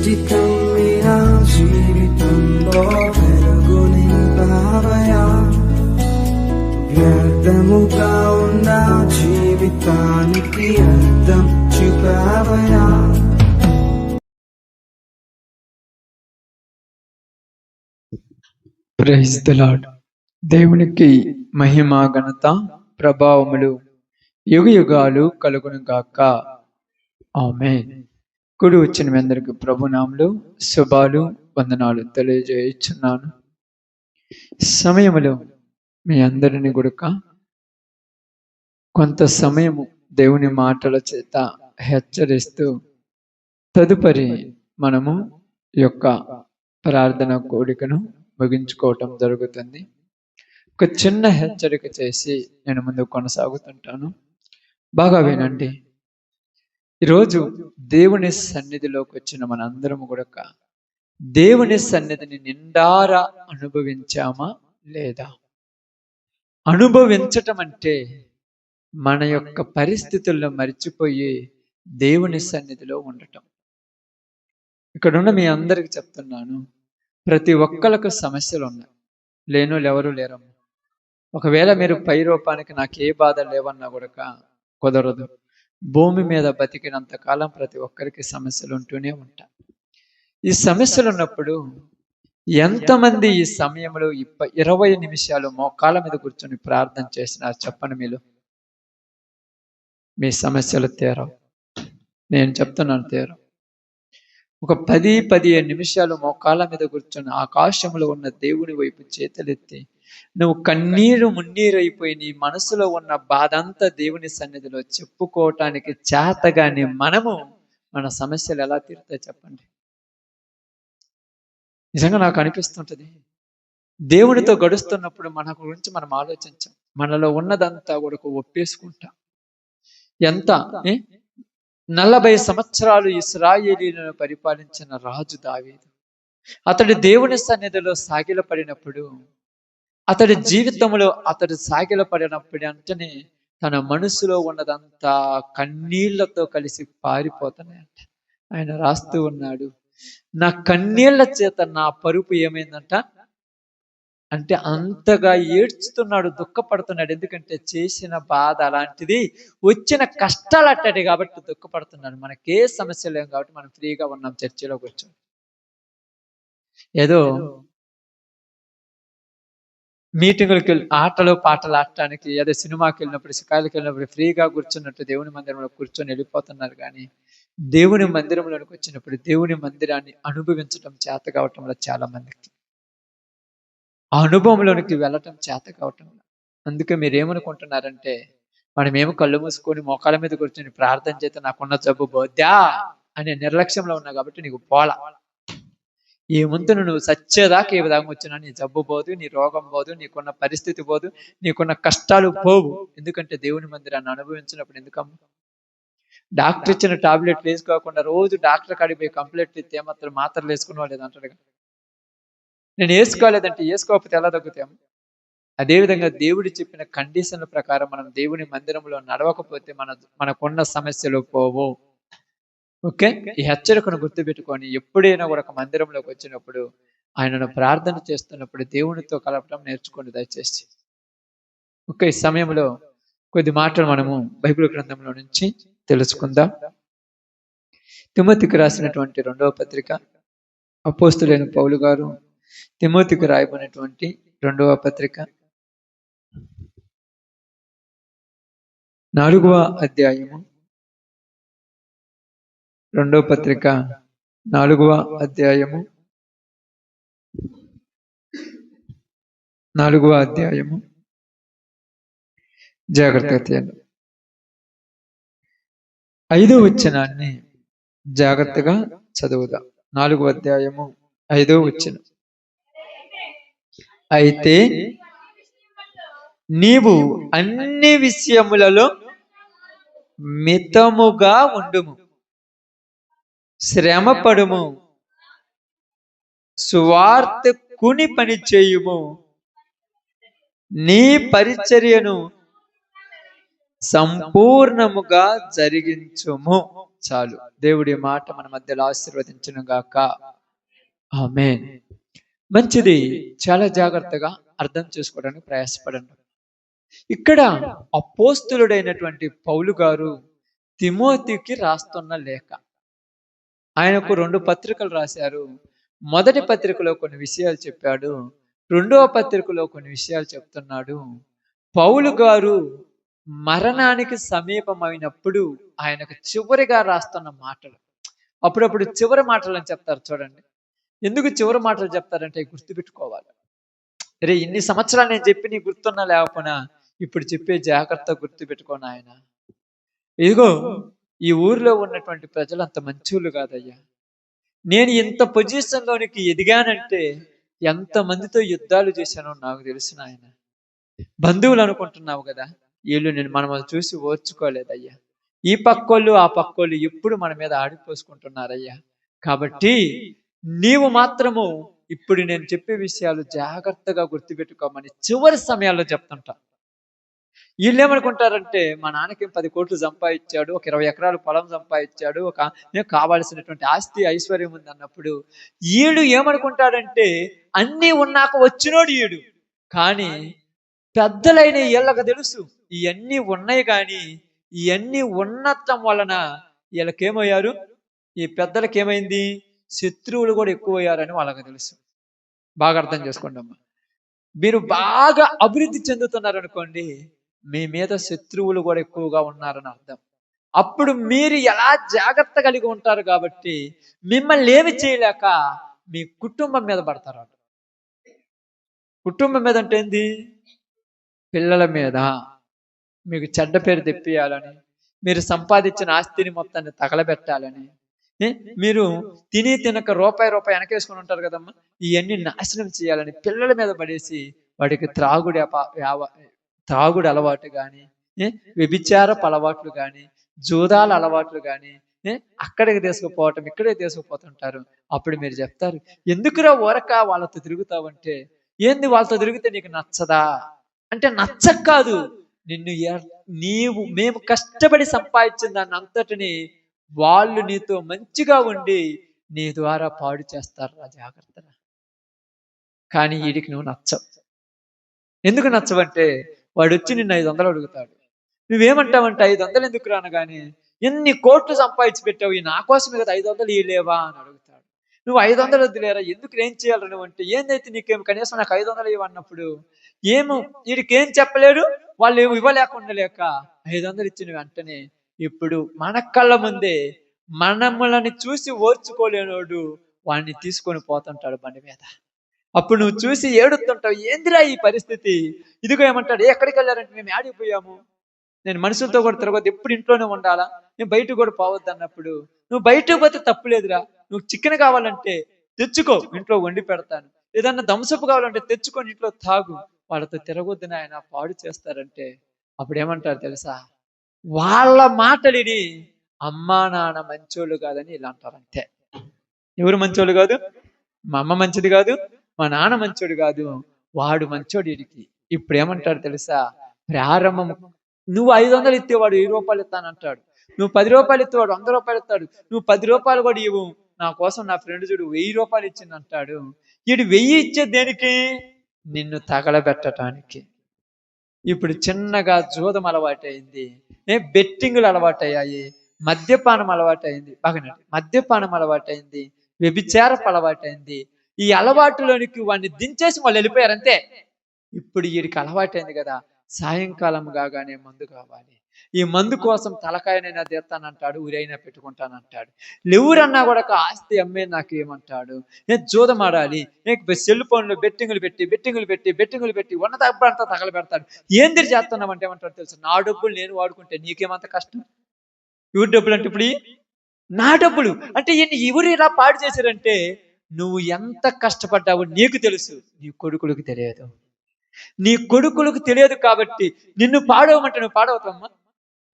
చిటికమ్మిన జీవితంలో వెలుగు నింపావయా, వ్యర్థముగా ఉన్న జీవితానికి అర్థం చూపావయా. Praise the lord. దేవునికి మహిమ ఘనత ప్రభావములు యుగ యుగాలు కలుగును గాక. ఆమేన్. కూడి వచ్చిన మీ అందరికి ప్రభునామములు శుభాలు వందనాలు తెలియజేయుచున్నాను. సమయములో మీ అందరిని గుడక కొంత సమయము దేవుని మాటల చేత హెచ్చరిస్తూ తదుపరి మనము యొక్క ప్రార్థన కోడికను ముగించుకోవటం జరుగుతుంది. ఒక చిన్న హెచ్చరిక చేసి నేను ముందు కొనసాగుతుంటాను. బాగా వినండి. ఈరోజు దేవుని సన్నిధిలోకి వచ్చిన మనందరము కూడా దేవుని సన్నిధిని నిండారా అనుభవించామా లేదా? అనుభవించటం అంటే మన యొక్క పరిస్థితుల్లో మరిచిపోయి దేవుని సన్నిధిలో ఉండటం. ఇక్కడున్న మీ అందరికి చెప్తున్నాను, ప్రతి ఒక్కరికి సమస్యలు ఉన్నాయి. లేనోళ్ళు ఎవరు లేరమ్మా. ఒకవేళ మీరు పై రూపానికి నాకు ఏ బాధ లేవన్నా కూడా కుదరదు. భూమి మీద బతికినంత కాలం ప్రతి ఒక్కరికి సమస్యలు ఉంటూనే ఉంటాయి. ఈ సమస్యలు ఉన్నప్పుడు ఎంతమంది ఈ సమయంలో 20 నిమిషాలు మోకాళ్ళ మీద కూర్చొని ప్రార్థన చేసినారు చెప్పండి. మీలో మీ సమస్యలు తీరవు. నేను చెప్తున్నాను, తీరవు. ఒక 10-15 నిమిషాలు మోకాళ్ళ మీద కూర్చొని ఆకాశంలో ఉన్న దేవుని వైపు చేతులెత్తి నువ్వు కన్నీరు మున్నీరైపోయి నీ మనసులో ఉన్న బాధ అంతా దేవుని సన్నిధిలో చెప్పుకోవటానికి చేతగాని మనము మన సమస్యలు ఎలా తీరుతాయి చెప్పండి. నిజంగా నాకు అనిపిస్తుంటది, దేవునితో గడుస్తున్నప్పుడు మన గురించి మనం ఆలోచించాం. మనలో ఉన్నదంతా కూడా ఒప్పేసుకుంటాం. ఎంత 40 సంవత్సరాలు ఇశ్రాయేలీయులను పరిపాలించిన రాజు దావీదు. అతడు దేవుని సన్నిధిలో సాగిలపడినప్పుడు, అతడి జీవితంలో అతడు సాగిలపడినప్పుడు అంటనే తన మనసులో ఉన్నదంతా కన్నీళ్లతో కలిసి పారిపోతున్నాయంట. ఆయన రాస్తూ ఉన్నాడు, నా కన్నీళ్ల చేత నా పరుపు ఏమైందంట అంటే అంతగా ఏడ్చుతున్నాడు, దుఃఖపడుతున్నాడు. ఎందుకంటే చేసిన బాధ అలాంటిది, వచ్చిన కష్టాలు అట్టటి కాబట్టి దుఃఖపడుతున్నాడు. మనకే సమస్య లేవు కాబట్టి మనం ఫ్రీగా ఉన్నాం చర్చిలో కూర్చొని. ఏదో మీటింగులకి వెళ్ళి ఆటలు పాటలు ఆడటానికి, ఏదో సినిమాకి వెళ్ళినప్పుడు షికారులకు వెళ్ళినప్పుడు ఫ్రీగా కూర్చున్నట్టు దేవుని మందిరంలో కూర్చొని వెళ్ళిపోతున్నారు. కానీ దేవుని మందిరంలోకి వచ్చినప్పుడు దేవుని మందిరాన్ని అనుభవించడం చేత కావటంలో చాలా మందికి ఆ అనుభవంలోనికి వెళ్ళటం చేత కావటం. అందుకే మీరేమనుకుంటున్నారంటే మనమేమో కళ్ళు మూసుకొని మోకాళ్ళ మీద కూర్చొని ప్రార్థన చేస్తే నాకున్న జబ్బు పోద్దా అనే నిర్లక్ష్యంలో ఉన్నా కాబట్టి నీకు పోలా. ఈ ముందు నువ్వు సచ్చేదాకా ఏ విధంగా వచ్చినా నీ జబ్బు పోదు, నీ రోగం పోదు, నీకున్న పరిస్థితి పోదు, నీకున్న కష్టాలు పోవు. ఎందుకంటే దేవుని మందిరాన్ని అనుభవించినప్పుడు. ఎందుకమ్మా డాక్టర్ ఇచ్చిన టాబ్లెట్లు వేసుకోకుండా రోజు డాక్టర్ కాడికి పోయి కంప్లైంట్ ఇస్తే ఏమాత్రం మాత్రలు వేసుకున్నావు లేదంటాడు. నేను వేసుకోలేదంటే వేసుకోకపోతే ఎలా తగ్గుతాము? అదేవిధంగా దేవుడు చెప్పిన కండిషన్ల ప్రకారం మనం దేవుని మందిరంలో నడవకపోతే మనకున్న సమస్యలు పోవు. ఓకే, ఈ హెచ్చరికను గుర్తుపెట్టుకొని ఎప్పుడైనా కూడా ఒక మందిరంలోకి వచ్చినప్పుడు ఆయనను ప్రార్థన చేస్తున్నప్పుడు దేవునితో కలపడం నేర్చుకోండి దయచేసి. ఓకే, ఈ సమయంలో కొద్ది మాటలు మనము బైబిల్ గ్రంథంలో నుంచి తెలుసుకుందాం. తిమోతికి రాసినటువంటి 2వ పత్రిక, అపోస్తులైన పౌలు గారు తిమోతికి రాయబడినటువంటి 2వ పత్రిక 4వ అధ్యాయము, 2వ పత్రిక 4వ అధ్యాయము 4వ అధ్యాయము జాగ్రత్తగా తీయండి. 5వ వచనాన్ని జాగ్రత్తగా చదువుదాం. 4వ అధ్యాయము 5వ వచనం. అయితే నీవు అన్ని విషయములలో మితముగా ఉండుము, శ్రమపడుము, సువార్తకుని పని చేయుము, నీ పరిచర్యను సంపూర్ణముగా జరిగించుము. చాలు. దేవుడి మాట మన మధ్యలో ఆశీర్వదించును గాక. ఆమేన్. మంచిది. చాలా జాగ్రత్తగా అర్థం చేసుకోవడానికి ప్రయాసపడండి. ఇక్కడ అపోస్తులుడైనటువంటి పౌలు గారు తిమోతికి రాస్తున్న లేఖ. ఆయనకు 2 పత్రికలు రాశారు. మొదటి పత్రికలో కొన్ని విషయాలు చెప్పాడు, రెండవ పత్రికలో కొన్ని విషయాలు చెప్తున్నాడు. పౌలు గారు మరణానికి సమీపమైనప్పుడు ఆయనకు చివరిగా రాస్తున్న మాటలు. అప్పుడప్పుడు చివరి మాటలు అని చెప్తారు చూడండి. ఎందుకు చివరి మాటలు చెప్తారంటే గుర్తుపెట్టుకోవాలి. అరే ఇన్ని సంవత్సరాలు నేను చెప్పి నీ గుర్తున్నా లేకపోయినా ఇప్పుడు చెప్పే జాగ్రత్త గుర్తుపెట్టుకోను ఆయన. ఇదిగో ఈ ఊరిలో ఉన్నటువంటి ప్రజలు అంత మంచోళ్ళు కాదయ్యా. నేను ఇంత పొజిషన్లోనికి ఎదిగానంటే ఎంతమందితో యుద్ధాలు చేశానో నాకు తెలుసు నాయన. బంధువులు అనుకుంటున్నావు కదా, వీళ్ళు నేను మనల్ని చూసి ఓర్చుకోలేదయ్యా. ఈ పక్కోళ్ళు ఆ పక్కోళ్ళు ఎప్పుడు మన మీద ఆడిపోసుకుంటున్నారయ్యా. కాబట్టి నీవు మాత్రము ఇప్పుడు నేను చెప్పే విషయాలు జాగ్రత్తగా గుర్తుపెట్టుకోమని చివరి సమయాల్లో చెప్తుంటా. వీళ్ళు ఏమనుకుంటారంటే మా నాన్నకి 10 కోట్లు సంపాదించాడు, ఒక 20 ఎకరాలు పొలం సంపాదించాడు, కావాల్సినటువంటి ఆస్తి ఐశ్వర్యం ఉంది అన్నప్పుడు వీడు ఏమనుకుంటాడంటే అన్నీ ఉన్నాక వచ్చినోడు వీడు. కానీ పెద్దలైన వీళ్ళకి తెలుసు ఇవన్నీ ఉన్నాయి, కానీ ఇవన్నీ ఉన్నతం వలన వీళ్ళకేమయ్యారు, ఈ పెద్దలకి ఏమైంది, శత్రువులు కూడా ఎక్కువయ్యారని వాళ్ళకి తెలుసు. బాగా అర్థం చేసుకోండి అమ్మా. మీరు బాగా అభివృద్ధి చెందుతున్నారు అనుకోండి, మీ మీద శత్రువులు కూడా ఎక్కువగా ఉన్నారని అర్థం. అప్పుడు మీరు ఎలా జాగ్రత్త కలిగి ఉంటారు కాబట్టి మిమ్మల్ని ఏమి చేయలేక మీ కుటుంబం మీద పడతారు. కుటుంబం మీద అంటే ఏంది, పిల్లల మీద మీకు చెడ్డ పేరు తెప్పియాలని, మీరు సంపాదించిన ఆస్తిని మొత్తాన్ని తగలబెట్టాలని, మీరు తినక రూపాయి వెనకేసుకుని ఉంటారు కదమ్మా, ఇవన్నీ నాశనం చేయాలని పిల్లల మీద పడేసి వాడికి త్రాగుడు అలవాటు కానీ, వ్యభిచారపు అలవాట్లు కానీ, జూదాల అలవాట్లు కానీ అక్కడికి తీసుకుపోవటం ఇక్కడే తీసుకుపోతుంటారు. అప్పుడు మీరు చెప్తారు ఎందుకురా ఊరక వాళ్ళతో తిరుగుతావంటే, ఏంది వాళ్ళతో తిరిగితే నీకు నచ్చదా అంటే నచ్చక కాదు, మేము కష్టపడి సంపాదించిన దాన్ని అంతటిని వాళ్ళు నీతో మంచిగా ఉండి నీ ద్వారా పాడు చేస్తారు రా, జాగ్రత్త. కానీ వీడికి నువ్వు నచ్చవు. ఎందుకు నచ్చవంటే వాడు వచ్చి నిన్ను 500 అడుగుతాడు, నువ్వేమంటావంటే 500 ఎందుకు రానగానే ఎన్ని కోట్లు సంపాదించి పెట్టావు, నా కోసం కదా 500 ఇవ్వలేవా అని అడుగుతాడు. నువ్వు 500 వద్దులేరా, ఎందుకు ఏం చేయాలి నువ్వు అంటే, ఏందైతే నీకేం కనీసం నాకు 500 ఇవ్వన్నప్పుడు ఏమో వీడికి ఏం చెప్పలేడు, వాళ్ళు ఏమి ఇవ్వలేకుండా లేక 500 ఇచ్చిన వెంటనే ఇప్పుడు మన కళ్ళ ముందే మనములని చూసి ఓర్చుకోలేనోడు వాడిని తీసుకొని పోతుంటాడు బండి మీద. అప్పుడు నువ్వు చూసి ఏడుతుంటావు, ఏందిరా ఈ పరిస్థితి. ఇదిగో ఏమంటాడు, ఎక్కడికి వెళ్ళారంటే మేము ఆడిపోయాము, నేను మనుషులతో కూడా తిరగొద్దు, ఎప్పుడు ఇంట్లోనే ఉండాలా, నేను బయటకు కూడా పోవద్దు అన్నప్పుడు నువ్వు బయటకు పోతే తప్పులేదురా, నువ్వు చికెన్ కావాలంటే తెచ్చుకో ఇంట్లో వండి పెడతాను, ఏదన్నా దంసపు కావాలంటే తెచ్చుకొని ఇంట్లో తాగు, వాళ్ళతో తిరగొద్దుని ఆయన పాడు చేస్తారంటే అప్పుడు ఏమంటారు తెలుసా, వాళ్ళ మాటలిని అమ్మా నాన్న మంచోళ్ళు కాదని ఇలా అంటారు. అంతే. ఎవరు మంచోళ్ళు కాదు, మా అమ్మ మంచిది కాదు, మా నాన్న మంచోడు కాదు, వాడు మంచోడు వీడికి. ఇప్పుడు ఏమంటాడు తెలుసా, ప్రారంభం నువ్వు 500 ఇస్తేవాడు 1000 రూపాయలు ఇస్తానంటాడు, నువ్వు 10 రూపాయలు ఇస్తేవాడు 100 రూపాయలు ఇస్తాడు, నువ్వు 10 రూపాయలు కూడా ఇవ్వు, నా కోసం నా ఫ్రెండ్ చూడు 1000 రూపాయలు ఇచ్చింది అంటాడు. వీడు 1000 ఇచ్చేది దేనికి, నిన్ను తగలబెట్టడానికి. ఇప్పుడు చిన్నగా జూదం అలవాటైంది, బెట్టింగులు అలవాటయ్యాయి, మద్యపానం అలవాటైంది, బాగానే మద్యపానం అలవాటైంది, వ్యభిచారపు అలవాటైంది. ఈ అలవాటులోనికి వాడిని దించేసి వాళ్ళు వెళ్ళిపోయారు అంతే. ఇప్పుడు వీడికి అలవాటైంది కదా, సాయంకాలం కాగానే మందు కావాలి, ఈ మందు కోసం తలకాయనైనా తీస్తానంటాడు, ఊరైనా పెట్టుకుంటానంటాడు, ఎవరన్నా కూడా ఆస్తి అమ్మే నాకు ఏమంటాడు, నేను జూదం ఆడాలి, సెల్ ఫోన్లో బెట్టింగులు పెట్టి ఉన్న డబ్బంతా తగలబెడతాడు. ఏంది చేస్తున్నామంటే ఏమంటాడు తెలుసు, నా డబ్బులు నేను వాడుకుంటే నీకేమంత కష్టం, ఎవరి డబ్బులు అంటే ఇప్పుడు నా డబ్బులు అంటే ఎవరు ఇలా పాడు చేశారంటే నువ్వు ఎంత కష్టపడ్డావు నీకు తెలుసు, నీ కొడుకులకు తెలియదు. నీ కొడుకులకు తెలియదు కాబట్టి నిన్ను పాడవమంటే నువ్వు పాడవుతావమ్మా.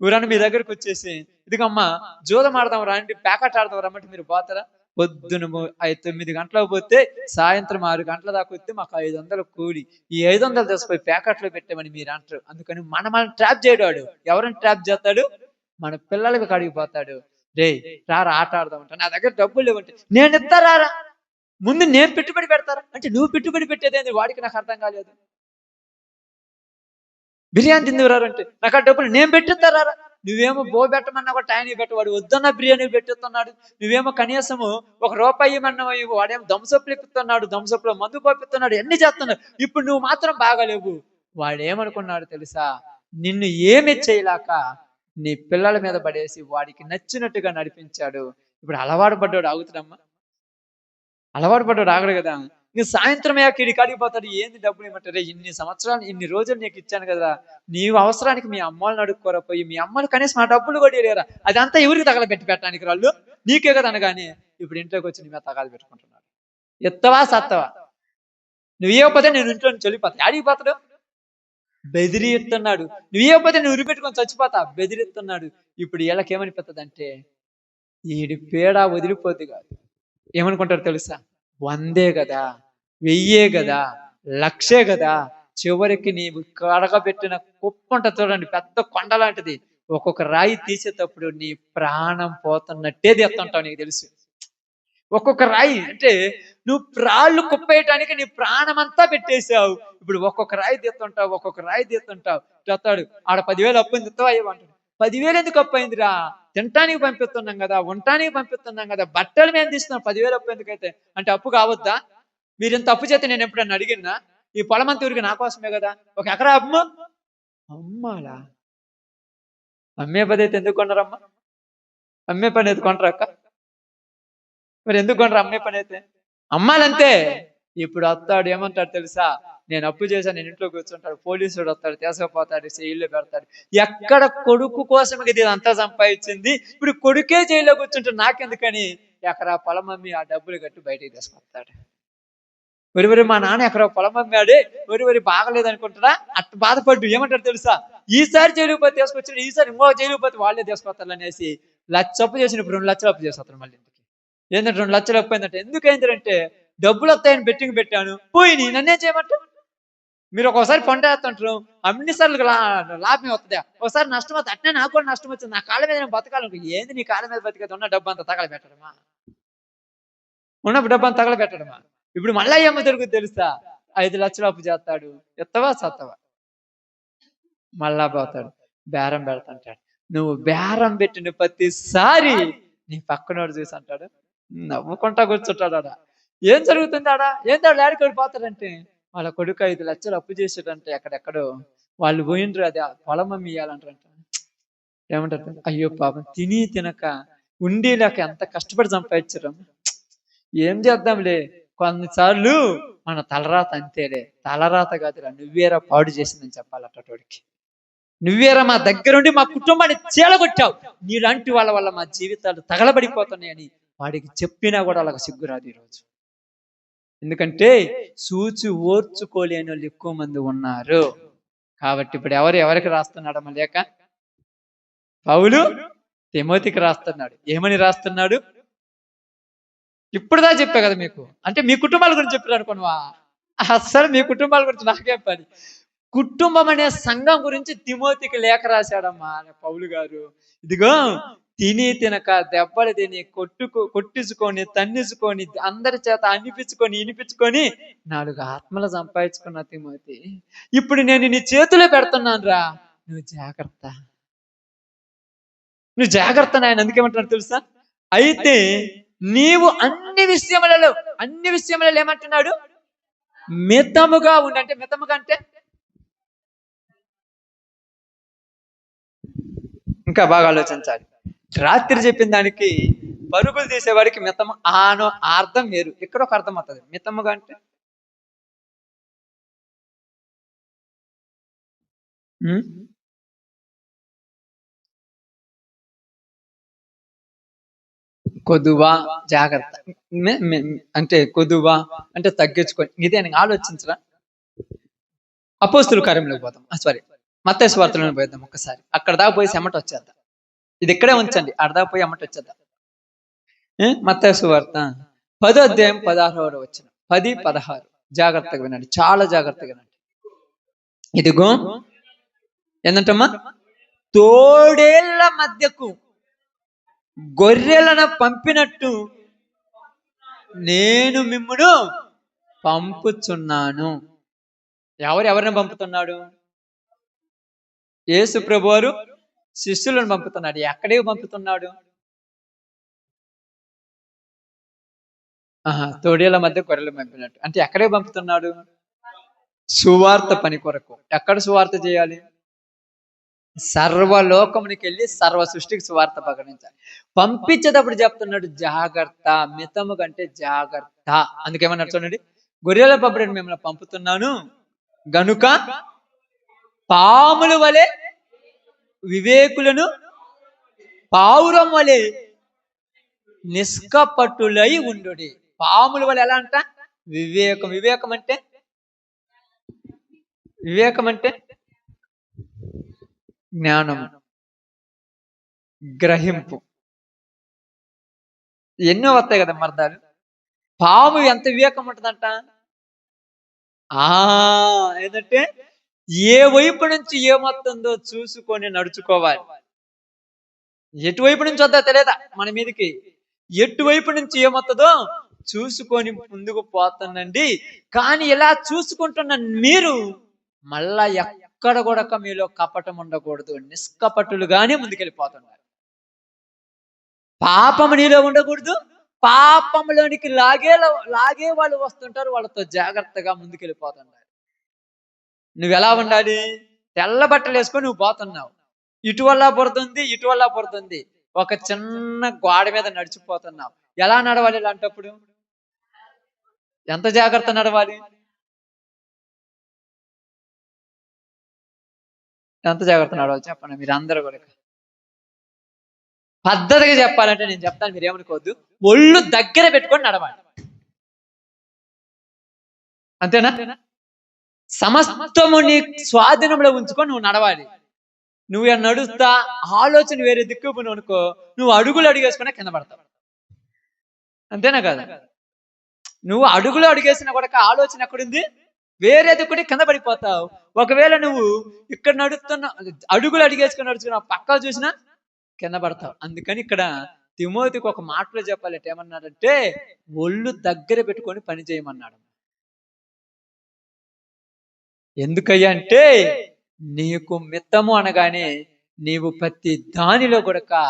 ఎవరన్నా మీ దగ్గరకు వచ్చేసి ఇదిగమ్మా జూదం ఆడదాం రా అంటే, ప్యాకెట్ ఆడదాం రమ్మంటే మీరు పోతారా, పొద్దున 9 గంటలకు పోతే సాయంత్రం 6 గంటల దాకా వస్తే మాకు 500 కూలి. ఈ 500 తీసుకుపోయి ప్యాకెట్లో పెట్టామని మీరు అంటారు. అందుకని మనల్ని ట్రాప్ చేయడాడు. ఎవరిని ట్రాప్ చేస్తాడు? మన పిల్లలకి కడిగిపోతాడు. రే రారా ఆట ఆడదాం అంట. నా దగ్గర డబ్బులు లేవంటే నేను ఇస్తారా, ముందు నేను పెట్టుబడి పెడతారా అంటే నువ్వు పెట్టుబడి పెట్టేదేంది? వాడికి నాకు అర్థం కాలేదు. బిర్యానీ తిందురారంటే నాకు ఆ డబ్బులు నేను పెట్టిస్తారా? నువ్వేమో పెట్టమన్నా కూడా ఆయన పెట్టవాడు వద్దన్న బిర్యానీ పెట్టిస్తున్నాడు. నువ్వేమో కనీసము ₹1 ఇవ్వమన్నావు, వాడేమో దంసప్పులు ఇప్పిస్తున్నాడు, దంసప్పులో మందు పంపిస్తున్నాడు, అన్ని చేస్తున్నాడు. ఇప్పుడు నువ్వు మాత్రం బాగాలేవు. వాడేమనుకున్నాడు తెలుసా? నిన్ను ఏమి చేయలేక నీ పిల్లల మీద పడేసి వాడికి నచ్చినట్టుగా నడిపించాడు. ఇప్పుడు అలవాటు పడ్డాడు ఆగుతాడమ్మా? అలవాటు పడ్డాడు ఆగడు కదా. ఇంక సాయంత్రం అయ్యాక ఇడికి అడిగిపోతాడు, ఏంది డబ్బులు ఇవ్వమంటారే, ఇన్ని సంవత్సరాలు ఇన్ని రోజులు నీకు ఇచ్చాను కదా, నీవు అవసరానికి మీ అమ్మల్ని అడుక్కోరా పోయి, మీ అమ్మలు కనీసం ఆ డబ్బులు కూడా లేరా, అదంతా ఎవరికి తగలబెట్టి పెట్టడానికి వాళ్ళు నీకే కదా అనగానే ఇప్పుడు ఇంట్లోకి వచ్చి నీ మీద తగాలు పెట్టుకుంటున్నాడు. ఎత్తవా సత్తవా? నువ్వు ఇవ్వకపోతే నేను ఇంట్లో నుంచి వెళ్ళిపోతా. అడిగిపోతాడు, బెదిరిస్తున్నాడు. నువ్వు ఇవ్వకపోతే నువ్వు ఉరిపెట్టుకొని చచ్చిపోతా, బెదిరిస్తున్నాడు. ఇప్పుడు వీళ్ళకి ఏమనిపిస్తుంది అంటే ఈడి పేడ వదిలిపోద్ది కాదు. ఏమనుకుంటారు తెలుసా? 100 కదా, 1000 కదా, 1,00,000 కదా, చివరికి నీవు కడగబెట్టిన కుప్ప ఉంటుంది చూడండి, పెద్ద కొండ లాంటిది. ఒక్కొక్క రాయి తీసేటప్పుడు నీ ప్రాణం పోతున్నట్టే తీస్తుంటావు. నీకు తెలుసు, ఒక్కొక్క రాయి అంటే నువ్వు రాళ్ళు కుప్పేయటానికి నీ ప్రాణం అంతా పెట్టేసావు. ఇప్పుడు ఒక్కొక్క రాయి తీస్తుంటావు, ఒక్కొక్క రాయి తీస్తుంటావు. చెప్తాడు, ఆడ 10,000 అప్పు ఎందుకు అయ్యమంటాడు. 10,000 ఎందుకు అప్పు అయిందిరా? తినటానికి పంపిస్తున్నాం కదా, ఉండటానికి పంపిస్తున్నాం కదా, బట్టలు మేము తీస్తున్నాం, 10,000 అప్పు ఎందుకైతే అంటే అప్పు కావద్దా? మీరు ఇంత అప్పు చేస్తే నేను ఎప్పుడన్నా అడిగినా? ఈ పొలమంత ఊరికి నా కోసమే కదా, 1 ఎకరా అమ్మ అమ్మాలా? అమ్మే పని అయితే ఎందుకు కొనరమ్మా? అమ్మే పని అయితే కొంటరాక? మరి ఎందుకు కొనరు అమ్మే పని అయితే? అమ్మాలంతే. ఇప్పుడు వస్తాడు, ఏమంటాడు తెలుసా? నేను అప్పు చేశాను, నేను ఇంట్లో కూర్చుంటాడు, పోలీసుడు వస్తాడు, తీసుకుపోతాడు, జైల్లో పెడతాడు. ఎక్కడ కొడుకు కోసం ఇది అంతా సంపాదించింది, ఇప్పుడు కొడుకే జైల్లో కూర్చుంటాడు. నాకెందుకని ఎకరా పొలం అమ్మి ఆ డబ్బులు కట్టి బయటికి తీసుకొస్తాడు. వరి మా నాన్న ఎకరా పొలం అమ్మాడే, వరి బాగలేదు అనుకుంటాడా? అట్టు బాధపడ్డు. ఏమంటాడు తెలుసా? ఈసారి జైలుకి పోతే తీసుకొచ్చాడు, ఈసారి ఇంకో జైలుకి పోతే వాళ్ళే తీసుకొస్తారు అనేసి 1,00,000 అప్పు చేసినప్పుడు 2 లక్షలు అప్పు చేస్తాడు మళ్ళీ. ఏంటంటే 2 లక్షలు అప్పు అయిందంటే ఎందుకైందంటే డబ్బులు వస్తాయని బెట్టింగ్ పెట్టాను, పోయి నన్నే చేయమంటారు. మీరు ఒక్కోసారి పంటేస్తుంటారు, అన్నిసార్లు లాభం వస్తుందా, ఒకసారి నష్టం వస్తుంది. అట్నే నాకు కూడా నష్టం వచ్చింది, నా కాళ్ళ మీద నేను బతకాలను. ఏంది నీ కాళ్ళ మీద బతికేది? ఉన్న డబ్బు అంతా తగల పెట్టడమా? ఉన్న డబ్బు అంతా తగల పెట్టడమా? ఇప్పుడు మళ్ళీ ఏమో జరుగుతుంది తెలుసా? 5 లక్షలు అప్పు చేస్తాడు, ఎత్తవా సత్తవా? మళ్ళా పోతాడు, బేరం పెడతాంటాడు. నువ్వు బేరం పెట్టిన ప్రతిసారి నీ పక్కనోడు చూసి అంటాడు, నవ్వుకుంటా కూర్చుంటాడు. ఆడ ఏం జరుగుతుంది? ఆడ ఏంటో డాడీకి పోతాడంటే వాళ్ళ కొడుకు 5 లక్షలు అప్పు చేసాడంటే ఎక్కడెక్కడో వాళ్ళు పోయిండ్రు, అది పొలం అమ్మి ఇయ్యాలంటారంట. ఏమంటారు? అయ్యో పాపం, తిని తినక ఉండి లేక ఎంత కష్టపడి సంపాదించడం, ఏం చేద్దాంలే. కొన్నిసార్లు మన తలరాత అంతేలే. తలరాత కాదురా, నువ్వేరా పాడు చేసిందని చెప్పాలి అట్టోడికి. నువ్వేరా మా దగ్గరుండి మా కుటుంబాన్ని చీలగొట్టావు, నీలాంటి వాళ్ళ వల్ల మా జీవితాలు తగలబడిపోతున్నాయని వాడికి చెప్పినా కూడా వాళ్ళకి సిగ్గురాదు ఈరోజు. ఎందుకంటే సూచి ఓర్చుకోలేని వాళ్ళు ఎక్కువ మంది ఉన్నారు. కాబట్టి ఇప్పుడు ఎవరికి రాస్తున్నాడమ్మా లేక? పౌలు తిమోతికి రాస్తున్నాడు. ఏమని రాస్తున్నాడు? ఇప్పుడుదా చెప్పా కదా మీకు. అంటే మీ కుటుంబాల గురించి చెప్పారు అనుకోనువా? అస్సలు మీ కుటుంబాల గురించి నాకేం పని. కుటుంబం అనే సంఘం గురించి తిమోతికి లేఖ రాశాడమ్మా పౌలు గారు. ఇదిగో, తిని తినక దెబ్బలు తిని కొట్టించుకొని తన్నించుకొని అందరి చేత ఇనిపించుకొని 4 ఆత్మలు సంపాదించుకున్న తిమోతి, ఇప్పుడు నేను నీ చేతిలో పెడుతున్నాను రా, నువ్వు జాగ్రత్త నాయన. అందుకేమంటున్నాడు తెలుసా? అయితే నీవు అన్ని విషయములలో ఏమంటున్నాడు? మితముగా ఉండంటే, మితముగా అంటే ఇంకా బాగా ఆలోచించాలి. రాత్రి చెప్పిన దానికి పరుగులు తీసేవాడికి మితము అర్థం వేరు. ఇక్కడ ఒక అర్థం అవుతుంది. మితముగా అంటే కొదువా, జాగ్రత్త అంటే కొదువా అంటే తగ్గించుకొని. ఇదే నేను ఆలోచించరా. అపోస్తుల కార్యంలోకి పోతాం, సారీ మత్తయి సువార్తలోకి పోయిద్దాం ఒక్కసారి. అక్కడ దాకా పోయి ఎమ్మట వచ్చేద్దాం. ఇది ఇక్కడే ఉంచండి, అక్కడ దాకా పోయి ఎమ్మట వచ్చేద్దాం. మత్తయి సువార్త 10:16 10-16 జాగ్రత్తగా వినండి, చాలా జాగ్రత్తగా వినండి. ఇదిగో ఏంటమ్మా, తోడేళ్ల మధ్యకు గొర్రెలను పంపినట్టు నేను మిమ్మును పంపుచున్నాను. ఎవరిని పంపుతున్నాడు? యేసు ప్రభువారు శిష్యులను పంపుతున్నాడు. ఎక్కడికి పంపుతున్నాడు? తోడేళ్ల మధ్య గొర్రెలు పంపినట్టు అంటే ఎక్కడికి పంపుతున్నాడు? సువార్త పని కొరకు. ఎక్కడ సువార్త చేయాలి? సర్వలోకమునికి వెళ్ళి సర్వ సృష్టికి సువార్త ప్రకటించాలి. పంపించేటప్పుడు చెప్తున్నాడు జాగ్రత్త, మితము కంటే జాగ్రత్త. అందుకేమన్నా చూడండి, గొర్రెల పంపడానికి మిమ్మల్ని పంపుతున్నాను గనుక పాముల వలె వివేకులను, పావురం వలె నిష్కపటులై ఉండుడి. పాముల వలె ఎలా అంట? వివేకం. వివేకం అంటే జ్ఞానం, గ్రహింపు. ఎన్నో వస్తాయి కదా మర్దాలు. పాము ఎంత వివేకం ఉంటుందంట? ఏంటంటే ఏ వైపు నుంచి ఏమొస్తుందో చూసుకొని నడుచుకోవాలి. ఎటువైపు నుంచి వద్దా తెలియదా మన మీదకి, ఎటువైపు నుంచి ఏమొస్తుందో చూసుకొని ముందుకు పోతానండి. కానీ ఇలా చూసుకుంటున్న మీరు మళ్ళా ఎక్కడ కూడా మీలో కపటం ఉండకూడదు, నిష్కపటులుగానే ముందుకెళ్ళిపోతున్నారు. పాపము నీలో ఉండకూడదు, పాపంలోనికి లాగే వాళ్ళు వస్తుంటారు, వాళ్ళతో జాగ్రత్తగా ముందుకెళ్ళిపోతున్నారు. నువ్వు ఎలా ఉండాలి? తెల్ల బట్టలు వేసుకొని నువ్వు పోతున్నావు, ఇటువల్ల పడుతుంది, ఒక చిన్న గోడ మీద నడిచిపోతున్నావు. ఎలా నడవాలి ఇలాంటప్పుడు? ఎంత జాగ్రత్త నడవాలి? ఎంత జాగ్రత్త నడవాలి చెప్పండి మీరు అందరూ కూడా. పద్ధతిగా చెప్పాలంటే నేను చెప్తాను, మీరు ఏమనుకోవద్దు. ఒళ్ళు దగ్గర పెట్టుకొని నడవాలి, అంతేనా? సమస్తము నీ స్వాధీనంలో ఉంచుకొని నువ్వు నడవాలి. నువ్వు నడుస్తా ఆలోచన వేరే దిక్కు అనుకో, నువ్వు అడుగులు అడిగేసుకున్నా కింద పడతావు, అంతేనా కదా? నువ్వు అడుగులు అడిగేసిన కూడా ఆలోచన ఎక్కడుంది? వేరే దిక్కుని కింద పడిపోతావు. ఒకవేళ నువ్వు ఇక్కడ అడుగులు అడిగేసుకుని నడుచుకున్నా పక్క చూసినా కింద పడతావు. అందుకని ఇక్కడ తిమోతికి ఒక మాటలో చెప్పాలంటే ఏమన్నాడంటే, ఒళ్ళు దగ్గర పెట్టుకొని పని చేయమన్నాడు. ఎందుకయ్యా అంటే, నీకు మిత్తము అనగానే నీవు ప్రతి దానిలో కూడా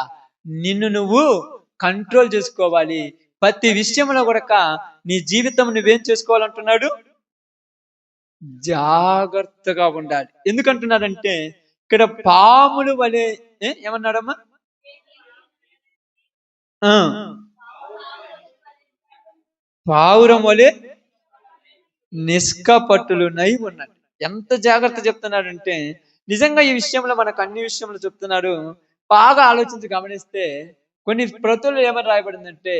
నిన్ను నువ్వు కంట్రోల్ చేసుకోవాలి. ప్రతి విషయంలో కూడా నీ జీవితం నువ్వేం చేసుకోవాలంటున్నాడు? జాగ్రత్తగా ఉండాలి. ఎందుకంటున్నాడంటే ఇక్కడ పాములు వలె ఏమన్నాడమ్మా? పావురం వలె నిష్కపటులునై ఉన్నాడు. ఎంత జాగ్రత్త చెప్తున్నాడంటే, నిజంగా ఈ విషయంలో మనకు అన్ని విషయంలో చెప్తున్నాడు. బాగా ఆలోచించి గమనిస్తే కొన్ని ప్రతులు ఏమని రాయబడిందంటే,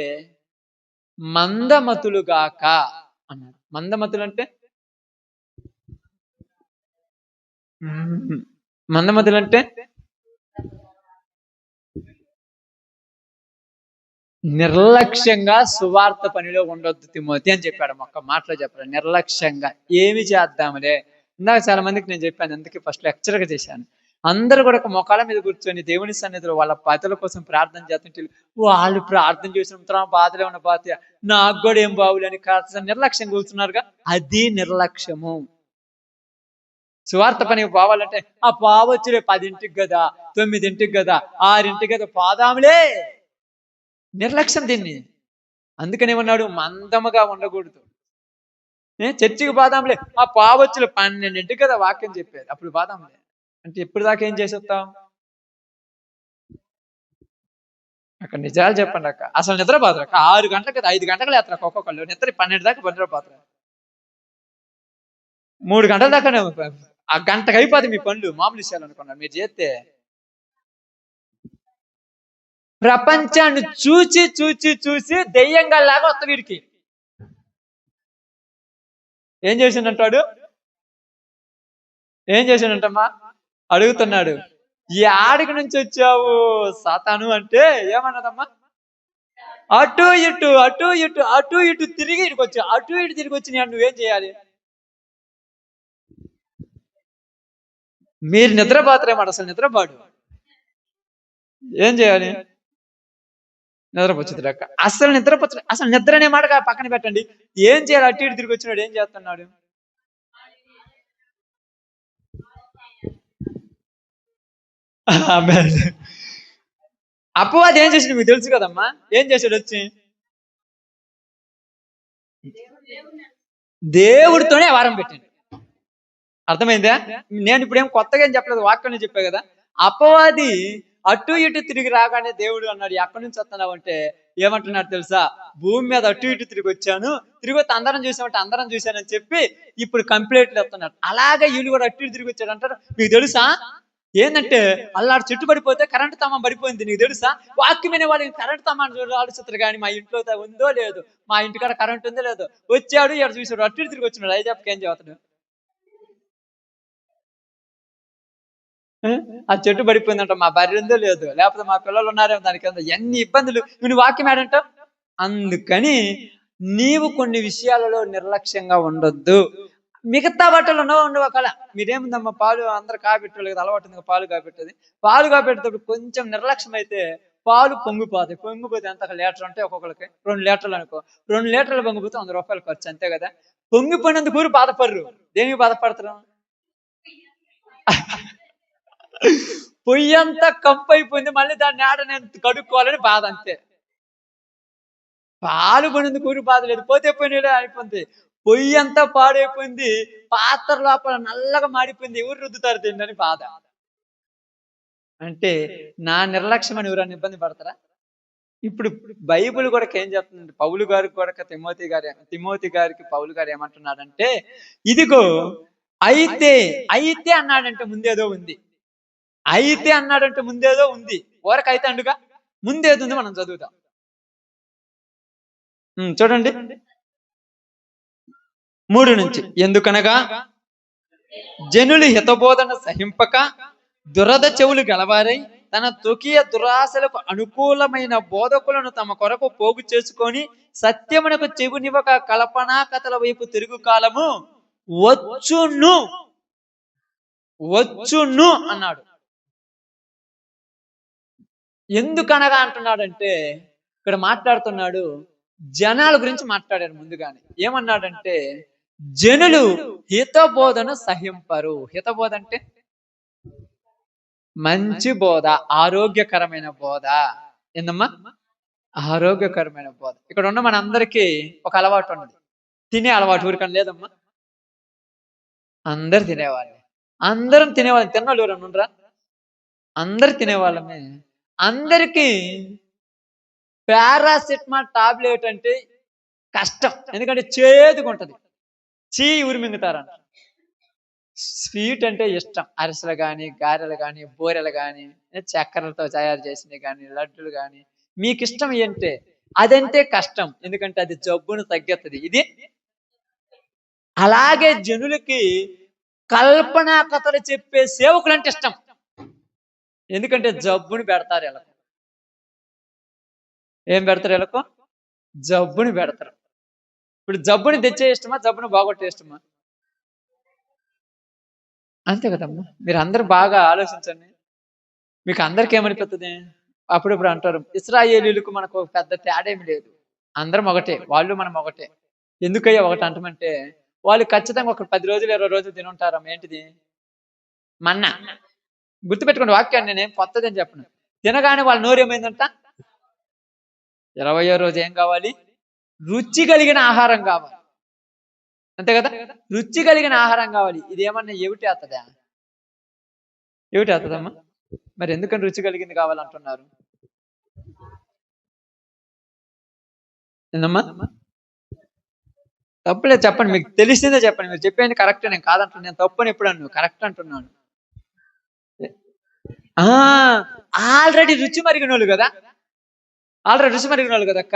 మందమతులుగాక అన్నాడు. మందమతులు అంటే నిర్లక్ష్యంగా సువార్త పనిలో ఉండొద్దు తిమోతి అని చెప్పాడు. ఒక్క మాటలో చెప్పాడు, నిర్లక్ష్యంగా ఏమి చేద్దాములే. ఇందాక చాలా మందికి నేను చెప్పాను, అందుకే ఫస్ట్ లెక్చర్గా చేశాను. అందరూ కూడా ఒక మొక్కల మీద కూర్చొని దేవుని సన్నిధిలో వాళ్ళ బాధల కోసం ప్రార్థన చేస్తుంటే, వాళ్ళు ప్రార్థన చేసిన బాధలే ఉన్న బాధ, నాకు కూడా ఏం బావులేని కాస్త నిర్లక్ష్యం కూర్చున్నారుగా, అది నిర్లక్ష్యము. సువార్త పనికి పోవాలంటే ఆ పోవచ్చులే, 10ంటికి కదా, 9ంటికి కదా, 6ంటికి కదా, పోదాములే. నిర్లక్ష్యం దీన్ని. అందుకని ఏమన్నాడు? మందముగా ఉండకూడదు. చర్చికి పోదాంలే, ఆ పోవచ్చులే, 12ంటికి కదా వాక్యం చెప్పేది, అప్పుడు పోదాంలే అంటే ఎప్పుడు దాకా ఏం చేసి వస్తాం? అక్కడ నిజాలు చెప్పండి అక్క, అసలు నిద్రపోతారు అక్క. 6 గంటలకు కదా, 5 గంటలకు లేస్తారు ఒక్కొక్కళ్ళు, నిద్ర 12 దాకా నిద్రపోతారు. 3 గంటల దాకా ఆ గంటకు అయిపోతుంది మీ పనులు. మామూలు విషయాలు అనుకున్నారు మీరు చేస్తే. ప్రపంచాన్ని చూచి చూచి చూసి దెయ్యంగా లాగా వస్తా వీడికి. ఏం చేసిండంటాడు? ఏం చేసిండంటమ్మా అడుగుతున్నాడు. ఈ ఆడికి నుంచి వచ్చావు సాతాను అంటే ఏమన్నదమ్మా? అటు ఇటు అటు ఇటు అటు ఇటు తిరిగి ఇటుకు వచ్చి అటు ఇటు తిరిగి వచ్చి నేను నువ్వేం చేయాలి? మీరు నిద్రపోతారేమాట, అసలు నిద్రపాడు ఏం చేయాలి? నిద్రపోచ్చుద్ది లెక్క. అసలు నిద్రపోచ్చు, అసలు నిద్ర అనే మాట పక్కన పెట్టండి. ఏం చేయాలి? అటు ఇటు తిరిగి వచ్చినాడు ఏం చేస్తున్నాడు? అపవాది ఏం చేసాడు మీకు తెలుసు కదమ్మా. ఏం చేశాడు? వచ్చి దేవుడితోనే వారం పెట్టండి. అర్థమైందా? నేను ఇప్పుడు ఏం కొత్తగా ఏం చెప్పలేదు, వాక్యాన్ని చెప్పా కదా. అపవాది అటు ఇటు తిరిగి రాగానే దేవుడు అన్నాడు, ఎక్కడి నుంచి వస్తున్నావు అంటే ఏమంటున్నాడు తెలుసా? భూమి మీద అటు ఇటు తిరిగి వచ్చాను, తిరిగి వస్తే అందరం చూసామంటే అందరం చూశానని చెప్పి ఇప్పుడు కంప్లీట్లు వస్తున్నాడు. అలాగే వీళ్ళు కూడా అటు ఇటు తిరిగి వచ్చాడు అంటారు. మీకు తెలుసా ఏంటంటే అల్లాడు చెట్టు పడిపోతే కరెంటు తమ్మ పడిపోయింది. నీకు తెలుసా? వాక్యమైన వాళ్ళు కరెంటు తమ్మ ఆలోచిస్తారు కానీ మా ఇంట్లో ఉందో లేదు, మా ఇంటికాడ కరెంట్ ఉందో లేదో, వచ్చాడు ఇక్కడ చూసాడు అటు ఇటు తిరిగి వచ్చినాడు. ఐజాప్కి ఏం చెబుతాడు? ఆ చెట్టు పడిపోయిందంట, మా భార్య ఉందో లేదు, లేకపోతే మా పిల్లలు ఉన్నారేమో, దానికి ఎన్ని ఇబ్బందులు. నువ్వు వాక్యం ఏడంటావు? అందుకని నీవు కొన్ని విషయాలలో నిర్లక్ష్యంగా ఉండొద్దు. మిగతా బట్టలు ఉండవు ఒకవేళ మీరేముందమ్మా, పాలు అందరు కాబెట్టలేదు కదా, అలవాటు ఉంది పాలు కాబెట్టేది. పాలు కాబెట్టేటప్పుడు కొంచెం నిర్లక్ష్యం అయితే పాలు పొంగిపోతాయి. పొంగిపోతే ఎంత లీటర్ అంటే ఒక్కొక్కరికి 2 లీటర్లు అనుకో, 2 లీటర్లు పొంగిపోతే 100 రూపాయలు ఖర్చు, అంతే కదా. పొంగిపోయినందుకు ఊరు బాధపడరు. దేనికి బాధపడతారు? పొయ్యి అంతా కంపు అయిపోయింది, మళ్ళీ దాన్ని ఆడ నేను కడుక్కోవాలని బాధ, అంతే. పాలు పడినందుకు ఊరి బాధ లేదు, పోతే పోయినా అయిపోయింది. పొయ్యి అంతా పాడైపోయింది, పాత్ర లోపల నల్లగా మాడిపోయింది, ఎవరు రుద్దుతారు తిండని బాధ. అంటే నా నిర్లక్ష్యం అని ఎవరన్నా ఇబ్బంది పడతారా? ఇప్పుడు బైబిల్ కూడా ఏం చెప్తుంది? పౌలు గారికి కూడా తిమోతి గారికి పౌలు గారు ఏమంటున్నాడంటే, ఇదిగో అయితే అయితే అన్నాడంటే ముందేదో ఉంది. అయితే అన్నాడంటే ముందేదో ఉంది. ఊరకైతే అండుగా ముందేదో ఉంది, మనం చదువుతాం. చూడండి 3 నుంచి. ఎందుకనగా జనులు హితబోధన సహింపక దురద చెవులు గలవారై తన తొకియ దురాశలకు అనుకూలమైన బోధకులను తమ కొరకు పోగు చేసుకొని సత్యమునకు చెవునివ్వక కల్పనా కథల వైపు తిరుగు కాలము వచ్చును వచ్చును అన్నాడు. ఎందుకనగా అంటున్నాడంటే ఇక్కడ మాట్లాడుతున్నాడు జనాల గురించి మాట్లాడారు ముందుగానే. ఏమన్నాడంటే జనులు హితబోధను సహింపరు. హితబోధ అంటే మంచి బోధ, ఆరోగ్యకరమైన బోధ. ఏందమ్మా? ఆరోగ్యకరమైన బోధ. ఇక్కడ ఉన్న మన అందరికీ ఒక అలవాటు ఉన్నది, తినే అలవాటు. ఊరికని లేదమ్మా, అందరు తినేవాళ్ళే. అందరం తినేవాళ్ళం. తిన్నవాళ్ళు ఎవరన్నా ఉండరా? అందరు తినేవాళ్ళమే. అందరికీ పారాసిటమాల్ టాబ్లెట్ అంటే కష్టం, ఎందుకంటే చేదుగా ఉంటది, ఊరి మింగుతారంట. స్వీట్ అంటే ఇష్టం, అరిసెలు కానీ, గారెలు కానీ, బూరెలు కానీ, చక్కెరలతో తయారు చేసినవి కానీ, లడ్డులు కానీ, మీకు ఇష్టం ఏంటే అదంటే కష్టం, ఎందుకంటే అది జబ్బును తగ్గెత్తది. ఇది అలాగే జనులకి కల్పనా కథలు చెప్పే సేవకులు అంటే ఇష్టం, ఎందుకంటే జబ్బుని పెడతారు ఎలకు. ఏం పెడతారు ఎలకు? జబ్బుని పెడతారు. ఇప్పుడు జబ్బుని తెచ్చే ఇష్టమా, జబ్బుని బాగొట్టే ఇష్టమా? అంతే కదమ్మా. మీరు అందరు బాగా ఆలోచించండి. మీకు అందరికి ఏమనిపిస్తుంది? అప్పుడప్పుడు అంటారు ఇశ్రాయేలీలకు మనకు పెద్ద తేడా ఏమి లేదు, అందరం ఒకటే, వాళ్ళు మనం ఒకటే. ఎందుకయ్యా ఒకటి అంటామంటే వాళ్ళు ఖచ్చితంగా ఒక 10 రోజులు 20 రోజులు తినుంటారమ్మ. ఏంటిది? మన్నా. గుర్తుపెట్టుకోండి వాక్యాన్ని, నేనేం కొత్తదని చెప్పను. తినగానే వాళ్ళ నోరు ఏమైందంట? 20వ రోజు ఏం కావాలి? రుచి కలిగిన ఆహారం కావాలి, అంతే కదా. రుచి కలిగిన ఆహారం కావాలి. ఇది ఏమన్నా ఏమిటి అవుతుందా? ఏమిటి అవుతుందమ్మా? మరి ఎందుకని రుచి కలిగింది కావాలంటున్నారు? ఏందమ్మా? తప్పులేదు, చెప్పండి, మీకు తెలిసిందే చెప్పండి. మీరు చెప్పేది కరెక్ట్, నేను కాదంటున్నాను, నేను తప్పని ఎప్పుడు అన్నాను, కరెక్ట్ అంటున్నాను. ఆల్రెడీ రుచి మరిగిన వాళ్ళు కదా, ఆల్రెడీ రుచి మరిగిన వాళ్ళు కదా అక్క.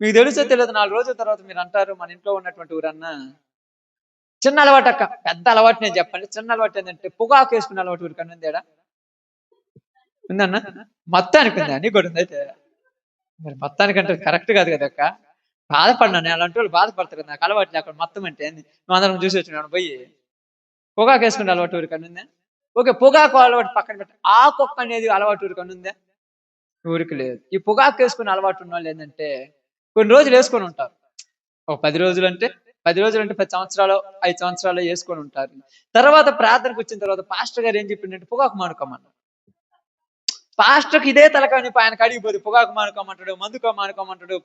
మీకు తెలుసో తెలియదు, 4 రోజుల తర్వాత మీరు అంటారు మన ఇంట్లో ఉన్నటువంటి ఊరన్నా చిన్న అలవాటు అక్క, పెద్ద అలవాటు నేను చెప్పండి. చిన్న అలవాటు ఏంటంటే పొగాకు వేసుకునే అలవాటు ఊరికన్నా ఉందేడా? ఉందన్నా? మొత్తానికి ఉందా? నీకు కూడా ఉంది అయితే? మరి మొత్తానికంటే కరెక్ట్ కాదు కదా అక్క. బాధపడినా నేను అలాంటి వాళ్ళు బాధపడతారు కదా. నాకు అలవాటు లేకుండా మొత్తం అంటే నువ్వు అందరం చూసి వచ్చినాను పోయి పొగాకు వేసుకునే అలవాటు ఊరికి ఉందా? ఓకే, పొగాకు అలవాటు పక్కన పెట్టి ఆకొక్క అనేది అలవాటు ఊరికి ఉందా? ఊరికి లేదు. ఈ పొగాకు వేసుకునే అలవాటు ఉన్న వాళ్ళు ఏంటంటే కొన్ని రోజులు వేసుకొని ఉంటారు. ఒక 10 రోజులు అంటే 10 రోజులు అంటే 10 సంవత్సరాలు 5 సంవత్సరాలు వేసుకొని ఉంటారు. తర్వాత ప్రార్థనకు వచ్చిన తర్వాత పాస్టర్ గారు ఏం చెప్పిండంటే పొగాకు మానుకోమన్నారు. పాస్టర్కి ఇదే తలకాని ఆయనకు అడిగిపోదు. పొగాకు మానుకోమంటాడు, మందుకో మానుకోమంటాడు,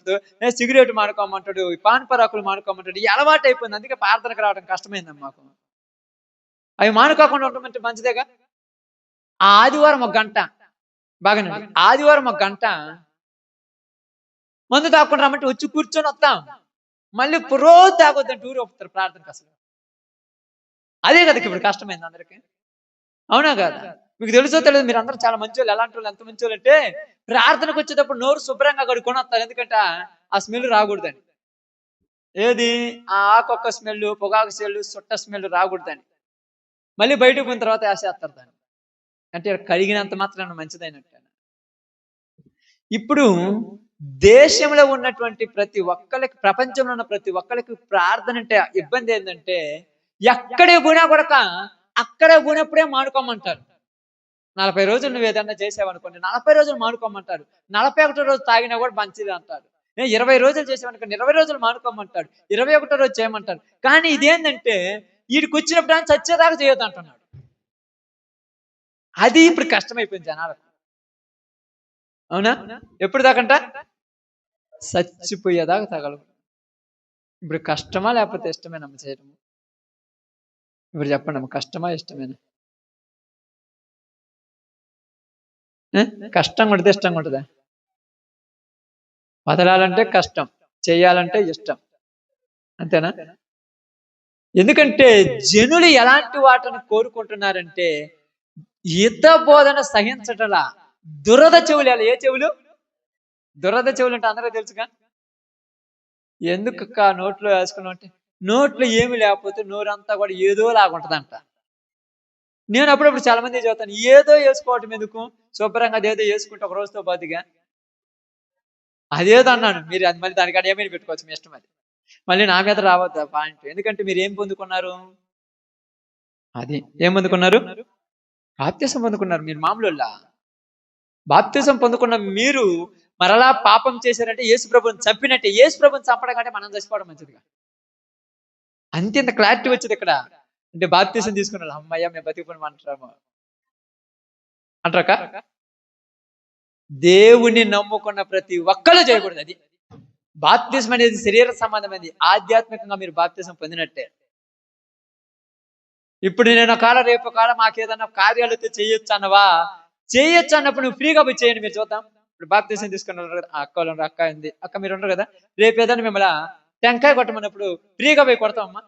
సిగరెట్ మానుకోమంటాడు, పాన్ పరాకులు మానుకోమంటాడు. ఈ అలవాటు అయిపోయింది. అందుకే ప్రార్థనకు రావడం కష్టమైందమ్మా మాకు. అవి మానుకోకుండా ఉండమంటే మంచిదేగా. ఆ ఆదివారం ఒక గంట బాగానే, ఆదివారం ఒక గంట మందు తాకుండా రమ్మంటే వచ్చి కూర్చొని వస్తాం. మళ్ళీ రోజు తాగొద్దంటే ఊరు ఒప్పుతారు ప్రార్థనకు. అసలు అదే కదా ఇప్పుడు కష్టమైంది అందరికి. అవునా కదా? మీకు తెలుసో తెలియదు, మీరు అందరూ చాలా మంచి వాళ్ళు. ఎలాంటి వాళ్ళు, ఎంత మంచి వాళ్ళు అంటే ప్రార్థనకు వచ్చేటప్పుడు నోరు శుభ్రంగా కడుక్కొని వస్తారు. ఎందుకంటే ఆ స్మెల్ రాకూడదని. ఏది ఆ ఆకొక్క స్మెల్, పొగాకు స్మెల్, సుట్ట స్మెల్ రాకూడదని. మళ్ళీ బయటకు పోయిన తర్వాత వేసేస్తారు దాన్ని. అంటే కడిగినంత మాత్రాన మంచిదైనట్టు. ఇప్పుడు దేశంలో ఉన్నటువంటి ప్రతి ఒక్కరికి, ప్రపంచంలో ఉన్న ప్రతి ఒక్కరికి ప్రార్థన అంటే ఇబ్బంది ఏంటంటే ఎక్కడే పోయినా కూడా అక్కడే పోయినప్పుడే మానుకోమంటారు. 40 రోజులు నువ్వు ఏదన్నా చేసావనుకోండి, 40 రోజులు మానుకోమంటారు. 41 రోజు తాగినా కూడా మంచిది అంటారు. 20 రోజులు చేసావనుకోండి, 20 రోజులు మానుకోమంటాడు. 21 రోజు చేయమంటారు. కానీ ఇదేంటంటే వీడికి వచ్చినప్పుడు ఆయన చచ్చేదాకా చేయొద్దు అంటున్నాడు. అది ఇప్పుడు కష్టమైపోయింది జనాలకు. అవునా? ఎప్పుడు దాకంట చచ్చిపోయేదాకా తగలవు. ఇప్పుడు కష్టమా లేకపోతే ఇష్టమేనమ్మ చేయటం? ఇప్పుడు చెప్పండి అమ్మ, కష్టమా ఇష్టమేనా? కష్టంగా ఉంటుంది, ఇష్టంగా ఉంటుందా? వదలాలంటే కష్టం, చేయాలంటే ఇష్టం. అంతేనా? ఎందుకంటే జనులు ఎలాంటి వాటిని కోరుకుంటున్నారంటే యుద్ధ బోధన సహించటలా. దురద చెవులు. ఏ చెవులు? దురద చెవులు అంటే అందరూ తెలుసుగా. ఎందుకు నోట్లో వేసుకున్నామంటే నోట్లో ఏమి లేకపోతే నోరంతా కూడా ఏదో లాగుంటదంట. నేను అప్పుడప్పుడు చాలా మంది చదువుతాను, ఏదో వేసుకోవటం ఎందుకు, శుభ్రంగా అదేదో వేసుకుంటే ఒక రోజుతో పాటుగా అదేదో అన్నాను. మీరు అది మళ్ళీ దానికాడ ఏమైనా పెట్టుకోవచ్చు, మీ ఇష్టం. అది మళ్ళీ నా మీద రావద్దు ఆ పాయింట్. ఎందుకంటే మీరు ఏం పొందుకున్నారు? అది ఏం పొందుకున్నారు? బాప్తిసం పొందుకున్నారు. మీరు మామూలులా బాప్తిసం పొందుకున్న మీరు మరలా పాపం చేశారంటే యేసు ప్రభువుని చంపినట్టే. యేసు ప్రభువుని చంపడం కంటే మనం చచ్చిపోవడం మంచిదిగా. అంత క్లారిటీ వచ్చింది ఇక్కడ. అంటే బాప్తిసం తీసుకున్నారు, అమ్మయ్య మేము బతికిపోయిన అంటాము అంటారక. దేవుని నమ్ముకున్న ప్రతి ఒక్కరు చేయకూడదు. అది బాప్తిసం అనేది శరీర సంబంధమైనది. ఆధ్యాత్మికంగా మీరు బాప్తిసం పొందినట్టే. ఇప్పుడు నేను కాల రేపు కాల మాకేదన్నా కార్యాలతో చేయొచ్చు అన్నవా, చేయొచ్చు అన్నప్పుడు నువ్వు ఫ్రీగా పోయి చేయండి. మీరు చూద్దాం. ఇప్పుడు బాప్తిసం తీసుకున్నారు కదా, అక్క వాళ్ళు అక్క ఉంది, అక్క మీరు ఉండరు కదా, రేపు ఏదైనా మిమ్మల్ని టెంకాయ కొట్టమన్నప్పుడు ఫ్రీగా పోయి కొడతామమ్మా?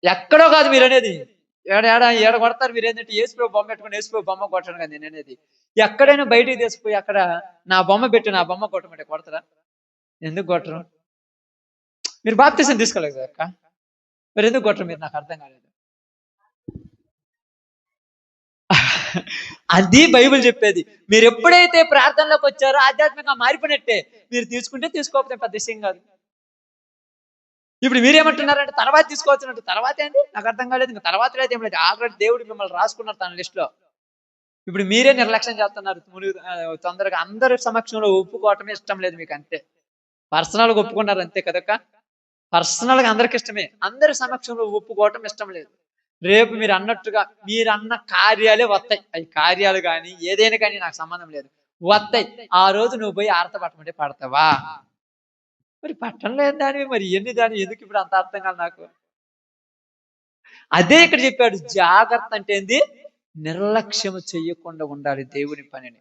ఎక్కడో కాదు మీరు అనేది. ఏడ కొడతారు మీరు. ఏంటంటే యేసుప్రభు బొమ్మ పెట్టుకుని యేసుప్రభు బొమ్మ కొట్టడం కదా నేను అనేది. ఎక్కడైనా బయటికి తీసుకుపోయి అక్కడ నా బొమ్మ పెట్టి నా బొమ్మ కొట్టమంటే కొడతారా? ఎందుకు కొట్టరు? మీరు బాప్తిసం తీసుకోలేదు కదా అక్క, మరి ఎందుకు కొట్టరు మీరు? నాకు అర్థం కాలేదు. అది బైబిల్ చెప్పేది. మీరు ఎప్పుడైతే ప్రార్థనలోకి వచ్చారో ఆధ్యాత్మికంగా మారిపోయినట్టే. మీరు తీసుకుంటే తీసుకోకపోతే పెద్ద విషయం కాదు. ఇప్పుడు మీరేమంటున్నారంటే తర్వాత తీసుకోవచ్చు. తర్వాత ఏంటి నాకు అర్థం కాలేదు. ఇంకా తర్వాత లేదు, ఏం లేదు. ఆల్రెడీ దేవుడు మిమ్మల్ని రాసుకున్నారు తన లిస్ట్ లో. ఇప్పుడు మీరే నిర్లక్ష్యం చేస్తున్నారు. తొందరగా అందరి సమక్షంలో ఒప్పుకోవటమే ఇష్టం లేదు మీకు. అంతే, పర్సనల్గా ఒప్పుకున్నారు అంతే కదక్క. పర్సనల్గా అందరికి ఇష్టమే, అందరి సమక్షంలో ఒప్పుకోవటం ఇష్టం లేదు. రేపు మీరు అన్నట్టుగా మీరన్న కార్యాలే వస్తాయి. అవి కార్యాలు కానీ ఏదైనా కానీ నాకు సంబంధం లేదు, వస్తాయి. ఆ రోజు నువ్వు పోయి ఆరత పట్టమంటే పడతావా? మరి పట్టం లేదు దానివి, మరి ఎన్ని దాని ఎందుకు ఇప్పుడు అంత అర్థం కాదు నాకు. అదే ఇక్కడ చెప్పాడు, జాగ్రత్త అంటే ఏంది? నిర్లక్ష్యం చెయ్యకుండా ఉండాలి దేవుని పనిని.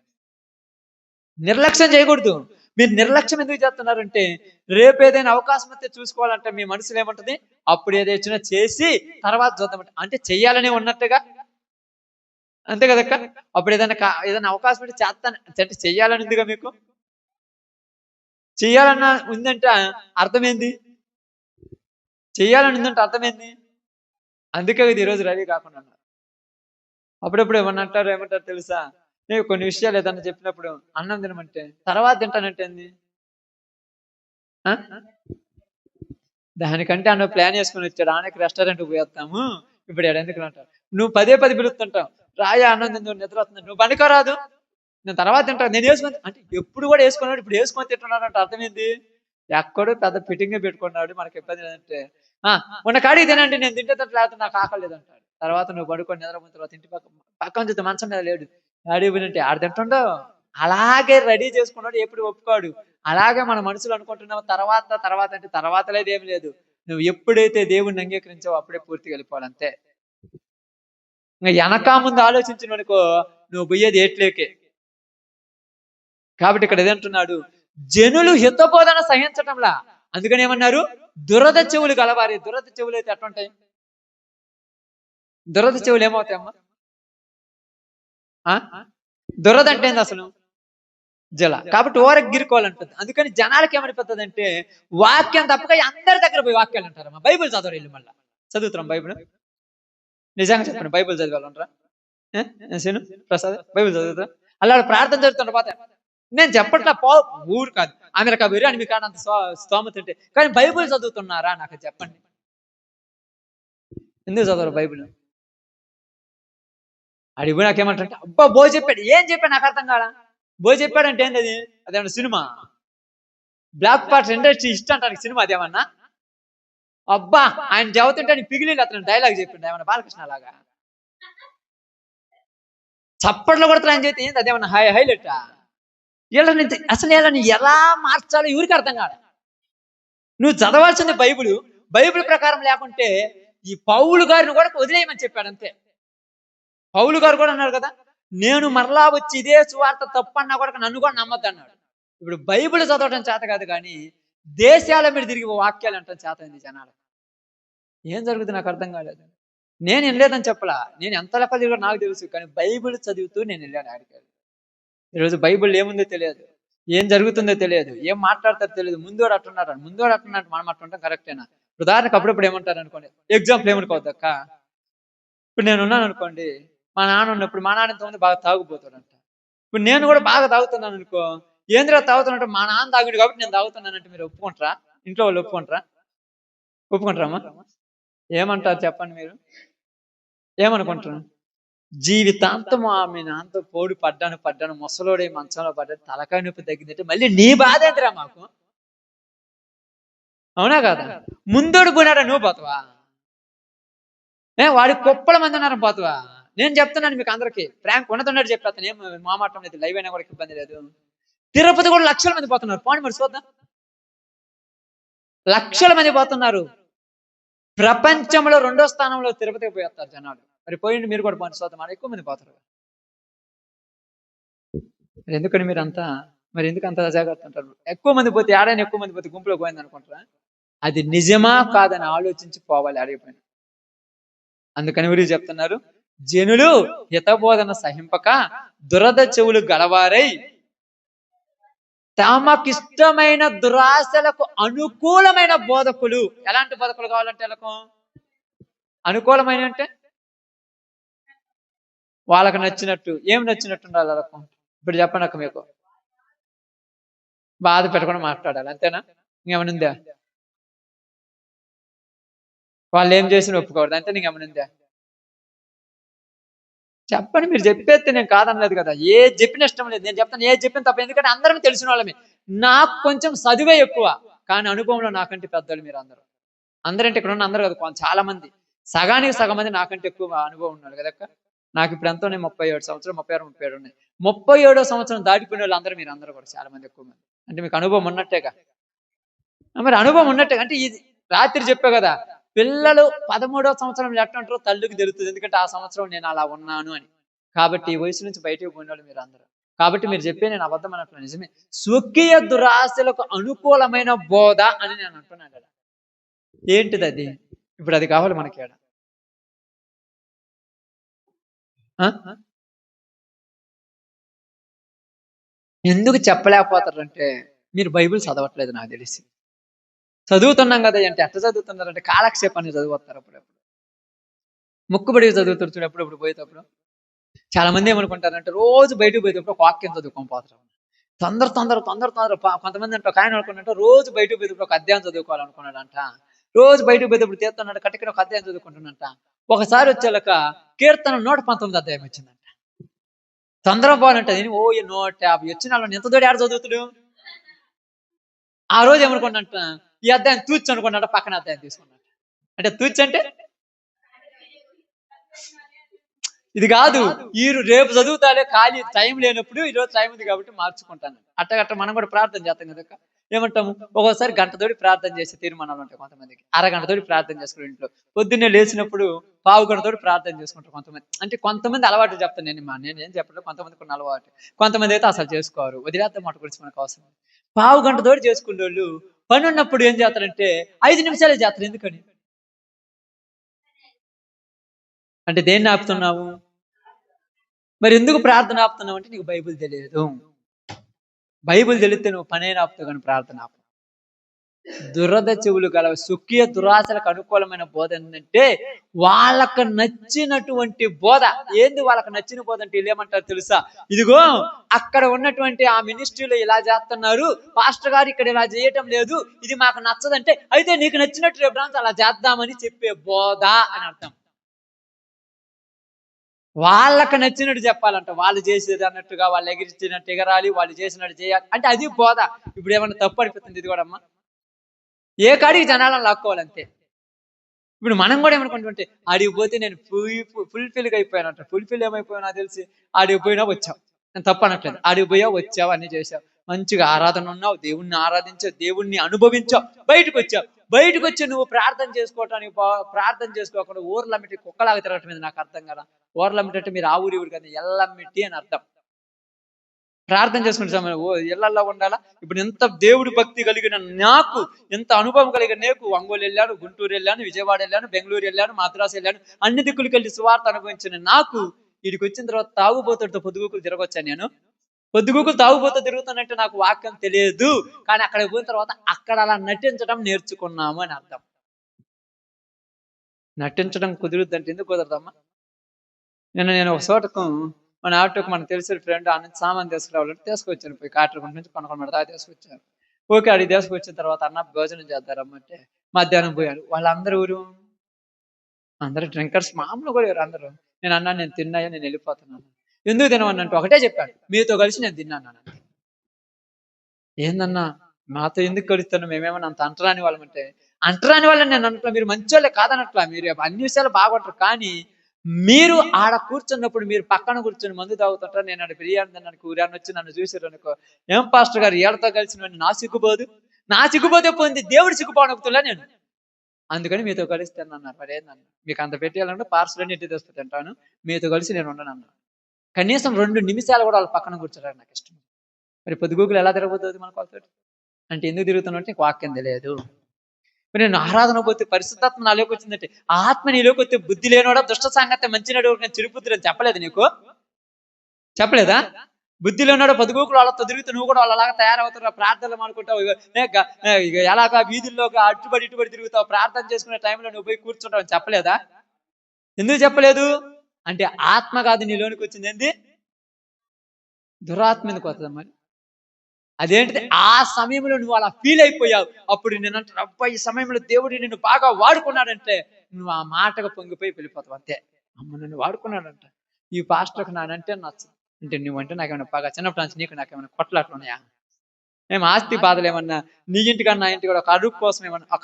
నిర్లక్ష్యం చేయకూడదు. మీరు నిర్లక్ష్యం ఎందుకు చేస్తున్నారంటే రేపు ఏదైనా అవకాశం వస్తే చూసుకోవాలంటే మీ మనసులో ఏమంటది, అప్పుడు ఏదైనా చేసి తర్వాత చూద్దామంటే, అంటే చెయ్యాలనే ఉన్నట్టుగా. అంతే కదక్క. అప్పుడు ఏదైనా అవకాశం అంటే చేస్తాను అంటే చెయ్యాలని ఉందిగా మీకు. చెయ్యాలన్న ఉందంటే అర్థమైంది, చెయ్యాలని ఉందంటే అర్థమైంది. అందుకే ఇది ఈరోజు రెడీ కాకుండా. అప్పుడప్పుడు ఏమన్నా అంటారు, ఏమంటారు తెలుసా, నేను కొన్ని విషయాలు ఏదన్నా చెప్పినప్పుడు అన్నం తినమంటే తర్వాత తింటానంటే ఏంది? ఆ? దానికంటే అన్న ప్లాన్ వేసుకొని వచ్చాడు, ఆనకి రెస్టారెంట్కి పోయేస్తాము, ఇప్పుడు ఏడు ఎందుకు అంటారు. నువ్వు పదే పది పిలుస్తుంటావు, రాయా అన్నం తిందు నిద్ర వస్తుంది, నువ్వు పనికోరాదు, నేను తర్వాత తింటాను, నేను వేసుకొని అంటే ఎప్పుడు కూడా వేసుకున్నాడు, ఇప్పుడు వేసుకొని తింటున్నాడు అంటే అర్థమైంది ఎక్కడో పెద్ద ఫిట్టింగ్ పెట్టుకున్నాడు, మనకి ఇబ్బంది లేదంటే ఉన్న కాడికి తినండి, నేను తింటే లేకపోతే నాకు ఆకలి లేదంటాడు. తర్వాత నువ్వు పడుకొని నిద్రపోయిన తర్వాత ఇంటి పక్కన చూస్తే మంచం మీద లేడు, ఆడిపోయినట్టే ఆడ తింటుండో. అలాగే రెడీ చేసుకున్నాడు, ఎప్పుడు ఒప్పుకోడు. అలాగే మన మనసులో అనుకుంటున్నావు తర్వాత తర్వాత అంటే తర్వాత లేదు, ఏం లేదు. నువ్వు ఎప్పుడైతే దేవుణ్ణి అంగీకరించావో అప్పుడే పూర్తిగా వెళ్ళిపోవాలంతే. ఇంకా వెనక ముందు ఆలోచించిన అనుకో, నువ్వు పోయేది ఏట్లేకే. కాబట్టి ఇక్కడ ఏదంటున్నాడు, జనులు హితబోధన సహించటంలా, అందుకని ఏమన్నారు, దురద చెవులు గలవారి. దురద చెవులు అయితే ఎట్లుంటాయి? దురద చెవులు ఏమవుతాయమ్మా? దురద అంటే ఏంది అసలు? జల. కాబట్టి ఓరకు గిరుకోవాలంటుంది. అందుకని జనాలకి ఏమనిపోతుంది అంటే, వాక్యం తప్పక అందరి దగ్గర పోయి వాక్యాలు అంటారమ్మా. బైబుల్ చదవరు వీళ్ళు. మళ్ళీ చదువుతాం బైబుల్? నిజంగా చెప్పండి, బైబుల్ చదివాలంటారా? శను ప్రసాద్ బైబుల్ చదువుతారా? అలా ప్రార్థన జరుగుతుంట పోతే నేను చెప్పట్లా, ఊరు కాదు అమెరికా వేరు అని మీకు అంత స్తోమత ఉంటే, కానీ బైబుల్ చదువుతున్నారా నాకు చెప్పండి. ఎందుకు చదవరు బైబుల్? అడిగి నాకేమంటే, అబ్బా బో చెప్పాడు, ఏం చెప్పాడు నాకు అర్థం కాదా. బో చెప్పాడంటే ఏంది అది? అదేమన్నా సినిమా? బ్లాక్ పార్ట్ ఇండస్ట్రీ ఇష్టం అంటానికి సినిమా అదేమన్నా? అబ్బా ఆయన చదువుతుంటే పిగిలి అతను డైలాగ్ చెప్పిండు ఏమన్నా బాలకృష్ణ లాగా. చప్పట్లో కొడుతున్నా అని చెప్తే ఏంది అదేమన్నా హైలైటా? వీళ్ళని అసలు వీళ్ళని ఎలా మార్చాలో ఎవరికి అర్థం కాదు. నువ్వు చదవాల్సింది బైబుల్. బైబిల్ ప్రకారం లేకుంటే ఈ పౌలు గారిని కూడా వదిలేయమని చెప్పాడు అంతే. పౌలు గారు కూడా అన్నారు కదా, నేను మరలా వచ్చి ఇదే సువార్త తప్పన్నా కూడా నన్ను కూడా నమ్మద్దు అన్నాడు. ఇప్పుడు బైబిల్ చదవటం చేత కాదు, కానీ దేశాల మీద తిరిగి వాక్యాలు అంటాం చేత అయింది జనాలు. ఏం జరుగుతుంది నాకు అర్థం కాలేదు. నేను వెళ్ళలేదని చెప్పలా, నేను ఎంత లెక్క తిరిగాడో నాకు తెలుసు, కానీ బైబిల్ చదువుతూ నేను వెళ్ళాను ఆడికి. ఈరోజు బైబిల్ ఏముందో తెలియదు, ఏం జరుగుతుందో తెలియదు, ఏం మాట్లాడతారో తెలియదు. ముందోడు అట్టున్నాడు, ముందోడు అట్టున్నట్టు మనం అట్టుంటాం కరెక్టేనా? ఉదాహరణకు అప్పుడప్పుడు ఏమంటారు అనుకోండి, ఎగ్జాంపుల్ ఏమనుకోవద్దక్క, ఇప్పుడు నేను ఉన్నాను అనుకోండి, మా నాన్న ఉన్నప్పుడు మా నాన్న ఇంతమంది బాగా తాగుపోతాడంట. ఇప్పుడు నేను కూడా బాగా తాగుతున్నాను అనుకో, ఏంద్రా తాగుతున్నట్టు, మా నాన్న తాగుడు కాబట్టి నేను తాగుతున్నానంటే మీరు ఒప్పుకుంటారా? ఇంట్లో వాళ్ళు ఒప్పుకుంటారా? ఒప్పుకుంటారమ్మా? ఏమంటారు చెప్పండి మీరు? ఏమనుకుంటారు? జీవితాంతం ఆమె నాన్నతో పోడు పడ్డాను ముసలోడే మంచంలో పడ్డాడు, తలకాయ నొప్పి తగ్గిందంటే మళ్ళీ నీ బాధ ఏంటిరా మాకు? అవునా కదా? ముందోడు పోయినాడా, నువ్వు పోతావా? వాడి కుప్పల మంది ఉన్నారు, పోతావా? నేను చెప్తున్నాను మీకు అందరికి, ప్రాంక్ ఉన్నతున్నట్టు చెప్పేస్తాను, ఏం మాట్లాడటం లేదు, లైవ్ అయినా కూడా ఇబ్బంది లేదు. తిరుపతి కూడా లక్షల మంది పోతున్నారు, పోనీ మరి చూద్దాం. లక్షల మంది పోతున్నారు, ప్రపంచంలో 2వ స్థానంలో తిరుపతికి పోయేస్తారు జనాలు. మరి పోయింది మీరు కూడా పోనీ చూద్దాం, ఎక్కువ మంది పోతారు. మరి ఎందుకని మీరు అంతా, మరి ఎందుకు అంత జాగ్రత్త అంటారు? ఎక్కువ మంది పోతే ఆడైనా ఎక్కువ మంది పోతే గుంపులో పోయింది అనుకుంటారా? అది నిజమా కాదని ఆలోచించి పోవాలి అడిగిపోయిన. అందుకని వీరు చెప్తున్నారు, జనులు హితబోధన సహింపక దురద చెవులు గలవారై తమకిష్టమైన దురాశలకు అనుకూలమైన బోధకులు. ఎలాంటి బోధకులు కావాలంటే వాళ్ళకు అనుకూలమైన అంటే వాళ్ళకు నచ్చినట్టు. ఏం నచ్చినట్టు ఉండాలి వాళ్ళకు? ఇప్పుడు చెప్పనక్క, మీకు బాధ పెట్టకుండా మాట్లాడాలి, అంతేనా? ఇంకేమనుందా? వాళ్ళు ఏం చేసిన ఒప్పుకోవద్దు, అంతే. నీకేమనుందా? చెప్పండి, మీరు చెప్పేస్తే నేను కాదనలేదు కదా. ఏ చెప్పిన ఇష్టం లేదు, నేను చెప్తాను ఏ చెప్పిన తప్ప. ఎందుకంటే అందరం తెలిసిన వాళ్ళమే. నాకు కొంచెం చదువే ఎక్కువ, కానీ అనుభవంలో నాకంటే పెద్దలు మీరు అందరూ. అందరంటే ఇక్కడ ఉన్న అందరూ కదా, చాలా మంది, సగానికి సగం మంది నాకంటే ఎక్కువ అనుభవం ఉన్నారు కదక్క. నాకు ఇప్పుడు ఎంతో 37 సంవత్సరం, 36, 37 ఉన్నాయి. 37వ సంవత్సరం దాటిపోయిన వాళ్ళు అందరూ మీరు అందరూ కూడా చాలా మంది, ఎక్కువ మంది. అంటే మీకు అనుభవం ఉన్నట్టేగా. మరి అనుభవం ఉన్నట్టేగా. అంటే ఇది రాత్రి చెప్పే కదా, పిల్లలు 13వ సంవత్సరం ఎట్లంటారో తల్లికి తెలుస్తుంది, ఎందుకంటే ఆ సంవత్సరం నేను అలా ఉన్నాను అని. కాబట్టి ఈ వయసు నుంచి బయటకు పోయిన వాళ్ళు మీరు అందరూ. కాబట్టి మీరు చెప్పే నేను అబద్ధం అన్నట్లు నిజమే. స్వకీయ దురాశలకు అనుకూలమైన బోధ అని నేను అంటున్నాను కదా. ఏంటిది అది? ఇప్పుడు అది కావాలి మనకి ఏడ? ఎందుకు చెప్పలేకపోతారంటే మీరు బైబిల్ చదవట్లేదు నాకు తెలిసి. చదువుతున్నాం కదా అంటే ఎట్లా చదువుతున్నారంటే కాలక్షేపాన్ని చదువుతారు, అప్పుడప్పుడు ముక్కుబడి చదువుతారు చూడు, ఎప్పుడప్పుడు పోయేటప్పుడు. చాలా మంది ఏమనుకుంటారంటే రోజు బయటకు పోయేటప్పుడు ఒక వాక్యం చదువుకొని పోతారు. తొందర కొంతమంది అంటే ఒక ఆయన అనుకున్నట్టు రోజు బయటకు పోయేటప్పుడు ఒక అధ్యాయం చదువుకోవాలనుకున్నాడంట. రోజు బయటకు పోయేటప్పుడు తీస్తున్నాడు కట్టుకుని ఒక అధ్యాయం చదువుకుంటున్నట్ట. ఒకసారి వచ్చేలాక కీర్తన 119 అధ్యాయం వచ్చిందంట. తొందరపోవాలంటే ఓ 150 వచ్చిన వాళ్ళని ఎంత దూరం ఆడ చదువుతుడు. ఆ రోజు ఏమనుకున్నట్ట ఈ అధ్యాయం తూచి అనుకున్నట్ట పక్కన అధ్యాయం తీసుకున్నట్ట. అంటే తూచి అంటే ఇది కాదు, ఈ రేపు చదువుతాలే ఖాళీ టైం లేనప్పుడు ఈరోజు టైం ఉంది కాబట్టి మార్చుకుంటాను. అట్టగట్ట మనం కూడా ప్రార్థన చేస్తాం కదా. ఏమంటాము, ఒక్కోసారి గంట తోటి ప్రార్థన చేసే తీర్మానాలు ఉంటాయి కొంతమందికి. అరగంట తోటి ప్రార్థన చేసుకుని ఇంట్లో పొద్దున్నే లేచినప్పుడు పావు గంట తోటి ప్రార్థన చేసుకుంటారు కొంతమంది. అంటే కొంతమంది అలవాటు చెప్తాను నేనేం చెప్పలేదు, కొంతమంది కొన్ని అలవాటు. కొంతమంది అయితే అసలు చేసుకోరు, వదిలేద్దాం మాట గురించి మనకు అవసరం. పావు గంట తోటి చేసుకునే వాళ్ళు పని ఉన్నప్పుడు ఏం చేస్తారంటే 5 నిమిషాలే చేస్తారు. ఎందుకని అంటే దేన్ని ఆపుతున్నావు? మరి ఎందుకు ప్రార్థన ఆపుతున్నావు అంటే నీకు బైబిల్ తెలియదు. బైబిల్ తెలిస్తే నువ్వు పనే ఆపుతావు కానీ ప్రార్థన ఆపు. దురద చెవులు గల సుఖీయ దురాశలకు అనుకూలమైన బోధ ఏంటంటే వాళ్ళకు నచ్చినటువంటి బోధ. ఏంది వాళ్ళకి నచ్చిన బోధ అంటే వీళ్ళు ఏమంటారు తెలుసా? ఇదిగో అక్కడ ఉన్నటువంటి ఆ మినిస్ట్రీలో ఇలా చేస్తున్నారు, పాస్టర్ గారు ఇక్కడ ఇలా చేయటం లేదు, ఇది మాకు నచ్చదంటే అయితే నీకు నచ్చినట్టు రేపు రాత్రి అలా చేద్దామని చెప్పే బోధ అని అర్థం. వాళ్ళకి నచ్చినట్టు చెప్పాలంట. వాళ్ళు చేసేది అన్నట్టుగా, వాళ్ళు ఎగిరిచ్చినట్టు ఎగరాలి, వాళ్ళు చేసినట్టు చేయాలి అంటే అది బోధ. ఇప్పుడు ఏమన్నా తప్పు అనిపిస్తుంది ఇది కూడా అమ్మా? ఏ కాడికి జనాలను లాక్కోవాలంతే. ఇప్పుడు మనం కూడా ఏమనుకుంటుంటే ఆడికి పోతే నేను ఫుల్ఫిల్గా అయిపోయానంట. ఫుల్ఫిల్ ఏమైపోయావు నాకు తెలిసి, ఆడికి పోయినా వచ్చావు, నేను తప్పు అనట్లేదు. ఆడికి పోయావు, వచ్చావు, అన్ని చేసావు, మంచిగా ఆరాధన ఉన్నావు, దేవుణ్ణి ఆరాధించావు, దేవుణ్ణి అనుభవించావు, బయటకు వచ్చావు. బయటకు వచ్చి నువ్వు ప్రార్థన చేసుకోవటానికి ప్రార్థన చేసుకోకుండా ఊర్లమ్మిటి కుక్కలాగా తిరగటం మీద నాకు అర్థం కదా. ఊర్లమ్మిటి అంటే మీరు ఆ ఊరి ఊరు కదా, ఎల్లమ్మిటి అని అర్థం. ప్రార్థన చేసుకుంటే సమయం ఇళ్లలో ఉండాలా. ఇప్పుడు ఎంత దేవుడి భక్తి కలిగిన నాకు, ఎంత అనుభవం కలిగిన నాకు, ఒంగోలు వెళ్ళాను, గుంటూరు వెళ్ళాను, విజయవాడ వెళ్ళాను, బెంగళూరు వెళ్ళాను, మద్రాసు వెళ్ళాను, అన్ని దిక్కులకి వెళ్ళి సువార్త అనుభవించిన నాకు వీడికి వచ్చిన తర్వాత తాగుబోతుడితో పొద్దుగూకులు తిరగొచ్చాను. నేను పొద్దుగూకులు తాగుబోతూ తిరుగుతానంటే నాకు వాక్యం తెలియదు, కానీ అక్కడికి పోయిన తర్వాత అక్కడ అలా నటించడం నేర్చుకున్నాము అని అర్థం. నటించడం కుదురుద్దంటే ఎందుకు కుదరదమ్మా? నేను ఒక చోటకు మన ఆటోకి మనకు తెలిసిన ఫ్రెండ్ ఆ నుంచి సామాన్ తీసుకురావాలంటే తీసుకొచ్చాను. పోయి కాటరగుంట నుంచి 11 దాకా తీసుకొచ్చాను. ఓకే, అడిగి తీసుకొచ్చిన తర్వాత అన్న భోజనం చేద్దారమ్మంటే మధ్యాహ్నం పోయారు. వాళ్ళందరూ ఊరు అందరూ డ్రింకర్స్, మామూలు కూడా అందరూ. నేను అన్నా నేను తిన్నాయా, నేను వెళ్ళిపోతున్నాను. ఎందుకు తినమన్నంటే ఒకటే చెప్పాడు, మీతో కలిసి నేను తిన్నాను. ఏందన్నా మాతో ఎందుకు కలుస్తాను, మేమేమన్నా అంత అంటరాని వాళ్ళమంటే? అంటరాని వాళ్ళని నేను అంటున్నా, మీరు మంచి వాళ్ళే కాదనట్లా, మీరు అన్ని విషయాలు బాగుంటారు. కానీ మీరు ఆడ కూర్చున్నప్పుడు మీరు పక్కన కూర్చొని మందు తాగుతుంటారు. నేను ఆడ బిర్యానీ తిన్నాను, ఊరాన్ని వచ్చి నన్ను చూసారు అనుకో, ఏం పాస్టర్ గారు ఏళ్ళతో కలిసిన నా సిగ్గుపోదు? నా సిగ్గుపోతే పోయింది, దేవుడు సిగ్గుపోనొక్కుతున్నా నేను. అందుకని మీతో కలిస్తాను అన్నారు. మరి ఏందన్నా, మీకు అంత పెట్టేయాలంటే పార్సల్ అన్ని ఇంటికి తెస్తూ తింటాను, మీతో కలిసి నేను ఉండను అన్నా. కనీసం 2 నిమిషాలు కూడా వాళ్ళ పక్కన కూర్చోడానికి నాకు ఇష్టం. మరి పొద్దుగూకులు ఎలా తిరగబోతుంది మనకు వాళ్ళతో అంటే? ఎందుకు తిరుగుతున్నట్టు నీకు వాక్యం తెలియదు. మరి నేను ఆరాధన పోతే పరిశుద్ధాత్మ నాలోకి వచ్చిందంటే, ఆత్మ నీలోకి వస్తే బుద్ధి లేనోడా దుష్ట సంగతి మంచి నడు నేను చిరుపుత్రుడు అని చెప్పలేదు నీకు? చెప్పలేదా? బుద్ధి లేనోడా పొద్దుగూకులు వాళ్ళతో తిరుగుతూ నువ్వు కూడా వాళ్ళలాగా తయారవుతావు, ప్రార్థనలు అనుకుంటావు, ఎలాగా వీధుల్లోకి ఇటుబడి తిరుగుతావు, ప్రార్థన చేసుకునే టైంలో నువ్వు పోయి కూర్చుంటావు అని చెప్పలేదా? ఎందుకు చెప్పలేదు అంటే ఆత్మ కాదు నీలోనికి వచ్చింది, ఏంది? దురాత్మ ఎందుకు వస్తుంది మరి? అదేంటిది? ఆ సమయంలో నువ్వు అలా ఫీల్ అయిపోయావు. అప్పుడు నేను అంటే అబ్బా ఈ సమయంలో దేవుడు నిన్ను బాగా వాడుకున్నాడంటే నువ్వు ఆ మాటగా పొంగిపోయి వెళ్ళిపోతావు అంతే. అమ్మ నన్ను వాడుకున్నాడంట, ఈ పాస్టర్కి నానంటే నచ్చదు అంటే నువ్వంటే నాకేమైనా బాగా చిన్నప్పటి నుంచి నీకు నాకేమైనా కొట్లాట్లు ఉన్నాయా? మేము ఆస్తి బాధలు ఏమన్నా నీ ఇంటికన్నా ఇంటి కూడా ఒక అడుగు కోసం ఏమన్నా, ఒక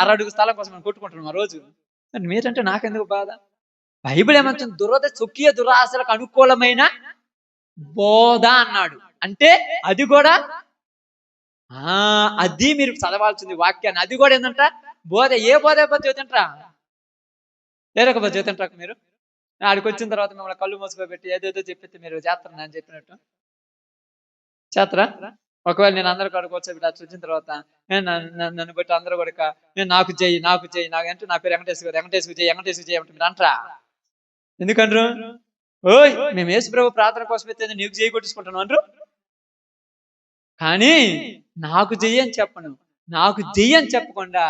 అరడుగు స్థలం కోసం మనం కొట్టుకుంటున్నాం ఆ రోజు. మీరంటే నాకెందుకు బాధ? బైబిల్ ఏమంటుంది? సుఖీయ దురాశలకు అనుకూలమైన బోధ అన్నాడు. అంటే అది కూడా అది మీరు చదవాల్సింది వాక్యాన్ని. అది కూడా ఏంటంట బోధ. ఏ బోధ చదువుతుంటారా? వేరొక బోధ చదువుతుంటారు మీరు. ఆడికి వచ్చిన తర్వాత మిమ్మల్ని కళ్ళు మూసుకోబెట్టి ఏదేదో చెప్పితే మీరు చేస్తారా నేను చెప్పినట్టు? చేస్తారా? ఒకవేళ నేను అందరూ కూడా కూర్చోబెట్టి అట్లా వచ్చిన తర్వాత నన్ను బట్టి అందరూ కూడా నేను నాకు చెయ్యి అంటే నా పేరు వెంకటేశ్వర చెయ్యి అంటే మీరు అంటారా? ఎందుకంటారు? ఓయ్ మేము యేసు ప్రభు ప్రార్థన కోసం అయితే నీకు చెయ్యి కొట్టించుకుంటాను అంటారు. కానీ నాకు చెయ్యి అని చెప్పను, నాకు చెయ్యి అని చెప్పకుండా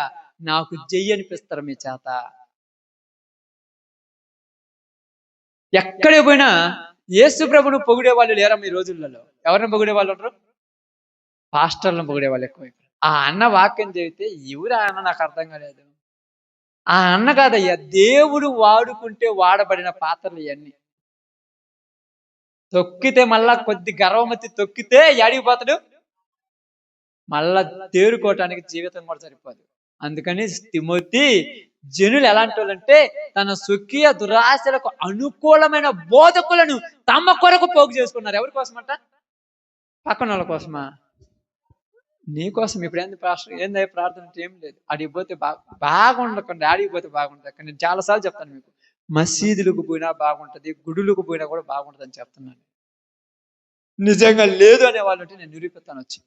నాకు చెయ్యి అనిపిస్తారు మీ చేత. ఎక్కడికి పోయినా యేసు ప్రభును పొగిడే వాళ్ళు లేరా మీ రోజులలో? ఎవరిని పొగిడే వాళ్ళు ఉంటారు? పాస్టర్లను పొగిడే వాళ్ళు ఎక్కువ. ఆ అన్న వాక్యం చెబితే ఎవరు ఆ అన్న నాకు అర్థం కాలేదు. ఆ అన్న కాదయ్యా, దేవుడు వాడుకుంటే వాడబడిన పాత్రలు ఇవన్నీ. తొక్కితే మళ్ళా కొద్ది గర్వమతి తొక్కితే యాడిగిపోతాడు, మళ్ళా తేరుకోవటానికి జీవితం కూడా సరిపోదు. అందుకని తిమోతి, జనులు ఎలాంటి వాళ్ళంటే తన స్వకీయ దురాశలకు అనుకూలమైన బోధకులను తమ కొరకు పోగు చేసుకున్నారు. ఎవరి కోసమంట? పక్కన వాళ్ళ కోసమా? నీ కోసం. ఇప్పుడు ఏంది ప్రార్థన అంటే ఏం లేదు. అడిగిపోతే బాగుండకుండా ఆడిగిపోతే బాగుంటుంది. నేను చాలాసార్లు చెప్తాను మీకు, మసీదులకు పోయినా బాగుంటది, గుడులకు పోయినా కూడా బాగుంటుంది అని చెప్తున్నాను. నిజంగా లేదు అనే వాళ్ళు అంటే నేను నిరూపిస్తాను వచ్చి.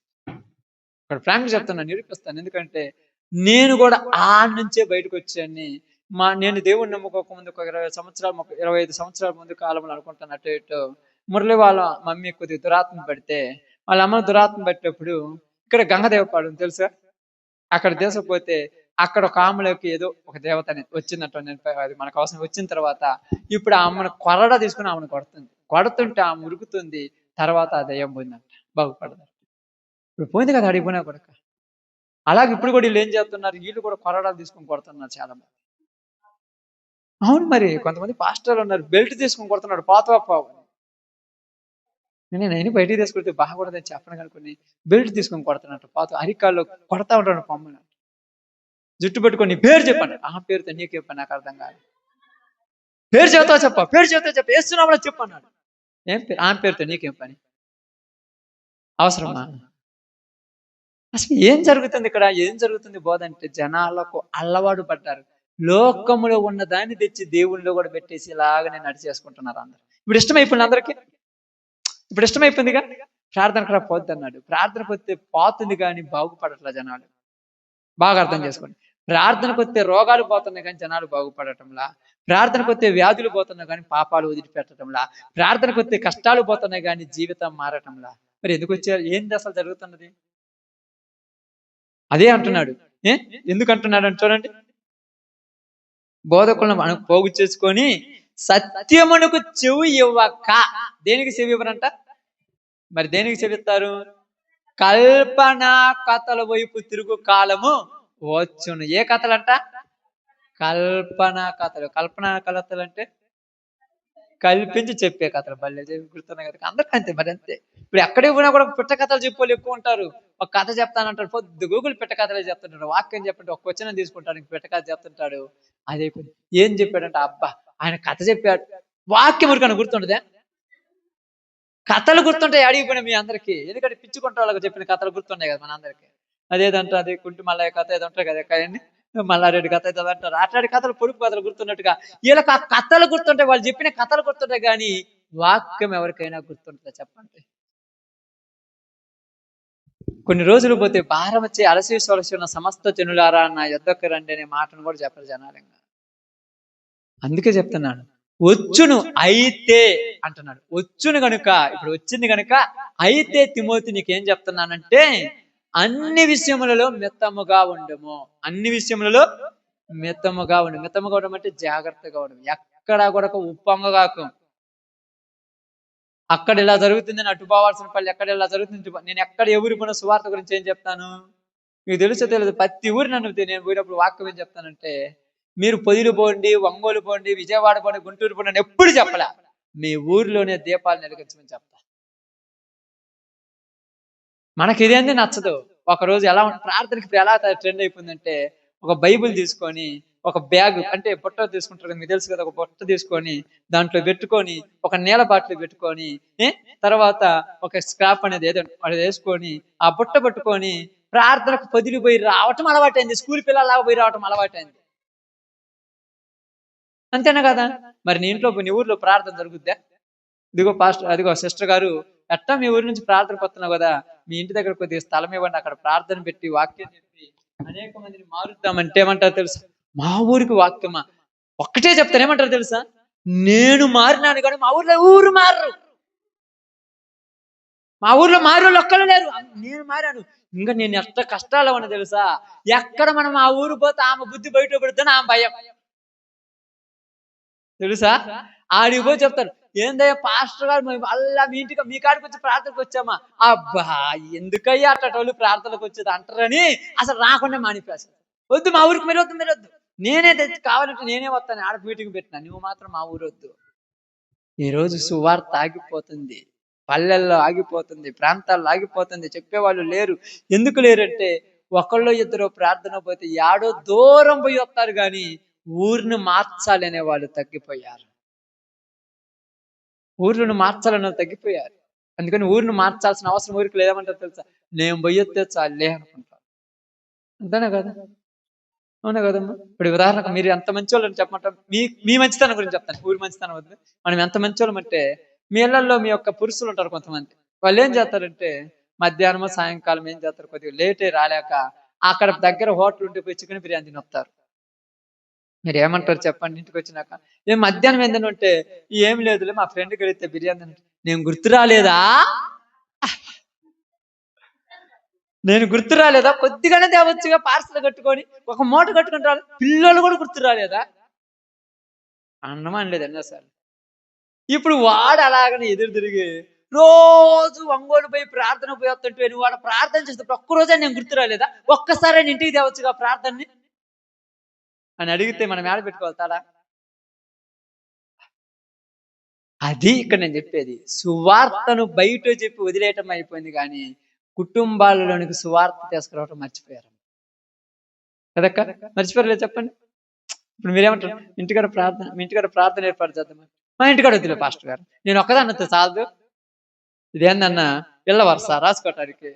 ఇక్కడ ఫ్రాంక్ చెప్తాను, నిరూపిస్తాను. ఎందుకంటే నేను కూడా ఆ నుంచే బయటకు వచ్చాను. నేను దేవుడిని నమ్ముకోక ముందు ఒక 25 సంవత్సరాల ముందు కాలంలో అనుకుంటాను, అటు ఇటు మురళి వాళ్ళ మమ్మీ కొద్దిగా దురాత్మ పడితే, వాళ్ళ అమ్మ దురాత్మ పట్టేటప్పుడు ఇక్కడ గంగదేవపాడు తెలుసా, అక్కడ తీసుకుపోతే అక్కడ ఒక ఆమెలోకి ఏదో ఒక దేవత వచ్చిందంట. అది మనకు అవసరం. వచ్చిన తర్వాత ఇప్పుడు ఆ అమ్మను కొరడా తీసుకుని ఆమెను కొడుతుంటే ఆమె ఉరుకుతుంది. తర్వాత ఆ దయ్యం పోయిందంట, బాగుపడదు. ఇప్పుడు పోయింది కదా అడిగిపోయినా కూడా. అలాగే ఇప్పుడు కూడా వీళ్ళు ఏం చేస్తున్నారు, వీళ్ళు కూడా కొరడాలు తీసుకొని కొడుతున్నారు చాలా మంది. అవును, మరి కొంతమంది పాస్టర్లు ఉన్నారు, బెల్ట్ తీసుకొని కొడుతున్నాడు, పావు నేను బయటికి తీసుకొడితే బాగుండదని చెప్పను కనుకొని బెల్ట్ తీసుకొని కొడుతున్నట్టు, అరికాల్లో కొడతా ఉంటాడు పొమ్మని. జుట్టు పెట్టుకొని పేరు చెప్పండి. ఆ పేరుతో నీకు చెప్పాను, నాకు అర్థం కాదు. పేరు చెబుతావు చెప్ప వేస్తున్నామని చెప్పన్నాడు. ఏం పేరు? ఆ పేరుతో నీకేం పని? అవసరమా? అసలు ఏం జరుగుతుంది ఇక్కడ? ఏం జరుగుతుంది బోధ అంటే, జనాలకు అల్లవాటు పడ్డారు. లోకములో ఉన్న దాన్ని తెచ్చి దేవుళ్ళలో కూడా పెట్టేసి ఇలాగనే నడిచేసుకుంటున్నారు అందరు. ఇప్పుడు ఇష్టమైపోయింది అందరికి. ఇప్పుడు ఇష్టమైపోయిందిగా. ప్రార్థన కూడా పోద్ది అన్నాడు. ప్రార్థనకు వస్తే పోతుంది కానీ బాగుపడట్లా జనాలు. బాగా అర్థం చేసుకోండి. ప్రార్థనకు వస్తే రోగాలు పోతున్నాయి కానీ జనాలు బాగుపడటంలా. ప్రార్థనకు వస్తే వ్యాధులు పోతున్నాయి కానీ పాపాలు వదిలిపెట్టడంలా. ప్రార్థనకు వస్తే కష్టాలు పోతున్నాయి కానీ జీవితం మారటంలా. మరి ఎందుకు వచ్చారు? ఏంది అసలు జరుగుతున్నది? అదే అంటున్నాడు. ఎందుకు అంటున్నాడు అంటే చూడండి, బోధకులను మనం పోగు చేసుకొని సత్యమునకు చెవి ఇవ్వక. దేనికి చెవి ఇవ్వరంట? మరి దేనికి చెవిస్తారు? కల్పన కథల వైపు తిరుగు కాలము వచ్చును. ఏ కథలంట? కల్పన కథలు అంటే కల్పించి చెప్పే కథలు. బల్లే గుర్తున్నాయి కదా అందరికీ. అంతే మరి, అంతే. ఇప్పుడు ఎక్కడికి పోయినా కూడా పిట్ట కథలు చెప్పేవాళ్ళు ఎక్కువ ఉంటారు. ఒక కథ చెప్తానంటాడు, పొద్దు గూగుల్ పిట్ట కథలే చెప్తుంటాడు. వాక్యం చెప్పంటే ఒక క్వశ్చన్ తీసుకుంటాడు, పిట్ట కథ చెప్తుంటాడు. అదే ఏం చెప్పాడంటే, అబ్బా ఆయన కథ చెప్పాడు. వాక్యం ఉరికన్నా గుర్తుండదే? కథలు గుర్తుంటాయి అడిగిపోయినా మీ అందరికీ. ఎందుకంటే పిచ్చుకుంటే వాళ్ళకి చెప్పిన కథలు గుర్తున్నాయి కదా మన అందరికీ. అదేదంటారు, అది కుంటి మల్లయ్య కథ ఏదో ఉంటాయి కదా, కదండి మల్లారెడ్డి కథ ఏదో అంటారు. అట్లాంటి కథలు, పొడుపు కథలు గుర్తున్నట్టుగా వీళ్ళకి ఆ కథలు గుర్తుంటాయి, వాళ్ళు చెప్పిన కథలు గుర్తుంటాయి. కానీ వాక్యం ఎవరికైనా గుర్తుంటుందా చెప్పండి? కొన్ని రోజులు పోతే భారం వచ్చి అలసి ఉన్న సమస్త జనులారా నా యొద్దకు రండి అనే మాటను కూడా చెప్పరు జనాలంగా. అందుకే చెప్తున్నాను, వచ్చును అయితే అంటున్నాడు. వచ్చును గనుక, ఇప్పుడు వచ్చింది గనుక అయితే తిమోతి నీకేం చెప్తున్నానంటే, అన్ని విషయములలో మితముగా ఉండము. అన్ని విషయములలో మితముగా ఉండు. మితముగా ఉండడం అంటే జాగ్రత్తగా ఉండడం. ఎక్కడా కూడా ఉప్పొంగగాకు. అక్కడ ఇలా జరుగుతుందని అటు పోవాల్సిన పని, ఎక్కడ ఇలా జరుగుతుంది. నేను ఎక్కడ ఎవరి పోయిన సువార్త గురించి ఏం చెప్తాను మీకు తెలుసో తెలియదు. ప్రతి ఊరు నేను పోయినప్పుడు వాక్యం ఏం చెప్తానంటే, మీరు పొదిలి పోండి, ఒంగోలు పోండి, విజయవాడ పోండి, గుంటూరు పోండి ఎప్పుడు చెప్పలే, మీ ఊరిలోనే దీపాలు వెలిగించమని చెప్తా. మనకి ఇదేంది నచ్చదు. ఒకరోజు ఎలా ప్రార్థనకి ఎలా ట్రెండ్ అయిపోయిందంటే, ఒక బైబిల్ తీసుకొని ఒక బ్యాగ్ అంటే బుట్ట తీసుకుంటారు కదా, మీకు తెలుసు కదా, ఒక బుట్ట తీసుకొని దాంట్లో పెట్టుకొని ఒక నీళ్ళ బాటిల్ పెట్టుకొని తర్వాత ఒక స్క్రాప్ అనేది ఏదో అది వేసుకొని ఆ బుట్ట పట్టుకొని ప్రార్థనకు పొదిలి పోయి రావటం అలవాటైంది. స్కూల్ పిల్లలాగా పోయి రావటం అలవాటైంది. అంతేనా కదా? మరి నీ ఇంట్లో నీ ఊర్లో ప్రార్థన జరుగుద్దా? ఇదిగో పాస్టర్, అదిగో సిస్టర్ గారు, ఎట్టా మీ ఊరి నుంచి ప్రార్థనకు వస్తున్నావు కదా, మీ ఇంటి దగ్గర కొద్దిగా స్థలం ఇవ్వండి, అక్కడ ప్రార్థన పెట్టి వాక్యం చెప్పి అనేక మందిని మారుద్దామంటే ఏమంటారు తెలుసా? మా ఊరికి వాక్యమా? ఒక్కటే చెప్తాను, ఏమంటారు తెలుసా? నేను మారినాను కానీ మా ఊర్లో ఊరు మారరు. మా ఊర్లో మారు ఒక్కరు లేరు. నేను మారాను. ఇంకా నేను ఎట్ట కష్టాలు ఉన్నా తెలుసా? ఎక్కడ మనం ఆ ఊరు పోతే ఆమె బుద్ధి బయట పడుతుంది, ఆమె భయం తెలుసా? ఆడికి పోయి చెప్తారు, ఏందయ్యా పాస్టర్ గారు మేము అల్లా మీ ఇంటికి మీ కాడికి వచ్చి ప్రార్థనకు వచ్చామా? అబ్బా ఎందుకయ్యా అట్టటోళ్ళు ప్రార్థనకు వచ్చేది అంటారని అసలు రాకుండా మానిపేస్తారు. వద్దు మా ఊరికి మీరు వద్దు నేనే తెచ్చి కావాలంటే నేనే వస్తాను, ఆడ మీటింగ్ పెట్టినా, నువ్వు మాత్రం మా ఊరు వద్దు. ఈరోజు సువార్త ఆగిపోతుంది, పల్లెల్లో ఆగిపోతుంది, ప్రాంతాల్లో ఆగిపోతుంది, చెప్పేవాళ్ళు లేరు. ఎందుకు లేరంటే ఒకళ్ళు ఇద్దరు ప్రార్థన పోతే యాడో దూరం పోయి వస్తారు కానీ ఊరిని మార్చాలి అనే వాళ్ళు తగ్గిపోయారు. ఊర్లను మార్చాలనే వాళ్ళు తగ్గిపోయారు. అందుకని ఊరిని మార్చాల్సిన అవసరం ఊరికి లేదంటారు తెలుసా? నేను పోయొత్తే చాలే అనుకుంటారు. అంతేనా కదా? అవునా కదమ్మా? ఇప్పుడు ఉదాహరణకు మీరు ఎంత మంచి వాళ్ళని చెప్పమంటారు, మీ మంచితనం గురించి చెప్తాను, ఊరి మంచితనం వద్దు. మనం ఎంత మంచి వాళ్ళం అంటే, మీ ఇళ్లలో మీ యొక్క పురుషులు ఉంటారు కొంతమంది, వాళ్ళు ఏం చేస్తారంటే మధ్యాహ్నం సాయంకాలం ఏం చేస్తారు, కొద్దిగా లేటే రాలేక అక్కడ దగ్గర హోటల్ ఉంటే పోయి చికెన్ బిర్యానీ తిని వస్తారు. మీరు ఏమంటారు చెప్పండి? ఇంటికి వచ్చినాక ఏం మధ్యాహ్నం ఏందని ఉంటే, ఏం లేదులే మా ఫ్రెండ్కి వెళితే బిర్యానీ నేను గుర్తు రాలేదా, నేను గుర్తు రాలేదా, కొద్దిగానే తేవచ్చుగా పార్సల్ కట్టుకొని, ఒక మూట కట్టుకుని రాలేదు, పిల్లలు కూడా గుర్తు రాలేదా అన్నం అనలేదు ఎన్నోసార్లు. ఇప్పుడు వాడు అలాగనే ఎదురు తిరిగి రోజు ఒంగోలు పోయి ప్రార్థన పోయి వస్తుంటే, నువ్వు వాడు ప్రార్థన చేస్తే ఒక్కరోజే నేను గుర్తు రాలేదా, ఒక్కసారి ఇంటికి తేవచ్చుగా ప్రార్థనని అని అడిగితే మనం ఏడ పెట్టుకోవాలతాడా? అది ఇక్కడ నేను చెప్పేది. సువార్తను బయట చెప్పి వదిలేయటం అయిపోయింది కానీ కుటుంబాలలోనికి సువార్త తీసుకురావటం మర్చిపోయారు కదక్క. మర్చిపోయారులే చెప్పండి. ఇప్పుడు మీరేమంటారు, మీ ఇంటికాడ ప్రార్థన ఏర్పాటు చేద్దామని. మా ఇంటికాడ వద్దులే పాస్టర్ గారు, నేను ఒక్కదాన్నతో చాలదు, ఇదేందన్నా ఇళ్ళ వరుస రాసుకోవటానికి,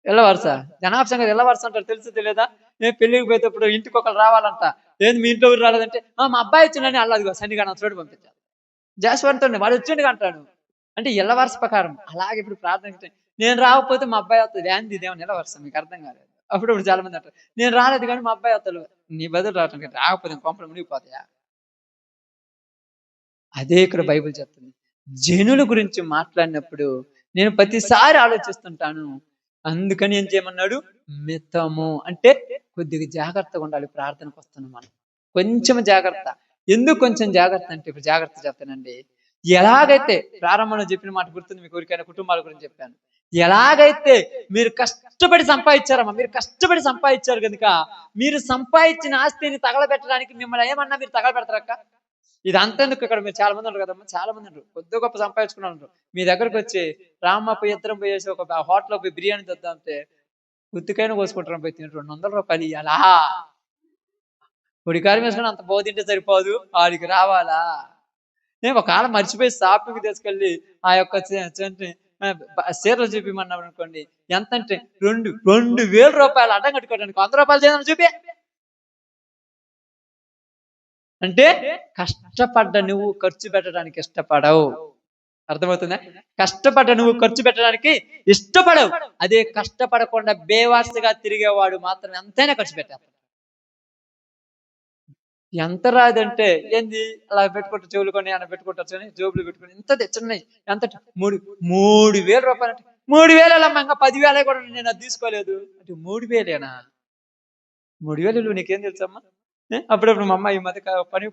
ఇళ్ళ వరుస జనాభా సంగతి ఇళ్ళ వరుస అంటారు తెలుసు తెలియదా? నేను పెళ్లికి పోయేటప్పుడు ఇంటికి ఒకరు రావాలంట, ఏంది మీ ఇంట్లో ఊరు రాలేదంటే మా అబ్బాయి వచ్చిండని అల్లదిగో సన్నిగా చోటు పంపించాను, జాస్వాన్తో వాడు వచ్చిండు అంటాడు. అంటే ఇళ్ళ వరుస ప్రకారం అలాగే ఇప్పుడు ప్రార్థన, నేను రాకపోతే మా అబ్బాయి వస్తుంది, ఏంది ఇదేమో ఇళ్ళ వరుస, మీకు అర్థం కాలేదు. అప్పుడు చాలా మంది అంటారు, నేను రాలేదు కానీ మా అబ్బాయి వస్తాడు, నీ బదులు రావటం రాకపోతే కొంపలు మునిగిపోతాయా? అదే ఇక్కడ బైబిల్ చెప్తుంది. జనుల గురించి మాట్లాడినప్పుడు నేను ప్రతిసారి ఆలోచిస్తుంటాను, అందుకని ఏం చేయమన్నాడు, మితము అంటే కొద్దిగా జాగ్రత్తగా ఉండాలి. ప్రార్థనకు వస్తున్నాం మనం, కొంచెం జాగ్రత్త. ఎందుకు కొంచెం జాగ్రత్త అంటే, ఇప్పుడు జాగ్రత్త చెప్తానండి. ఎలాగైతే ప్రారంభంలో చెప్పిన మాట గుర్తుంది మీకు, ఎవరికైనా కుటుంబాల గురించి చెప్పాను. ఎలాగైతే మీరు కష్టపడి సంపాదించారమ్మా, మీరు కష్టపడి సంపాదించారు కనుక మీరు సంపాదించిన ఆస్తిని తగలబెట్టడానికి మిమ్మల్ని ఏమన్నా మీరు తగలబెడతారక్క? ఇది అంతెందుకు, ఇక్కడ మీరు చాలా మంది ఉంటారు కదమ్మా, చాలా మంది ఉంటారు కొద్ది గొప్ప సంపాదించుకున్నారు, మీ దగ్గరకు వచ్చి రామ్మ పోయి ఇద్దరం పోయేసి ఒక హోటల్లో పోయి బిర్యానీ తెద్దామంటే ఉత్తికైనా కోసుకుంటారు, పోయి తింటారు, 200 రూపాయలు ఇవ్వాలా? పొడికారం వేసుకుని అంత బో తింటే సరిపోదు, ఆడికి రావాలా? నేను ఒకవేళ మర్చిపోయి షాపింగ్కి తీసుకెళ్ళి ఆ యొక్క చీరలు చూపిమన్నాం అనుకోండి, ఎంత అంటే 2,000 రూపాయలు అడ్డం కట్టుకోవడానికి 100 రూపాయలు చేయమని చూపి. అంటే కష్టపడ్డ నువ్వు ఖర్చు పెట్టడానికి ఇష్టపడవు, అర్థమవుతుందా? కష్టపడ్డ నువ్వు ఖర్చు పెట్టడానికి ఇష్టపడవు. అదే కష్టపడకుండా బేవార్సగా తిరిగేవాడు మాత్రం ఎంతైనా ఖర్చు పెట్టేస్తాడు. ఎంత రాదంటే ఏంది, అలా పెట్టుకుంటారు, చెవులు కొని అలా పెట్టుకుంటారు కానీ జోబులు పెట్టుకుని ఇంత తెచ్చున్నాయి, ఎంత 3,000 రూపాయలు అంటే 3,000 అమ్మా, ఇంకా 10,000 కూడా నేను అది తీసుకోలేదు అంటే 3,000ఏనా? 3,000 నీకేం తెలుసమ్మా? అప్పుడప్పుడు మా అమ్మ ఈ మధ్య పని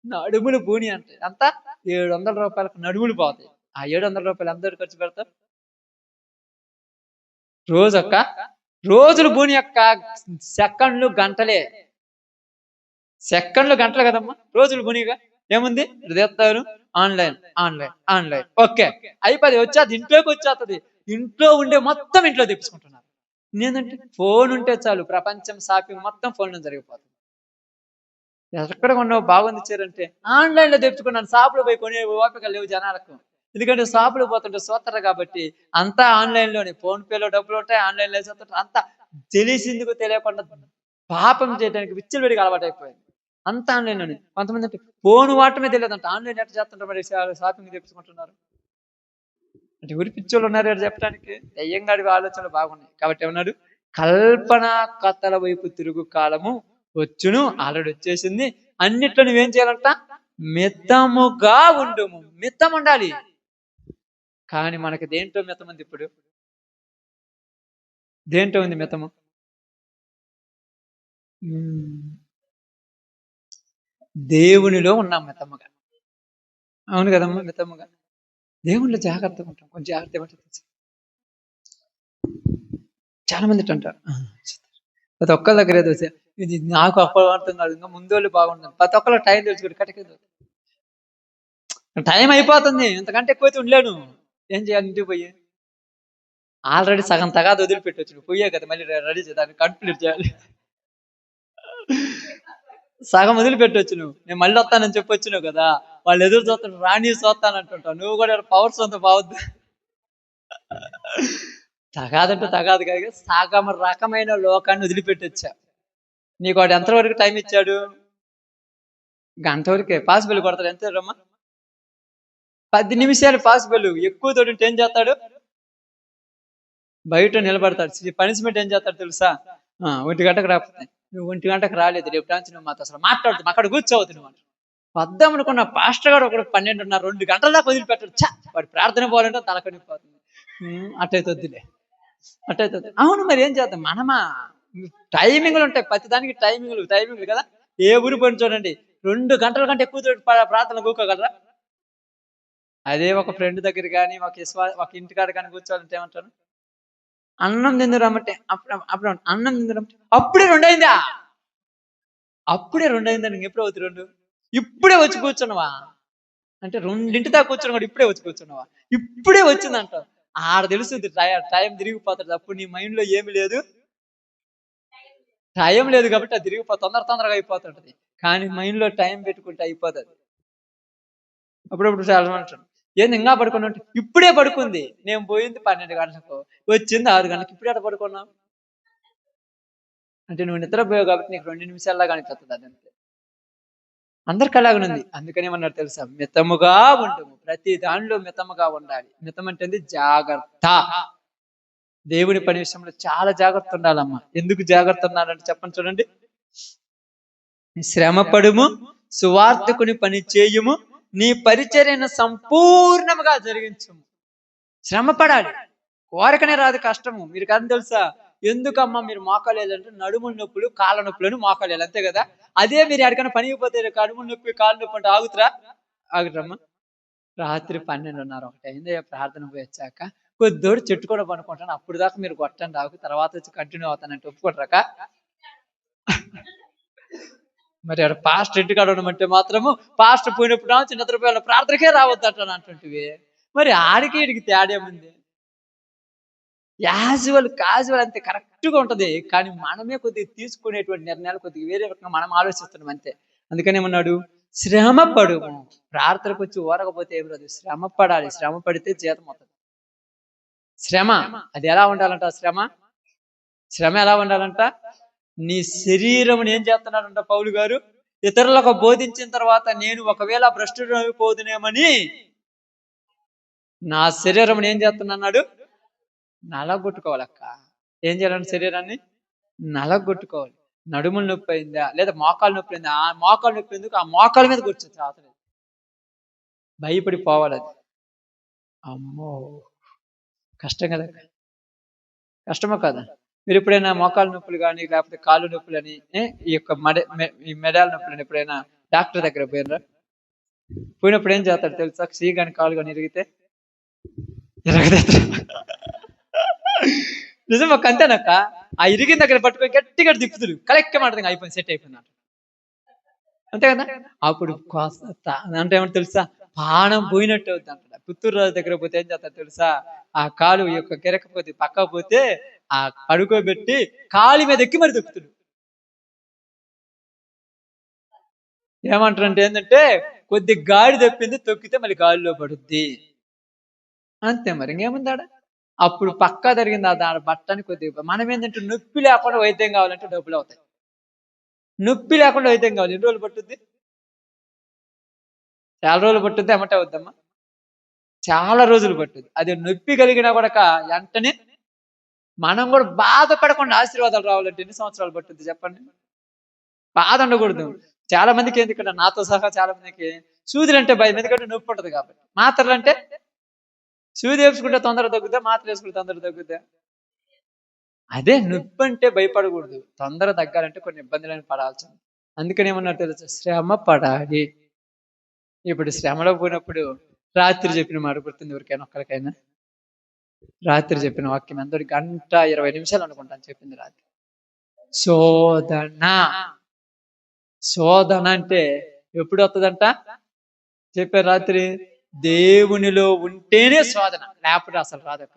నడుములు బూని అంటే అంత 700 రూపాయలకు నడుములు పోతాయి. ఆ 700 రూపాయలు అందరు ఖర్చు పెడతారు రోజొక్క, రోజులు బూని యొక్క సెకండ్లు గంటలే, సెకండ్లు గంటలు కదమ్మా, రోజులు బునిగా ఏముంది, తెస్తారు ఆన్లైన్ ఆన్లైన్ ఆన్లైన్, ఓకే అయిపోయి వచ్చేది, ఇంట్లోకి వచ్చేస్తుంది. ఇంట్లో ఉండే మొత్తం ఇంట్లో తెప్పించుకుంటున్నారు. నేనంటే ఫోన్ ఉంటే చాలు, ప్రపంచం షాపింగ్ మొత్తం ఫోన్లో జరిగిపోతుంది. ఎక్కడ కొన్నావు బాగుంది చీరంటే ఆన్లైన్ లో తెచ్చుకున్నాను, షాపులో పోయి కొనే ఓపిక లేవు జనాలకు. ఎందుకంటే షాపులో పోతుంటే సోతరు కాబట్టి అంతా ఆన్లైన్ లోనే, ఫోన్ పేలో డబ్బులు ఉంటాయి, ఆన్లైన్ లో వేసేస్తుంటారు. అంతా తెలిసిందుకు తెలియకుండా పాపం చేయడానికి విచ్చలవిడిగా అలవాటు అయిపోయింది, అంతా ఆన్లైన్ లోనే. కొంతమంది అంటే ఫోన్ వాడటమే తెలియదంట, ఆన్లైన్ ఎట్లా చేస్తుంటారు మరి షాపింగ్ తెప్పించుకుంటున్నారు అంటే ఊరి పిచ్చోళ్ళు ఉన్నారు అని చెప్పడానికి. దయ్యంగాడి ఆలోచనలు బాగున్నాయి కాబట్టి ఏమన్నాడు, కల్పనా కథల వైపు తిరుగు కాలము వచ్చును, ఆల్రెడీ వచ్చేసింది. అన్నిట్లో నువ్వేం చేయాలంట, మితముగా ఉండుము. మితం ఉండాలి. కానీ మనకి దేంట్లో మితం ఉంది? ఇప్పుడు దేంట్లో ఉంది మితము? దేవునిలో ఉన్నాం మితముగా. అవును కదమ్మా, మితముగా. దేవుళ్ళు జాగ్రత్తగా ఉంటాం, కొంచెం జాగ్రత్త ఏమంటే తెలుసా? చాలా మంది ఇట్ట అంటారు, ప్రతి ఒక్కరి దగ్గర ఏదో ఇది నాకు అప్పుడు అర్థం కాదు, ఇంకా ముందు వాళ్ళు బాగుంటుంది. ప్రతి ఒక్కరు టైం తెలుసుకుంటే కట్టకేది టైం అయిపోతుంది, ఇంతకంటే ఎక్కువైతే ఉండలేను. ఏం చేయాలి? ఇంటికి పోయి ఆల్రెడీ సగం తగాదు వదిలిపెట్టొచ్చు, పోయే కదా మళ్ళీ రెడీ చేయాలి, కంప్లీట్ చేయాలి. సగం వదిలిపెట్టొచ్చు నువ్వు, నేను మళ్ళీ వస్తానని చెప్పొచ్చును కదా. వాళ్ళు ఎదురు చూస్తాను, రాణి చూస్తానంటుంటావు, నువ్వు కూడా పవర్స్ అంత బావద్దు. తగాదంటే తగాదు కాదు, సగం రకమైన లోకాన్ని వదిలిపెట్టొచ్చా. నీకు వాడు ఎంతవరకు టైం ఇచ్చాడు? గంట వరకే పాసిబుల్ కొడతాడు. ఎంత రమ్మా? 10 నిమిషాలు పాసిబుల్. ఎక్కువ తోటి ఏం చేస్తాడు? బయట నిలబడతాడు. పనిష్మెంట్ ఏం చేస్తాడు తెలుసా? 1 గంటకు రాకపోతే, నువ్వు 1 గంటకు రాలేదు, రేపు నుంచి నువ్వు మాతో అసలు మాట్లాడుతున్నావు, అక్కడ కూర్చోవద్దు నువ్వు. వద్దాం అనుకున్న పాస్టర్ గారు ఒకడు 12:30 2 గంటల దాకా వదిలిపెట్టాడు. వాడు ప్రార్థన పోవాలంటే తలకనిపోతుంది. అట్టయితే వద్దులే, అట్టయితే వద్దు. అవును, మరి ఏం చేద్దాం? మనమా టైమింగ్లు ఉంటాయి, ప్రతి దానికి టైమింగ్లు కదా. ఏ ఊరి పని చూడండి, 2 గంటల కంటే ఎక్కువ ప్రార్థన కూకోగలరా? అదే ఒక ఫ్రెండ్ దగ్గర కానీ ఒక ఇంటికాడ కానీ కూర్చోవాలంటే ఏమంటాను? అన్నం తిందురమ్మంటే అప్పుడు అన్నం తిందురమ్మంటే అప్పుడే 2 అయిందా? అప్పుడే 2 అయిందా? నీకు ఎప్పుడు అవుతుంది 2? ఇప్పుడే వచ్చి కూర్చున్నావా అంటే 2 దాకా కూర్చున్నా, ఇప్పుడే వచ్చి కూర్చున్నావా? ఇప్పుడే వచ్చిందంట. ఆడ తెలుస్తుంది టైం తిరిగిపోతుంది. అప్పుడు నీ మైండ్ లో ఏమి లేదు, టైం లేదు కాబట్టి అది తొందరగా అయిపోతుంటది. కానీ మైండ్ లో టైం పెట్టుకుంటే అయిపోతుంది. అప్పుడప్పుడు చాలా అంటాడు, ఏంది ఇంకా పడుకున్నా అంటే ఇప్పుడే పడుకుంది. నేను పోయింది 12 గంటలకు, వచ్చింది 6 గంటలకు, ఇప్పుడే అట్లా పడుకున్నావు అంటే నువ్వు నిద్రపోయావు కాబట్టి నీకు 2 నిమిషాల్లో కనిపిస్తుంది. అదంతే, అందరికి అలాగనుంది. అందుకని ఏమన్నారు తెలుసా? మితముగా ఉండము, ప్రతి దానిలో మితముగా ఉండాలి. మితం అంటే జాగ్రత్త. దేవుని పని విషయంలో చాలా జాగ్రత్త ఉండాలమ్మా. ఎందుకు జాగ్రత్త ఉండాలంటే చెప్పండి చూడండి. శ్రమపడుము, సువార్తికుని పని చేయుము, నీ పరిచర్యను సంపూర్ణముగా జరిగించుము. శ్రమ పడాలి, కోరికనే రాదు కష్టము. మీరు కదా తెలుసా? ఎందుకమ్మా మీరు మోకాలేదంటే నడుముల నొప్పులు, కాళ్ళ నొప్పులు మోకాలేదు, అంతే కదా. అదే మీరు ఎక్కడికైనా పనికిపోతే నడుముల నొప్పి, కాళ్ళ నొప్పి అంటే ఆగుతారమ్మా? రాత్రి 12:30 1 అయింది, ప్రార్థన పోయొచ్చాక కొద్దిోడు చెట్టు కూడా పనుకుంటాను, అప్పుడు దాకా మీరు కొట్టండి, ఆగు, తర్వాత వచ్చి కంటిన్యూ అవుతానంటే ఒప్పుకుంటారక? మరి ఆడ పాస్ట్ ఇంటికాడ ఉండమంటే మాత్రము పాస్ట్ పోయినప్పుడు నిద్రపోయాలి, ప్రార్థనకే రావద్దంటాను అంటుంటివి. మరి ఆడికి ఈడికి తేడేముంది? క్యాజువల్ అంతే కరెక్ట్గా ఉంటది. కానీ మనమే కొద్దిగా తీసుకునేటువంటి నిర్ణయాలు కొద్దిగా వేరే రకంగా మనం ఆలోచిస్తున్నాం అంతే. అందుకని ఏమన్నాడు? శ్రమ పడుము. ప్రార్థనకు వచ్చి ఓరకపోతే ఏం రాదు, శ్రమ పడాలి. శ్రమ పడితే జీతం అవుతుంది. శ్రమ అది ఎలా ఉండాలంట? శ్రమ ఎలా ఉండాలంట? నీ శరీరం ఏం చేస్తున్నాడంట పౌలు గారు? ఇతరులకు బోధించిన తర్వాత నేను ఒకవేళ భ్రష్టుడు అయిపోదునేమని నా శరీరం ఏం చేస్తున్నాడు? నలగొట్టుకోవాలక్క. ఏం చేయాలంటే శరీరాన్ని నలగొట్టుకోవాలి. నడుములు నొప్పి అయిందా, లేదా మోకాలు నొప్పి అయిందా, ఆ మోకాలు నొప్పి ఎందుకు, ఆ మోకాల మీద కూర్చొని రాత్రి భయపడిపోవాలి. అది అమ్మో కష్టం కదా, కష్టమో కదా. మీరు ఎప్పుడైనా మోకాలు నొప్పులు కానీ లేకపోతే కాళ్ళు నొప్పులు అని ఈ యొక్క మెడాల నొప్పులని ఎప్పుడైనా డాక్టర్ దగ్గర పోయినప్పుడు ఏం చేస్తాడు తెలుసా? సీ కానీ కాలు కానీ ఇరిగితే నిజం ఒక అంతేనక్క. ఆ ఇరిగిన దగ్గర పట్టుకొని గట్టిగా తిప్పుతుడు, కలెక్ట్ మాట్లాడి అయిపోయింది, సెట్ అయిపోయింది అంతే కదా. అప్పుడు అంటే ఏమంటే తెలుసా? ప్రాణం పోయినట్టు అవుతుంది అంటాడు. పుత్తూరు రాజు దగ్గర పోతే ఏం చేస్తాడు తెలుసా? ఆ కాలు యొక్క కెరకపోతే పక్క పోతే ఆ పడుకోబెట్టి కాలి మీద ఎక్కి మరి దొక్కుతుడు. ఏమంటారంటే ఏంటంటే కొద్ది గాడి తప్పింది, తొక్కితే మళ్ళీ గాలిలో పడుద్ది అంతే. మరి ఇంకేముందాడ? అప్పుడు పక్కా జరిగింది దాని బట్టని కొద్దిగా. మనం ఏంటంటే నొప్పి లేకుండా వైద్యం కావాలంటే డబ్బులు అవుతాయి. నొప్పి లేకుండా వైద్యం కావాలి, ఎన్ని రోజులు పట్టుద్ది? చాలా రోజులు పట్టుద్ది. ఏమంటే అవుద్దమ్మా? చాలా రోజులు పట్టుద్ది. అది నొప్పి కలిగినా కూడా వెంటనే మనం కూడా బాధపడకుండా ఆశీర్వాదాలు రావాలంటే ఎన్ని సంవత్సరాలు పట్టుద్ది చెప్పండి? బాధ ఉండకూడదు. చాలా మందికి ఏంది, ఇక్కడ నాతో సహా చాలా మందికి సూదులు అంటే భయం, ఎందుకంటే నొప్పి ఉంటుంది కాబట్టి. మాత్రలు అంటే సూది వేసుకుంటే తొందర తగ్గుద్దా, మాత్ర వేసుకుంటే తొందర తగ్గుద్దా? అదే నొప్పి అంటే భయపడకూడదు. తొందర తగ్గాలంటే కొన్ని ఇబ్బందులను పడాల్సింది. అందుకని ఏమన్నా తెలుసు? శ్రమ పడాలి. ఇప్పుడు శ్రమలో పోయినప్పుడు రాత్రి చెప్పిన మాట గుర్తుంది ఎవరికైనా ఒక్కరికైనా? రాత్రి చెప్పిన వాక్యం ఎంతో 1:20 అనుకుంటాను చెప్పింది రాత్రి. శోధన. శోధన అంటే ఎప్పుడు వస్తుందంట చెప్పారు రాత్రి? దేవునిలో ఉంటేనే శోధన, లేకపోతే అసలు రాదక్క.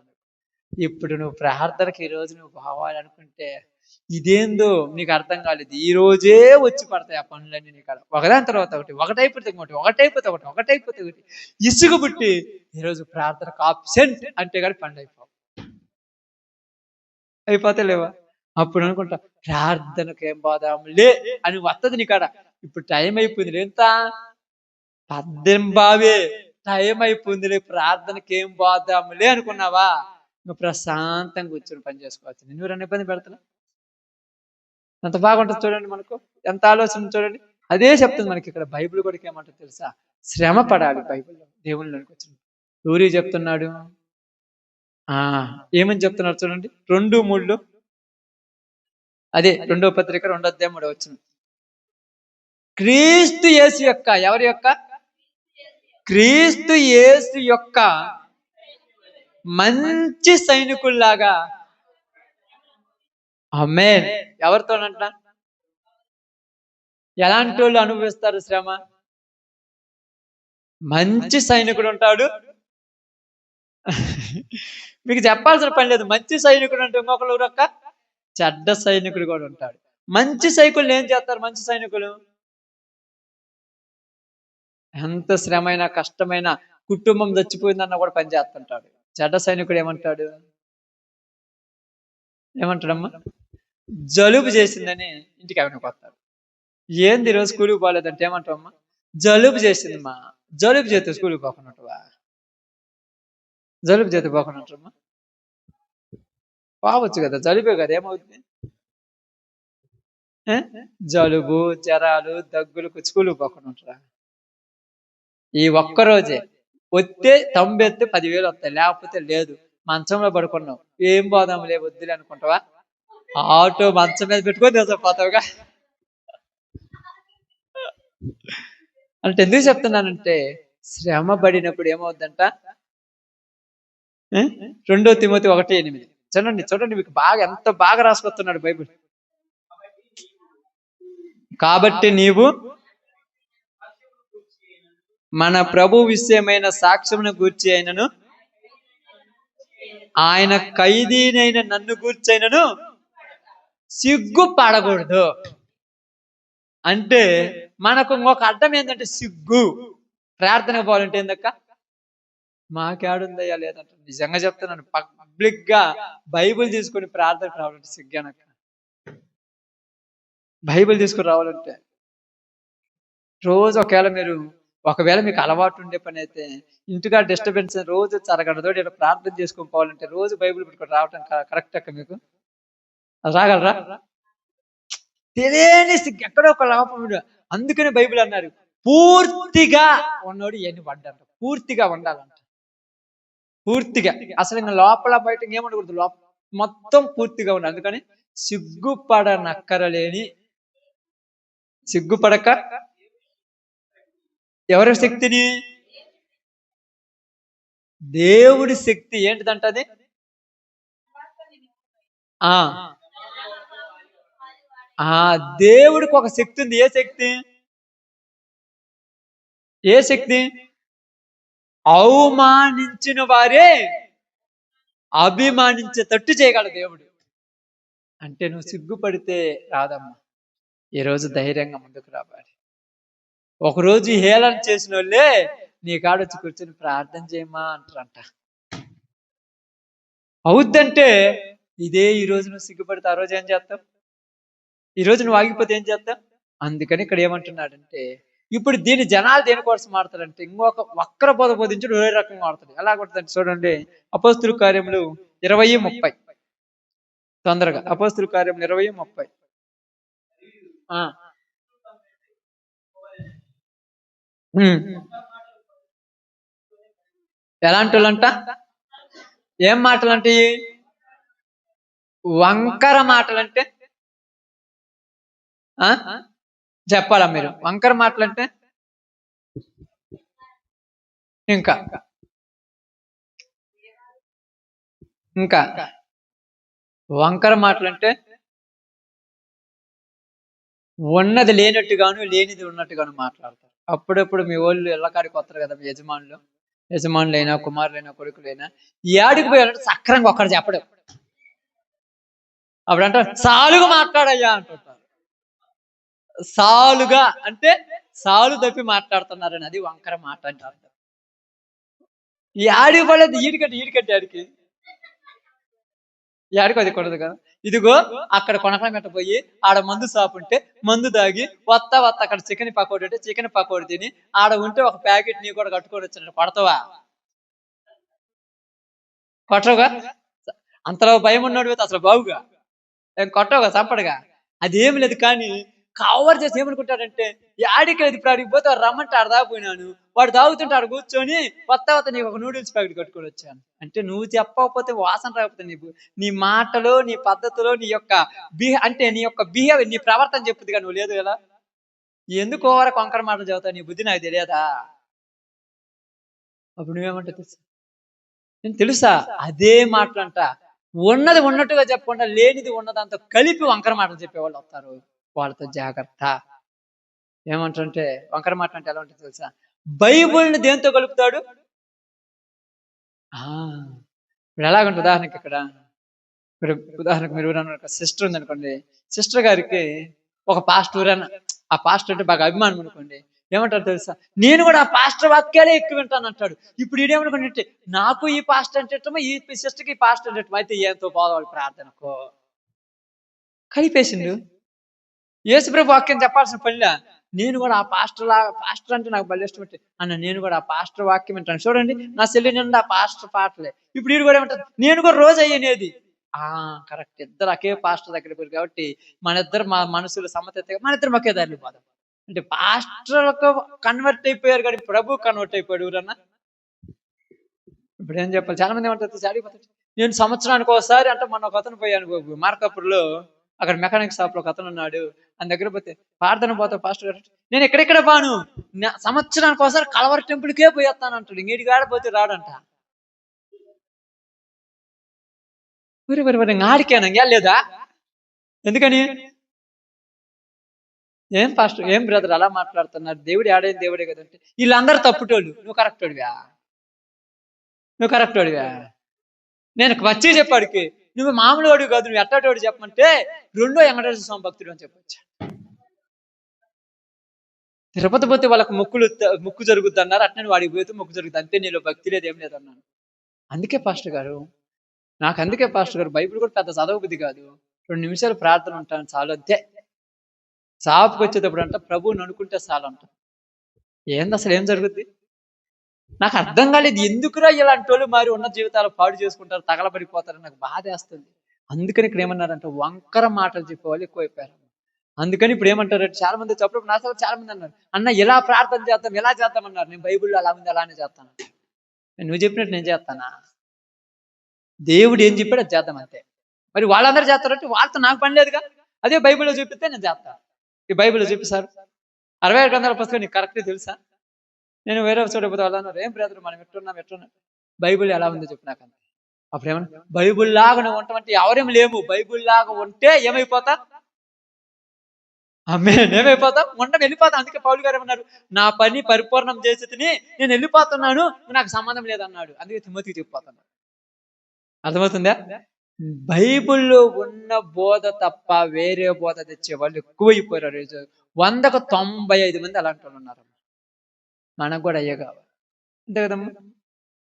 ఇప్పుడు నువ్వు ప్రార్థనకి ఈ రోజు నువ్వు పోవాలనుకుంటే ఇదేందో నీకు అర్థం కాలేదు, ఈ రోజే వచ్చి పడతాయి ఆ పనులన్నీ నీకు. ఒకదాని తర్వాత ఒకటి, ఒకటైపోతే ఒకటి ఇసుగు పుట్టి ఈరోజు ప్రార్థనకు ఆబ్సెంట్ అంటే కానీ పనులు అయిపోతే లేవా? అప్పుడు అనుకుంటా ప్రార్థనకు ఏం బాధాములే అని వస్తుంది నీకాడ. ఇప్పుడు టైం అయిపోయింది, ఎంత 18 టైం అయిపోయిందిలే, ప్రార్థనకి ఏం బాధాములే అనుకున్నావా? నువ్వు ప్రశాంతంగా కూర్చొని పని చేసుకోవచ్చు. నువ్వు రెండు ఇబ్బంది పెడతా ఎంత బాగుంటుంది చూడండి, మనకు ఎంత ఆలోచన చూడండి. అదే చెప్తుంది మనకి ఇక్కడ బైబిల్ కూడా. ఏమంటుంది తెలుసా? శ్రమ పడాలి బైబిల్లో దేవుళ్ళకి వచ్చిన. ఎవరికి చెప్తున్నాడు? ఏమని చెప్తున్నారు చూడండి, 2:3. అదే 2వ పత్రిక 2:3 క్రీస్తు యేసు యొక్క, ఎవరి యొక్క? క్రీస్తు యేసు యొక్క మంచి సైనికుల్లాగా. ఆమేన్. ఎవరితోనంట? ఎలాంటి వాళ్ళు అనుభవిస్తారు శ్రమ? మంచి సైనికుడు ఉంటాడు. మీకు చెప్పాల్సిన పని లేదు, మంచి సైనికుడు అంటే ఇంకొకరు రొక్క చెడ్డ సైనికుడు కూడా ఉంటాడు. మంచి సైనికులు ఏం చేస్తారు? మంచి సైనికులు ఎంత శ్రమైన కష్టమైన కుటుంబం చచ్చిపోయిందన్న కూడా పని చేస్తుంటాడు. చెడ్డ సైనికుడు ఏమంటాడమ్మా? జలుబు చేసిందని ఇంటికి ఎవరికి వస్తాడు. ఏంది ఈరోజు స్కూల్కి పోలేదంటే ఏమంటావమ్మా? జలుబు చేసిందమ్మా. జలుబు చేస్తే స్కూల్కి పోకున్నట్టువా? జలుబు చేస్తే పోకున్నట్టమ్మా? పోవచ్చు కదా, జలుబే కదా, ఏమవుతుంది? జలుబు జ్వరాలు దగ్గులు స్కూల్కి పోకున్నట్టురా? ఈ ఒక్కరోజే వస్తే తంబెత్తే 10,000 వస్తాయి, లేకపోతే లేదు. మంచంలో పడుకున్నావు, ఏం పోదాం లే వద్దులే అనుకుంటావా? ఆటో మంచం మీద పెట్టుకొని పోతావుగా. అంటే ఎందుకు చెప్తున్నానంటే శ్రమ పడినప్పుడు ఏమవుద్దంట? 2 తిమోతి 1:8 చూడండి మీకు బాగా ఎంత బాగా రాసుకొస్తున్నాడు బైబిల్. కాబట్టి నీవు మన ప్రభు విషయమైన సాక్ష్యమును గూర్చి అయినను, ఆయన ఖైదీనైన నన్ను గూర్చి అయినను సిగ్గుపడకూడదు. అంటే మనకు ఇంకొక అర్థం ఏంటంటే సిగ్గు. ప్రార్థన పోవాలంటే ఏందక్క? మాకేడుందయ్యా లేదంట. నిజంగా చెప్తున్నాను, పబ్లిక్ గా బైబిల్ తీసుకుని ప్రార్థనకు రావాలంటే సిగ్గానక్క. బైబిల్ తీసుకుని రావాలంటే రోజు ఒకవేళ మీకు అలవాటు ఉండే పని అయితే ఇంటిగా డిస్టర్బెన్స్ రోజు చరగడదో ఇలా ప్రార్థన చేసుకొని పోవాలంటే రోజు బైబిల్ పెట్టుకొని రావటం కరెక్ట్ అక్క? మీకు రాగలరా? తెలియని సిగ్గు, ఎక్కడో ఒక లోపం. అందుకని బైబిల్ అన్నారు పూర్తిగా ఉన్నోడు ఎన్ని పడ్డారు. పూర్తిగా ఉండాలంట, పూర్తిగా. అసలు ఇంకా లోపల బయట ఏమనకూడదు, లోపల మొత్తం పూర్తిగా ఉండాలి. అందుకని సిగ్గుపడక ఎవరి శక్తిని? దేవుడి శక్తి ఏంటిదంట అది? దేవుడికి ఒక శక్తి ఉంది. ఏ శక్తి? అవమానించిన వారే అభిమానించేటట్టు చేయగలడు దేవుడు. అంటే నువ్వు సిగ్గుపడితే రాదమ్మా. ఈరోజు ధైర్యంగా ముందుకు రావాలి. ఒకరోజు హేళన చేసిన వాళ్ళే నీ కాడొచ్చి కూర్చొని ప్రార్థన చేయమా అంటారంట. అవుద్దంటే ఇదే ఈ రోజు నువ్వు సిగ్గుపడితే ఆ రోజు ఏం చేస్తావు? ఈ రోజు నువ్వు ఆగిపోతే ఏం చేస్తావు? అందుకని ఇక్కడ ఏమంటున్నాడంటే ఇప్పుడు దీని జనాలు దేనికోసం ఆడతారంటే ఇంకొక వక్ర బోధ బోధించుడు వేరే రకంగా ఆడుతుంది. ఎలా కొడుతుందంటే చూడండి, అపోస్తుల కార్యములు 20:30. తొందరగా అపోస్తుల కార్యములు 20:30. ఎలాంటి వాళ్ళంట? ఏం మాటలంటే? వంకర మాటలంటే చెప్పాలా మీరు? వంకర మాటలంటే ఇంకా ఇంకా వంకర మాటలంటే ఉన్నది లేనట్టుగాను లేనిది ఉన్నట్టుగాను మాట్లాడతారు. అప్పుడప్పుడు మీ వాళ్ళు ఇళ్ళకాడికి వస్తారు కదా, మీ యజమానులైనా కుమారులైనా కొడుకులైనా ఏడికి పోయాలంటే సక్రంగా ఒక్కడు చెప్పడు. అప్పుడంటే సాలుగా మాట్లాడయ్యా అంటుంటారు. సాలుగా అంటే సాలు తప్పి మాట్లాడుతున్నారని, అది వంకర మాట అంటే అర్థం. ఈ ఆడికి పడలేదు, ఈడికట్టి ఆడికి అది కొడదు కదా. ఇదిగో అక్కడ కొనకడం పెట్టబోయి ఆడ మందు షాప్ ఉంటే మందు తాగి వత్త అక్కడ చికెన్ పకోడీ ఉంటే చికెన్ పకోడీ తిని ఆడ ఉంటే ఒక ప్యాకెట్ నీ కూడా కట్టుకొని వచ్చినట్టు కొడతావా? కొట్టవుగా. అంతలో భయం ఉన్నాడు అసలు బావుగా ఏం కొట్టవుగా, చంపడుగా. అదేం లేదు. కానీ కవర్ చేసి ఏమనుకుంటాడంటే యాడికి లేదు, ఇప్పుడు అడిగి పోతే రమ్మంటే ఆడ దాకపోయినాను, వాడు తాగుతుంటే ఆడ కూర్చొని వత్త నీకు ఒక నూడిల్స్ ప్యాకెట్ కట్టుకొని వచ్చాను అంటే, నువ్వు చెప్పకపోతే వాసన రాకపోతే నీ మాటలో నీ పద్ధతిలో నీ యొక్క అంటే నీ యొక్క బిహేవియర్ నీ ప్రవర్తన చెప్పుద్ది కానీ నువ్వు లేదు కదా. ఎందుకు ఓవర కొంకర మాటలు చదువుతావు, నీ బుద్ధి నాకు తెలియదా? అప్పుడు నువ్వేమంటావు తెలుసా? నేను తెలుసా అదే మాటలంట. ఉన్నది ఉన్నట్టుగా చెప్పకుండా లేనిది ఉన్నదంతా కలిపి వంకర మాటలు చెప్పేవాళ్ళు వస్తారు. వాళ్ళతో జాగ్రత్త. ఏమంటారంటే వంకర మాట అంటే ఎలా ఉంటుంది తెలుసా? బైబుల్ని దేంతో కలుపుతాడు? ఇప్పుడు ఎలాగంటే ఉదాహరణకి ఉదాహరణకు మీరు సిస్టర్ ఉందనుకోండి, సిస్టర్ గారికి ఒక పాస్టర్ ఆ పాస్టర్ అంటే బాగా అభిమానం అనుకోండి, ఏమంటారు తెలుసా? నేను కూడా ఆ పాస్టర్ వాక్యాలే ఎక్కువ వింటాను అంటాడు. ఇప్పుడు ఈడేమనుకోండి, నాకు ఈ పాస్టర్ అంటే ఇష్టమో ఈ సిస్టర్కి ఈ పాస్టర్ అంటే ఇష్టం, అయితే ఎంతో బాధవాళ్ళు ప్రార్థనకో కలిపేసిండు. యేసుప్రభు వాక్యం చెప్పాల్సిన పనిలా, నేను కూడా ఆ పాస్టర్ అంటే నాకు భలే ఇష్టం అన్న, నేను కూడా ఆ పాస్టర్ వాక్యం వింటాను. చూడండి నా సెల్లి నిండా పాస్టర్ పాటలే. ఇప్పుడు వీడు కూడా ఏమంటారు, నేను కూడా రోజు అయ్యేది. కరెక్ట్, ఇద్దరు ఒకే పాస్టర్ దగ్గర పోయారు కాబట్టి మన ఇద్దరు మా మనసులు సమ్మతి, మన ఇద్దరు ఒకే దారిలో పోదాం అంటే పాస్టర్ కన్వర్ట్ అయిపోయారు కానీ ప్రభు కన్వర్ట్ అయిపోయాడు ఎవరన్నా. ఇప్పుడు ఏం చెప్పాలి? చాలా మంది ఏమంటారు చాడిపోతాడు. నేను సంవత్సరానికి ఒకసారి అంటే మొన్న ఒక అతను పోయాను మార్కాపూర్లో, అక్కడ మెకానిక్ షాప్ లో ఒక అతను ఉన్నాడు. ఆయన దగ్గర పోతే ప్రార్థన పోతా పాస్టర్ గారు, నేను ఎక్కడెక్కడ బాను సంవత్సరానికి ఒకసారి కలవరి టెంపుల్కే పోయేస్తాను అంటాడు. ఇంకేడికి ఆడపోతే రాడంట. ఆడికేనా లేదా? ఎందుకని? ఏం పాస్టర్, ఏం బ్రదర్ అలా మాట్లాడుతున్నారు? దేవుడు ఆడైన దేవుడే కదంటే, వీళ్ళందరూ తప్పుటోళ్ళు, నువ్వు కరెక్టోడివా? నేను వచ్చి చెప్పాడికి నువ్వు మామూలు వాడు కాదు, నువ్వు ఎట్టాటోడు చెప్పమంటే రెండో వెంకటేశ్వర స్వామి భక్తుడు అని చెప్పొచ్చు. తిరుపతి పోతే వాళ్ళకి ముక్కు జరుగుద్ది అన్నారు, అట్నే వాడికి పోతే మొక్కు జరుగుతుంది, అంతే, నీలో భక్తి లేదు ఏం లేదన్నాను. అందుకే పాస్టర్ గారు బైబిల్ కూడా పెద్ద చదవబుద్ధి కాదు, 2 నిమిషాలు ప్రార్థన ఉంటాను చాలు, అంతే. సాపుకి వచ్చేటప్పుడు అంట ప్రభువుని అనుకుంటే చాలంట. ఏంది అసలు ఏం జరుగుద్ది? నాకు అర్థం కాలేదు, ఎందుకురా ఇలాంటి వాళ్ళు మరి ఉన్న జీవితాలు పాడు చేసుకుంటారు, తగలబడిపోతారని నాకు బాధేస్తుంది. అందుకని ఇక్కడ ఏమన్నారంటే వంకర మాటలు చెప్పేవాళ్ళు ఎక్కువైపోయారు. అందుకని ఇప్పుడు ఏమంటారంటే చాలా మంది చెప్పడం, నా చాలా మంది అన్నారు, అన్న ఇలా ప్రార్థన చేద్దాం ఇలా చేద్దామన్నారు. నేను బైబిల్లో అలా ఉంది అలానే చేస్తాను. నువ్వు చెప్పినట్టు నేను చేస్తానా? దేవుడు ఏం చెప్పాడు అది చేద్దాం అంతే. మరి వాళ్ళందరూ చేస్తారంటే వాళ్ళతో నాకు పని లేదుగా. అదే బైబిల్లో చూపిస్తే నేను చేస్తాను. ఈ బైబిల్లో చూపిస్తారు 66 గ్రంథాల పుస్తకం నీకు కరెక్ట్గా తెలుసా? నేను వేరే చోట పోతే వాళ్ళు అన్నారు, ఏం బ్రదర్ మనం ఎట్టున్నాం బైబిల్ ఎలా ఉందో చెప్పు నాకు అంతే. అప్పుడు ఏమన్నా, బైబిల్ లాగా నువ్వు ఉంటామంటే ఎవరేం లేము, బైబిల్ లాగా ఉంటే ఏమైపోతా? ఏమైపోతాం? వెళ్ళిపోతాం. అందుకే పౌలు గారు ఏమన్నారు, నా పని పరిపూర్ణం చేసి తిని నేను వెళ్ళిపోతున్నాను, నాకు సంబంధం లేదన్నాడు. అందుకే తిమోతికి చెప్పిపోతున్నాడు. అర్థమవుతుందా? బైబిల్లో ఉన్న బోధ తప్ప వేరే బోధ తెచ్చే వాళ్ళు ఎక్కువైపోయారు. 100కు 95 మంది అలాంటి వాళ్ళు ఉన్నారు. మనకు కూడా అయ్యే కావాలి, అంతే కదమ్మా?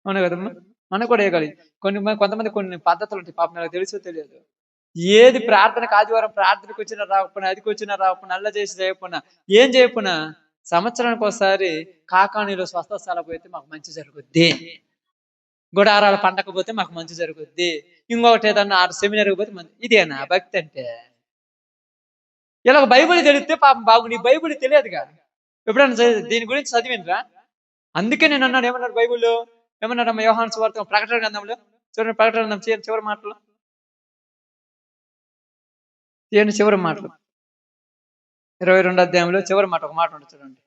అవును కదమ్మా, మనకు కూడా వేయగలి. కొంతమంది కొన్ని పద్ధతులు ఉంటాయి, పాపం నాకు తెలుసో తెలియదు. ఏది ప్రార్థనకు ఆదివారం ప్రార్థనకు వచ్చినా రాకపోయినా, అదికి వచ్చినా రాకపోయినా, అల్ల చేసి చేయకపోయినా, ఏం చేయకపోయినా సంవత్సరానికి ఒకసారి కాకానీలో స్వస్థశాల పోతే మాకు మంచి జరుగుద్ది, గుడారాల పండగ పోతే మాకు మంచి జరుగుద్ది, ఇంకొకటి ఏదన్నా సెమినార్కి పోతే మంచి. ఇదేనా భక్తి అంటే? ఇలా బైబిల్ తెలిస్తే పాపం బాగు, నీ బైబిల్ తెలియదుగా, ఎప్పుడన్నా దీని గురించి చదివినరా? అందుకే నేను అన్నాడు, ఏమన్నాడు బైబిల్లో, ఏమన్నాడమ్మ యోహాను సువార్త ప్రకటన గ్రంథంలో చూడండి, ప్రకటన గ్రంథం చివరి మాటలు తీయండి, చివరి మాటలు 22వ అధ్యాయంలో చివరి మాట ఒక మాట ఉంటుంది చూడండి.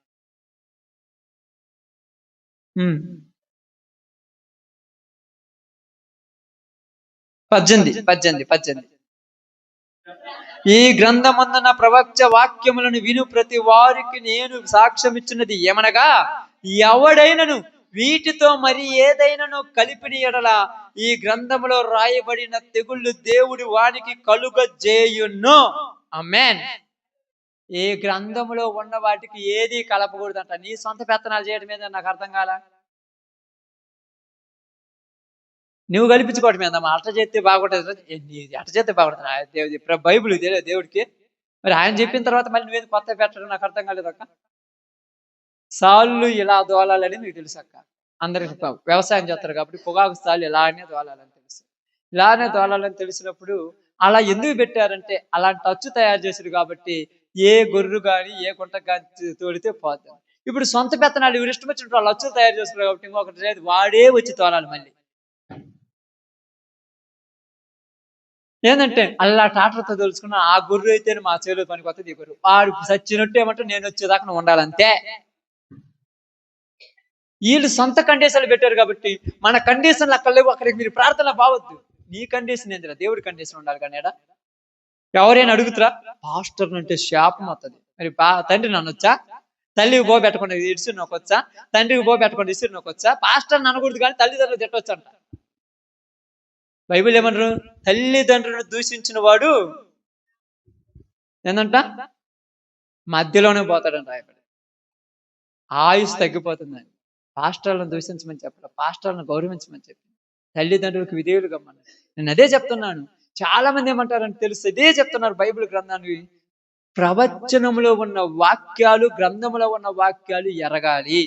18. ఈ గ్రంథమందున ప్రవక్త వాక్యములను విను ప్రతి వారికి నేను సాక్ష్యం ఇచ్చినది ఏమనగా, ఎవడైనను వీటితో మరి ఏదైనాను కలిపిన ఎడల ఈ గ్రంథములో రాయబడిన తెగుళ్ళు దేవుడి వానికి కలుగజేయును. ఆమేన్. ఈ గ్రంథములో ఉన్న వాటికి ఏది కలపకూడదంట. నీ సొంత పెత్తనాలు చేయడం మీద నాకు అర్థం కాల. నువ్వు కల్పించుకోవటం ఏందమ్మా? అట్ట చేస్తే బాగుంటుంది, అట్ట చేస్తే బాగుంటుంది. బైబుల్ తెలియదు దేవుడికి. మరి ఆయన చెప్పిన తర్వాత మళ్ళీ నువ్వేది కొత్త పెట్టడం నాకు అర్థం కాలేదు అక్క. సాళ్ళు ఇలా దోలాలని మీకు తెలుసు అక్క. అందరికి వ్యవసాయం చేస్తారు కాబట్టి పొగాకు సాళ్ళు ఇలానే దోలాలని తెలుసు. ఇలానే దోలాలని తెలిసినప్పుడు అలా ఎందుకు పెట్టారంటే అలాంటి అచ్చు తయారు చేశారు కాబట్టి ఏ గొర్రెలు కానీ ఏ గుంట కానీ తోడితే పోతాం. ఇప్పుడు సొంత పెత్తనాలు ఎవరు ఇష్టం వచ్చినట్టు వాళ్ళు అచ్చులు తయారు చేస్తారు కాబట్టి ఇంకొకటి లేదు, వాడే వచ్చి తోలాలి మళ్ళీ. ఏంటంటే అలా టాటర్తో తెలుసుకున్న ఆ గుర్రు అయితే మా చేలో పనికి వస్తుంది. ఈ గుర్రు వాడు చచ్చినట్టు ఏమంటే నేను వచ్చేదాకా నువ్వు ఉండాలంతే. వీళ్ళు సొంత కండిషన్లు పెట్టారు కాబట్టి మన కండిషన్లు అక్కడ లేవు. అక్కడికి మీరు ప్రార్థన బావద్దు. నీ కండిషన్ ఏందిరా? దేవుడి కండిషన్ ఉండాలి. కానీ ఎవరైనా అడుగుతురా? పాస్టర్ అంటే శాపం వస్తుంది. మరి తండ్రి నన్నొచ్చా? తల్లికి బో పెట్టకుండా ఇడిసి నొక్కొచ్చా? తండ్రికి బో పెట్టకుండా ఇసురు నొక్కొచ్చా? పాస్టర్ ననకూడదు కానీ తల్లిదండ్రులు తిట్టొచ్చు అంట. బైబిల్ ఏమన్నారు? తల్లిదండ్రులను దూషించిన వాడు ఏందంట మధ్యలోనే పోతాడని రాయబడి. ఆయుష్ తగ్గిపోతుందని. పాస్టర్లను దూషించమని చెప్పాలి, పాస్టర్లను గౌరవించమని చెప్పి, తల్లిదండ్రులకు విధేయులు గమ్మని. నేను అదే చెప్తున్నాను. చాలా మంది ఏమంటారని తెలుసు, ఇదే చెప్తున్నారు. బైబిల్ గ్రంథాన్ని ప్రవచనములో ఉన్న వాక్యాలు, గ్రంథములో ఉన్న వాక్యాలు ఎరగాలి.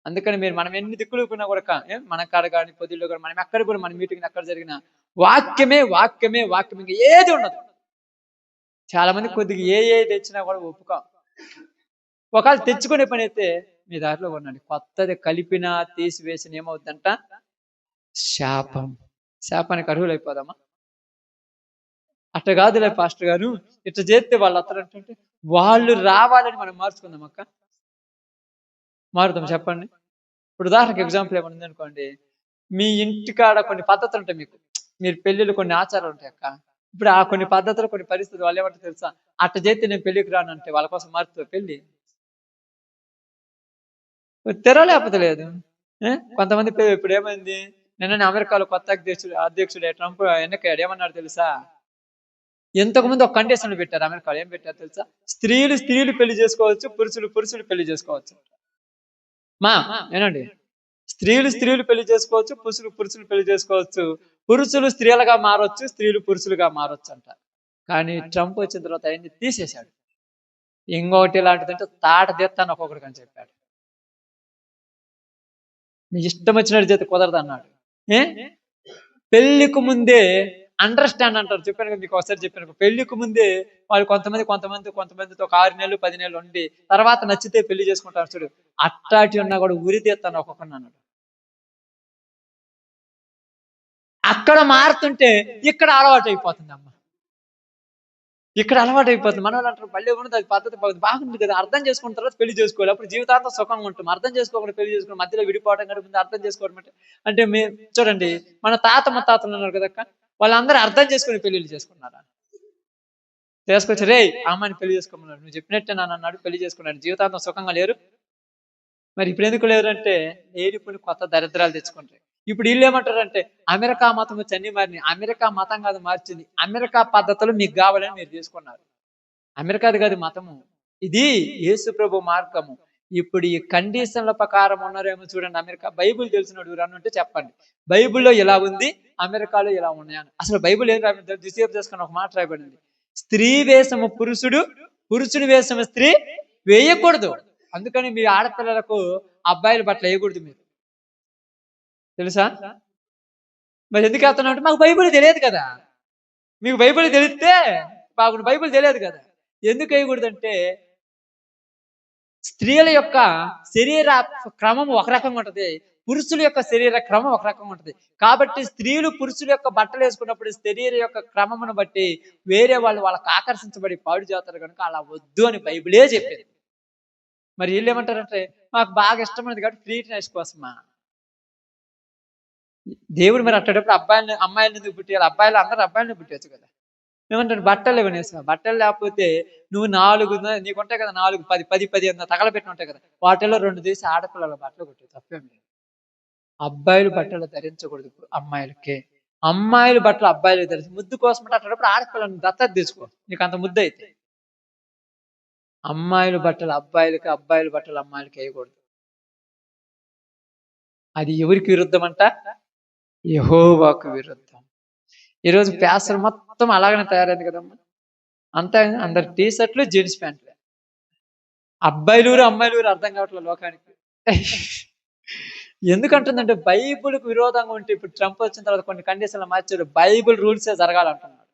అందుకని మీరు మనం ఎన్ని దిక్కులుకున్నా కూడా మన కాడ కానీ పొద్దుల్లో కానీ మనం ఎక్కడ కూడా మన మీటింగ్ ఎక్కడ జరిగిన వాక్యమే వాక్యమే వాక్యం, ఇంకా ఏది ఉండదు. చాలా మంది కొద్దిగా ఏ తెచ్చినా కూడా ఒప్పుకోం. ఒకవేళ తెచ్చుకునే పని అయితే మీ దారిలో ఉండండి. కొత్తది కలిపినా తీసివేసిన ఏమవుతుందంట? శాపం. శాపానికి అర్హులు అయిపోదామా? అట్ట కాదులే పాస్టర్ గారు, ఇట్లా చేస్తే వాళ్ళు అత్తరంటే వాళ్ళు రావాలని మనం మార్చుకుందాం అక్క. మారుతాం చెప్పండి. ఇప్పుడు ఉదాహరణకు ఎగ్జాంపుల్ ఏమన్నా అనుకోండి, మీ ఇంటికాడ కొన్ని పద్ధతులు ఉంటాయి. మీరు పెళ్ళిళ్ళు కొన్ని ఆచారాలు ఉంటాయి అక్క. ఇప్పుడు ఆ కొన్ని పద్ధతులు కొన్ని పరిస్థితులు వాళ్ళు ఏమంటారు తెలుసా? అట్ట చేస్తే నేను పెళ్ళికి రానంటే వాళ్ళ కోసం మారుతుంది పెళ్ళి. తెరలేకపోతే లేదు. కొంతమంది ఇప్పుడు ఏమైంది, నిన్న అమెరికాలో కొత్త అధ్యక్షుడు ట్రంప్ ఎన్నికయ్యాడు. ఏమన్నాడు తెలుసా? ఇంతకుముందు ఒక కండిషన్లు పెట్టారు అమెరికాలో. ఏం పెట్టారు తెలుసా? స్త్రీలు పెళ్లి చేసుకోవచ్చు, పురుషులు పెళ్లి చేసుకోవచ్చు. ఏనండి, స్త్రీలు పెళ్లి చేసుకోవచ్చు, పురుషులు పెళ్లి చేసుకోవచ్చు, పురుషులు స్త్రీలుగా మారొచ్చు, స్త్రీలు పురుషులుగా మారొచ్చు అంట. కానీ ట్రంప్ వచ్చిన తర్వాత ఆయన్ని తీసేశాడు. ఇంకొకటి ఇలాంటిదంటే తాట తీస్తాను ఒక్కొక్కడికి అని చెప్పాడు. మీ ఇష్టం వచ్చినట్టు చేతి కుదరదు అన్నాడు. పెళ్లికి ముందే అండర్స్టాండ్ అంటారు. చెప్పాను కదా మీకు ఒకసారి చెప్పాను. పెళ్లికి ముందే వాళ్ళు కొంతమందితో ఒక 6 నెలలు 10 నెలలు ఉండి తర్వాత నచ్చితే పెళ్లి చేసుకుంటారు చూడు. అట్టాటి ఉన్నా కూడా ఉరి తీస్తాను ఒక్కొక్కడిని అన్నాడు. అక్కడ మారుతుంటే ఇక్కడ అలవాటు అయిపోతుంది అమ్మ. ఇక్కడ అలవాటు అయిపోతుంది. మన వాళ్ళు అంటారు మళ్ళీ ఉన్నది, అది పద్ధతి బాగుంది కదా, అర్థం చేసుకున్న తర్వాత పెళ్లి చేసుకోవాలి, అప్పుడు జీవితాంతం సుఖంగా ఉంటుంది. అర్థం చేసుకోకుండా పెళ్లి చేసుకుని మధ్యలో విడిపోవడం కంటే ముందు అర్థం చేసుకోవడం అంటే చూడండి, మన ముత్తాతలు ఉన్నారు కదక్క, వాళ్ళందరూ అర్థం చేసుకుని పెళ్లిళ్ళు చేసుకున్నారా? చేసుకొచ్చి రే అమ్మాయిని పెళ్లి చేసుకోమన్నాడు, నువ్వు చెప్పినట్టే నన్ను అన్నాడు, పెళ్లి చేసుకున్నాడు, జీవితాంతం సుఖంగా లేరు. మరి ఇప్పుడు ఎందుకు లేరు అంటే లేనిపోయి కొత్త దరిద్రాలు తెచ్చుకుంటారు. ఇప్పుడు వీళ్ళు ఏమంటారంటే అమెరికా మతం వచ్చి అన్ని మారినాయి. అమెరికా మతం కాదు మార్చింది, అమెరికా పద్ధతులు మీకు కావాలని మీరు తీసుకున్నారు. అమెరికాది కాదు మతము, ఇది యేసు ప్రభు మార్గము. ఇప్పుడు ఈ కండిషన్ల ప్రకారం ఉన్నారేమో చూడండి. అమెరికా బైబిల్ తెలిసినట్టు రన్నుంటే చెప్పండి, బైబిల్లో ఇలా ఉంది, అమెరికాలో ఇలా ఉన్నాయని. అసలు బైబిల్ ఏం రాబడింది? దిసేపు చేసుకుని ఒక మాట రాయబడింది, స్త్రీ వేషము పురుషుడు, పురుషుని వేషము స్త్రీ వేయకూడదు. అందుకని మీ ఆడపిల్లలకు అబ్బాయిల బట్టలు వేయకూడదు మీరు, తెలుసా? మరి ఎందుకు వెళ్తున్నా అంటే మాకు బైబిల్ తెలియదు కదా. మీకు బైబిల్ తెలిస్తే మాకు బైబిల్ తెలియదు కదా. ఎందుకు వేయకూడదంటే స్త్రీల యొక్క శరీర క్రమం ఒక రకంగా ఉంటది, పురుషుల యొక్క శరీర క్రమం ఒక రకంగా ఉంటది. కాబట్టి స్త్రీలు పురుషుల యొక్క బట్టలు వేసుకున్నప్పుడు శరీర యొక్క క్రమమును బట్టి వేరే వాళ్ళకి ఆకర్షించబడి పాడు చేస్తారు కనుక అలా వద్దు అని బైబిలే చెప్పేది. మరి వీళ్ళు ఏమంటారంటే మాకు బాగా ఇష్టమైనది కాబట్టి ఫ్రీనెస్ కోసమా? దేవుడు మరి అట్టేటప్పుడు అమ్మాయిలను ఎందుకు పుట్టియాలి? అందరూ అబ్బాయిలను పుట్టేయచ్చు కదా. ఏమంటాడు? బట్టలు కొనేసావు. బట్టలు లేకపోతే నువ్వు 4 నీకుంటాయి కదా, 4, 10, 10, 10 తగలబెట్టి ఉంటాయి కదా, వాటిలో 2 తీసి ఆడపిల్లల బట్టలు కొట్టే, తప్పేం లేదు. అబ్బాయిలు బట్టలు ధరించకూడదు అమ్మాయిలకే, అమ్మాయిలు బట్టలు అబ్బాయిలు ధరించి ముద్దు కోసం అట్టేటప్పుడు ఆడపిల్లని దత్తత తీసుకో, నీకు అంత ముద్దు అయితే. అమ్మాయిల బట్టలు అబ్బాయిలకి, అబ్బాయిల బట్టలు అమ్మాయిలకి వేయకూడదు. అది ఎవరికి విరుద్ధం అంట? యెహోవాకు విరుద్ధం. ఈరోజు ప్యాసర్ మొత్తం అలాగనే తయారైంది కదమ్మా. అంతా అందరు టీ షర్ట్లు, జీన్స్ ప్యాంట్లు. అబ్బాయిలు అమ్మాయిలు అర్థం కావట్లేదు లోకానికి. ఎందుకంటుందంటే బైబుల్కి విరోధంగా ఉంటే, ఇప్పుడు ట్రంప్ వచ్చిన తర్వాత కొన్ని కండిషన్లు మార్చాడు. బైబుల్ రూల్సే జరగాలంటున్నాడు.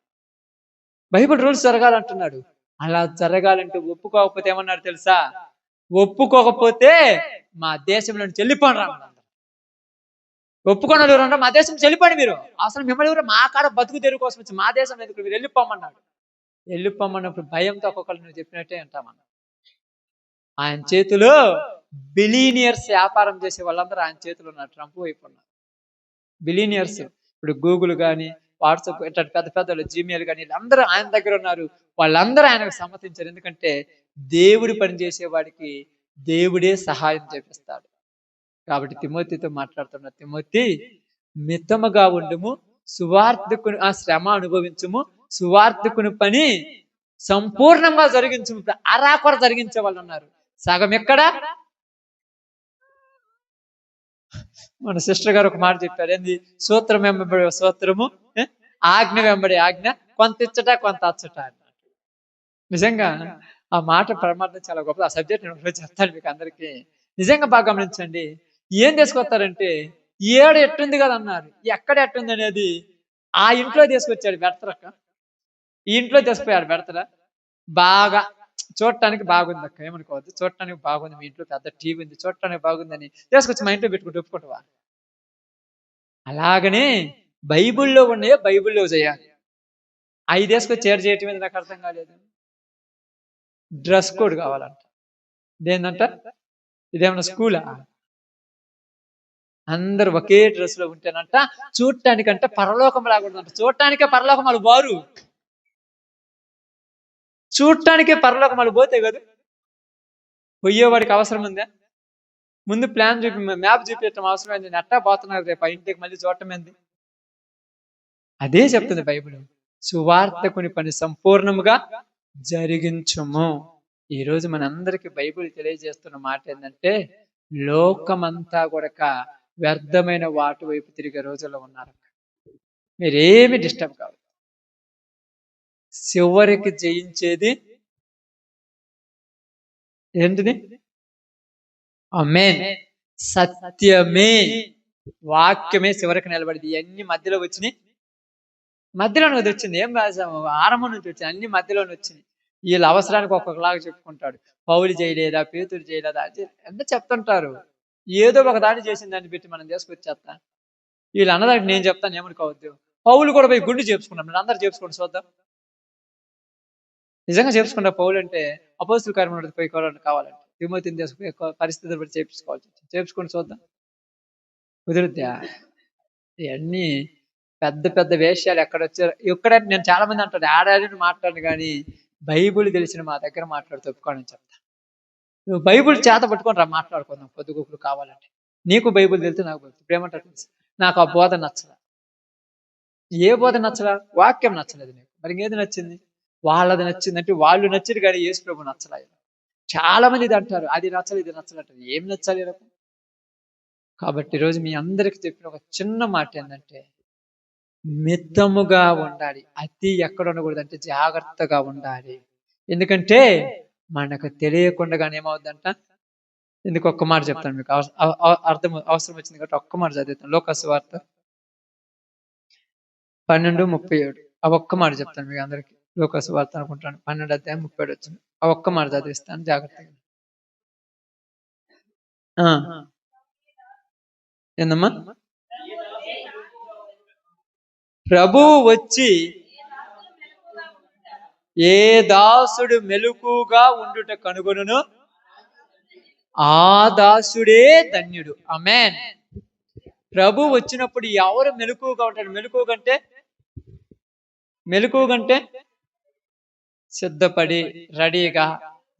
Bible rules జరగాలంటున్నాడు. అలా జరగాలంటే ఒప్పుకోకపోతే ఏమన్నాడు తెలుసా? ఒప్పుకోకపోతే మా దేశంలో నుంచి వెళ్ళిపోండి రా. ఒప్పుకున్నారు ఎవరంటే మా దేశం వెళ్ళిపోండి మీరు, అసలు మిమ్మల్ని ఎవరు మా కాడ బతుకు తెరువు కోసం వచ్చి మా దేశం ఎందుకు, మీరు వెళ్ళిపోమన్నాడు. వెళ్ళిపోమన్నప్పుడు భయంతో ఒక్కొక్కరు నువ్వు చెప్పినట్టే అంటామన్నా. ఆయన చేతిలో బిలీనియర్స్ వ్యాపారం చేసే వాళ్ళందరూ ఆయన చేతిలో ఉన్నారు. ట్రంప్ వైపు ఉన్నారు బిలీనియర్స్. ఇప్పుడు గూగుల్ కానీ, వాట్సాప్, ఇట్లాంటి పెద్ద పెద్ద జీమెయిల్ కానీ, వీళ్ళందరూ ఆయన దగ్గర ఉన్నారు. వాళ్ళందరూ ఆయనకు సమ్మతించారు. ఎందుకంటే దేవుడి పని చేసేవాడికి దేవుడే సహాయం చేపిస్తాడు. కాబట్టి తిమోతితో మాట్లాడుతున్న, తిమోతి మితముగా ఉండుము, సువార్థకుని ఆ శ్రమ అనుభవించుము, సువార్థకుని పని సంపూర్ణంగా జరిగించుము. ఇప్పుడు అరాకొర జరిగించే వాళ్ళు ఉన్నారు. సగం ఎక్కడ? మన సిస్టర్ గారు ఒక మాట చెప్పారు, ఏంది? సూత్రం వెంబడి సూత్రము, ఆజ్ఞ వెంబడి ఆజ్ఞ, కొంత ఇచ్చట కొంత అచ్చట అన్నట్టు. నిజంగా ఆ మాట పరమార్థం చాలా గొప్పది. ఆ సబ్జెక్ట్ నేను చెప్తాను మీకు అందరికీ. నిజంగా బాగా గమనించండి. ఏం తీసుకొస్తారంటే, ఏడు ఎట్టుంది కదా అన్నారు. ఎక్కడ ఎట్టుంది అనేది ఆ ఇంట్లో తీసుకొచ్చాడు పెడతారక్క. ఈ ఇంట్లో తీసుకుపోయాడు పెడతారా. బాగా చూడటానికి బాగుంది అక్క, ఏమనుకోవద్దు, చూడటానికి బాగుంది, మీ ఇంట్లో పెద్ద టీవీ ఉంది, చూడటానికి బాగుందని తీసుకొచ్చి మా ఇంట్లో పెట్టుకుంటూ ఒప్పుకుంటావా? అలాగనే బైబుల్లో ఉన్నాయో బైబుల్లో చేయాలి. 5 తీసుకొచ్చి చేరు చేయటం మీద నాకు అర్థం కాలేదు. డ్రెస్ కోడ్ కావాలంట. ఇదేంటంట? ఇదేమన్నా స్కూలా? అందరు ఒకే డ్రెస్ లో ఉంటేనంట చూడటానికంటే పరలోకం లాగుంటుందంట. చూడటానికే పరలోకం వాళ్ళు బారు, చూడటానికే పరలోకం వాళ్ళు పోతే కదా. పోయేవాడికి అవసరం ఉందా? ముందు ప్లాన్ మ్యాప్ చూపించడం అవసరం ఏంది? నెట్టా పోతున్నారు, రేపు ఆ ఇంటికి మళ్ళీ చూడటం ఏంది? అదే చెప్తుంది బైబిల్. సువార్తకుని పని సంపూర్ణముగా జరిగించుము. ఈరోజు మనందరికి బైబిల్ తెలియజేస్తున్న మాట ఏంటంటే, లోకమంతా కూడా వ్యర్థమైన వాటి వైపు తిరిగే రోజుల్లో ఉన్నారు. మీరేమి డిస్టర్బ్ కాదు. చివరికి జయించేది ఏంటిది? ఆమేన్. సత్యమే, వాక్యమే చివరికి నిలబడింది. ఇవన్నీ మధ్యలో వచ్చినాయి, మధ్యలోనే వచ్చింది. ఏం రాసాము? ఆరంభం నుంచి వచ్చింది, అన్ని మధ్యలోనే వచ్చినాయి. వీళ్ళ అవసరానికి ఒక్కొక్కలాగా చెప్పుకుంటాడు. పౌలు చేయలేదా, పేతురు చేయలేదా ఎంత చెప్తుంటారు. ఏదో ఒక దాన్ని చేసిన దాన్ని పెట్టి మనం తీసుకొచ్చేస్తా. వీళ్ళు అన్నదానికి నేను చెప్తాను, ఏమనుకోవద్దు. పౌలు కూడా పోయి గుండు చేర్చుకున్నాం, మీరు అందరు చేర్చుకోండి చూద్దాం. నిజంగా చేర్చుకుంటా. పౌలు అంటే అపోస్తుల కార్యములు పోయి కావాలంటే తిమోతిని తీసుకుపోయి పరిస్థితులు బట్టి చేర్చుకోవాలి. చేర్చుకొని చూద్దాం, కుదురుద్దా? ఇవన్నీ పెద్ద పెద్ద వేషాలు ఎక్కడ వచ్చారు. ఎక్కడంటే నేను చాలా మంది అంటాను ఆడాడిని మాట్లాడను, కానీ బైబుల్ తెలిసిన మా దగ్గర మాట్లాడుతూ ఒప్పుకోని చెప్తా. నువ్వు బైబుల్ చేత పట్టుకొని రా, మాట్లాడుకుందాం పొద్దుగూకులు కావాలంటే. నీకు బైబుల్ తెలిస్తే నాకు తెలుసు. ఇప్పుడు ఏమంటారు తెలుసు, నాకు ఆ బోధ నచ్చలా. ఏ బోధ నచ్చలా? వాక్యం నచ్చలేదు నీకు. మరి ఇంకేది నచ్చింది? వాళ్ళది నచ్చిందంటే వాళ్ళు నచ్చింది, కానీ యేసు ప్రభు నచ్చలా. చాలా మంది ఇది అంటారు, అది నచ్చలేదు ఇది నచ్చలేదు. ఏం నచ్చాలి? కాబట్టి ఈరోజు మీ అందరికి చెప్పిన ఒక చిన్న మాట ఏంటంటే, మితముగా ఉండాలి. అతి ఎక్కడ ఉండకూడదు అంటే జాగ్రత్తగా ఉండాలి. ఎందుకంటే మనకు తెలియకుండానే ఏమవుద్దంట. ఎందుకు ఒక్క మాట చెప్తాను మీకు, అర్థం అవసరం వచ్చింది కాబట్టి ఒక్క మాట చదువుతాను. లోకాసు వార్త 12:37. ఆ ఒక్క మాట చెప్తాను మీకు అందరికి. లోకాసు వార్త అనుకుంటాను 12:37 వచ్చింది. ఆ ఒక్క మాట చదివిస్తాను జాగ్రత్తగా. ఏందమ్మా? ప్రభువు వచ్చి ఏ దాసుడు మెలకుగా ఉండుట కనుగొనును ఆ దాసుడే ధన్యుడు. ఆమేన్. ప్రభు వచ్చినప్పుడు ఎవరు మెలకువగా ఉంటాడు? మెలకువగంటే సిద్ధపడి రెడీగా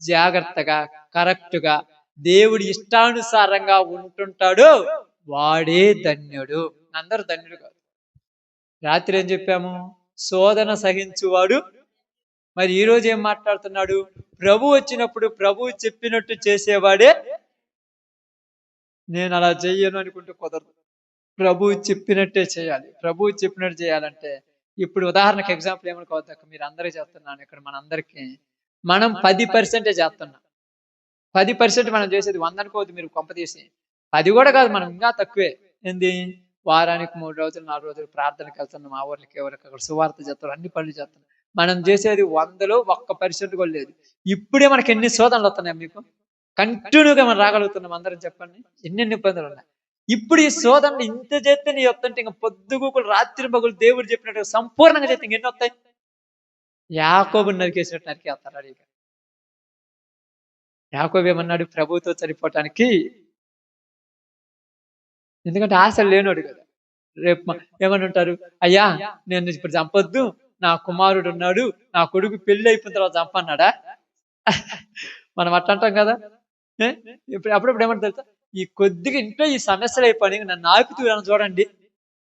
జాగ్రత్తగా కరెక్ట్గా దేవుడి ఇష్టానుసారంగా ఉంటుంటాడు, వాడే ధన్యుడు. అందరూ ధన్యుడు కాదు. రాత్రి ఏం చెప్పాము? శోధన సహించువాడు. మరి ఈ రోజు ఏం మాట్లాడుతున్నాడు? ప్రభు వచ్చినప్పుడు ప్రభు చెప్పినట్టు చేసేవాడే. నేను అలా చెయ్యను అనుకుంటే కుదరదు. ప్రభు చెప్పినట్టే చేయాలి. ప్రభు చెప్పినట్టు చేయాలంటే ఇప్పుడు ఉదాహరణకు ఎగ్జాంపుల్ ఏమనుకోవద్దాక, మీరు అందరికీ చెప్తున్నాను ఇక్కడ మనందరికీ, మనం 10% చేస్తున్నాం. 10% మనం చేసేది 100 అనుకోవద్దు మీరు కొంపతీసి. 10 కూడా కాదు, మనం ఇంకా తక్కువే. ఏంది? వారానికి 3 రోజులు 4 రోజులు ప్రార్థనకి వెళ్తున్నాం, ఆ ఊర్లకి ఎవరికి అక్కడ సువార్త చేస్తాం, అన్ని పనులు చేస్తున్నాం. మనం చేసేది 100లో 1% కూడా లేదు. ఇప్పుడే మనకి ఎన్ని శోధనలు వస్తున్నాయి మీకు? కంటిన్యూగా మనం రాగలుగుతున్నాం అందరం చెప్పండి. ఎన్నెన్ని ఇబ్బందులు ఉన్నాయి. ఇప్పుడు ఈ శోధనలు ఇంత చేస్తే నీ వస్తుంటే ఇంకా పొద్దుగూకులు రాత్రి మగులు దేవుడు చెప్పినట్టు సంపూర్ణంగా చేస్తే ఇంకెన్ని వస్తాయి? యాకోబు నరికేసినట్టు నరికేస్తారు అడిగా. యాకోబు ఏమన్నాడు? ప్రభుతో చనిపోవటానికి, ఎందుకంటే ఆశలు లేనోడు కదా. రేపు ఏమని ఉంటారు? అయ్యా నేను ఇప్పుడు చంపొద్దు, నా కుమారుడు ఉన్నాడు, నా కొడుకు పెళ్లి అయిపోయిన తర్వాత చంపన్నాడా? మనం అట్లా అంటాం కదా. ఇప్పుడు అప్పుడప్పుడు ఏమంటారు తెలుసా? ఈ కొద్దిగా ఇంట్లో ఈ సమస్యలు అయిపోయి నన్ను ఆపుతూ చూడండి,